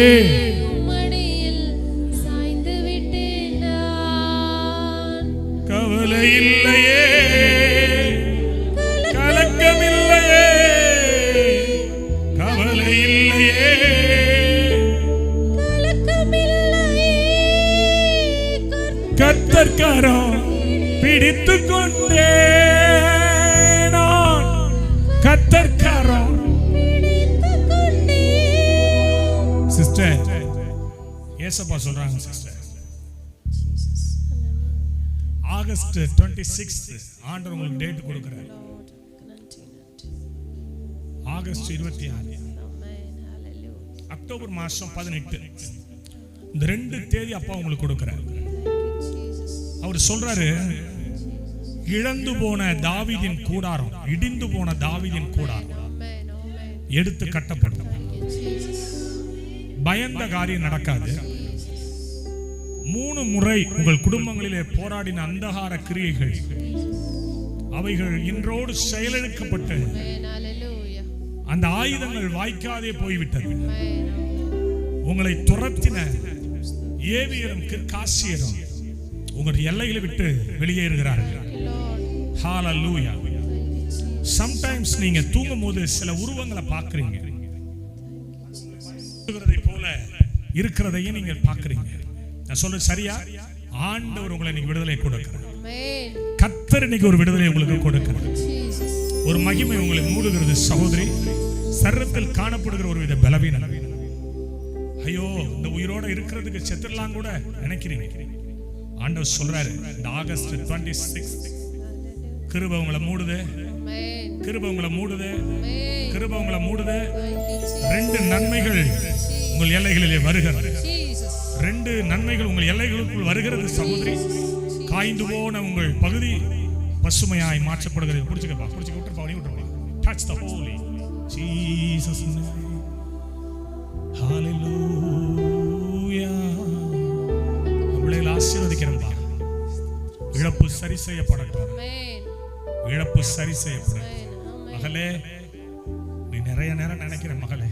கவலை இல்லையே, கலக்கம் இல்லையே, கவலை இல்லையே, கர்த்தர்காரம் பிடித்து கொண்டே நான், கர்த்தர்காரம். சிஸ்டர் ஏசப்பா சொல்றாங்க சிஸ்டர், ஆகஸ்ட் 26 ஆண்டவர் உங்களுக்கு டேட் கொடுக்கிறார். ஆகஸ்ட் 26, அக்டோபர் மாசம் 18, இந்த 2 தேதி அப்பா உங்களுக்கு கொடுக்கிறார். அவர் சொல்றாரு, இழந்து போன தாவீதின் கூடாரம், இடிந்து போன தாவீதின் கூடாரம் எடுத்து கட்டப்படும். பயந்த காரியம் நடக்காது. 3 முறை உங்கள் குடும்பங்களிலே போராடின அந்தகார கிரியைகள் அவைகள் இன்றோடு செயலிழக்கப்பட்டு அந்த ஆயுதங்கள் வாய்க்காதே போய்விட்டது. உங்களை துரத்தின ஏவியரும் கிர்காசியரும் உங்களுடைய எல்லைகளை விட்டு வெளியேறுகிறார்கள். ஹalleluya. சம்டைம்ஸ் நீங்க தூங்கும் போது சில உருவங்களை பார்க்கறீங்க, போல இருக்கிறதையும் நீங்க பார்க்கறீங்க. நான் சொல்றது சரியா? ஆண்டவர் உங்களை இன்னைக்கு விடுதலை கொடுக்கிறார். கர்த்தர் இன்னைக்கு ஒரு விடுதலை உங்களுக்கு கொடுக்கிறார். ஒரு மகிமை உங்களை மூடுகிறது சகோதரி. சரீரத்தில் காணப்படுகிற ஒரு வித பலவீனம், ஐயோ இந்த உயிரோட இருக்கிறதுக்கு செத்துடலாம் கூட நினைக்கிறீங்க. ஆண்டவர் சொல்றாரு, இந்த ஆகஸ்ட் 26 கிருபை உங்களை மூடுது, கிருபை உங்களை மூடுது, கிருபை உங்களை மூடுது. 2 நன்மைகள் உங்கள் எல்லைகளிலே வருகிறது. 2 நன்மைகள் உங்கள் எல்லைகளுக்குள் வருகிறது சகோதரி. காய்ந்து போன உங்கள் பகுதி பசுமையாய் மாற்றப்படுகிறது. புடிச்சுக்கப்பா, புடிச்சு விட்டுருப்பா, நீ விட்டுருப்பா. Touch the holy Jesus name. Hallelujah. நம்மளை ஆசீர்வதிக்கிறோம்பா. இழப்பு சரி செய்யப்படட்டும். இழப்பு சரி செய்யப்படட்டும். மகளே, நீ நிறைய நேரம் நினைக்கிற மகளே,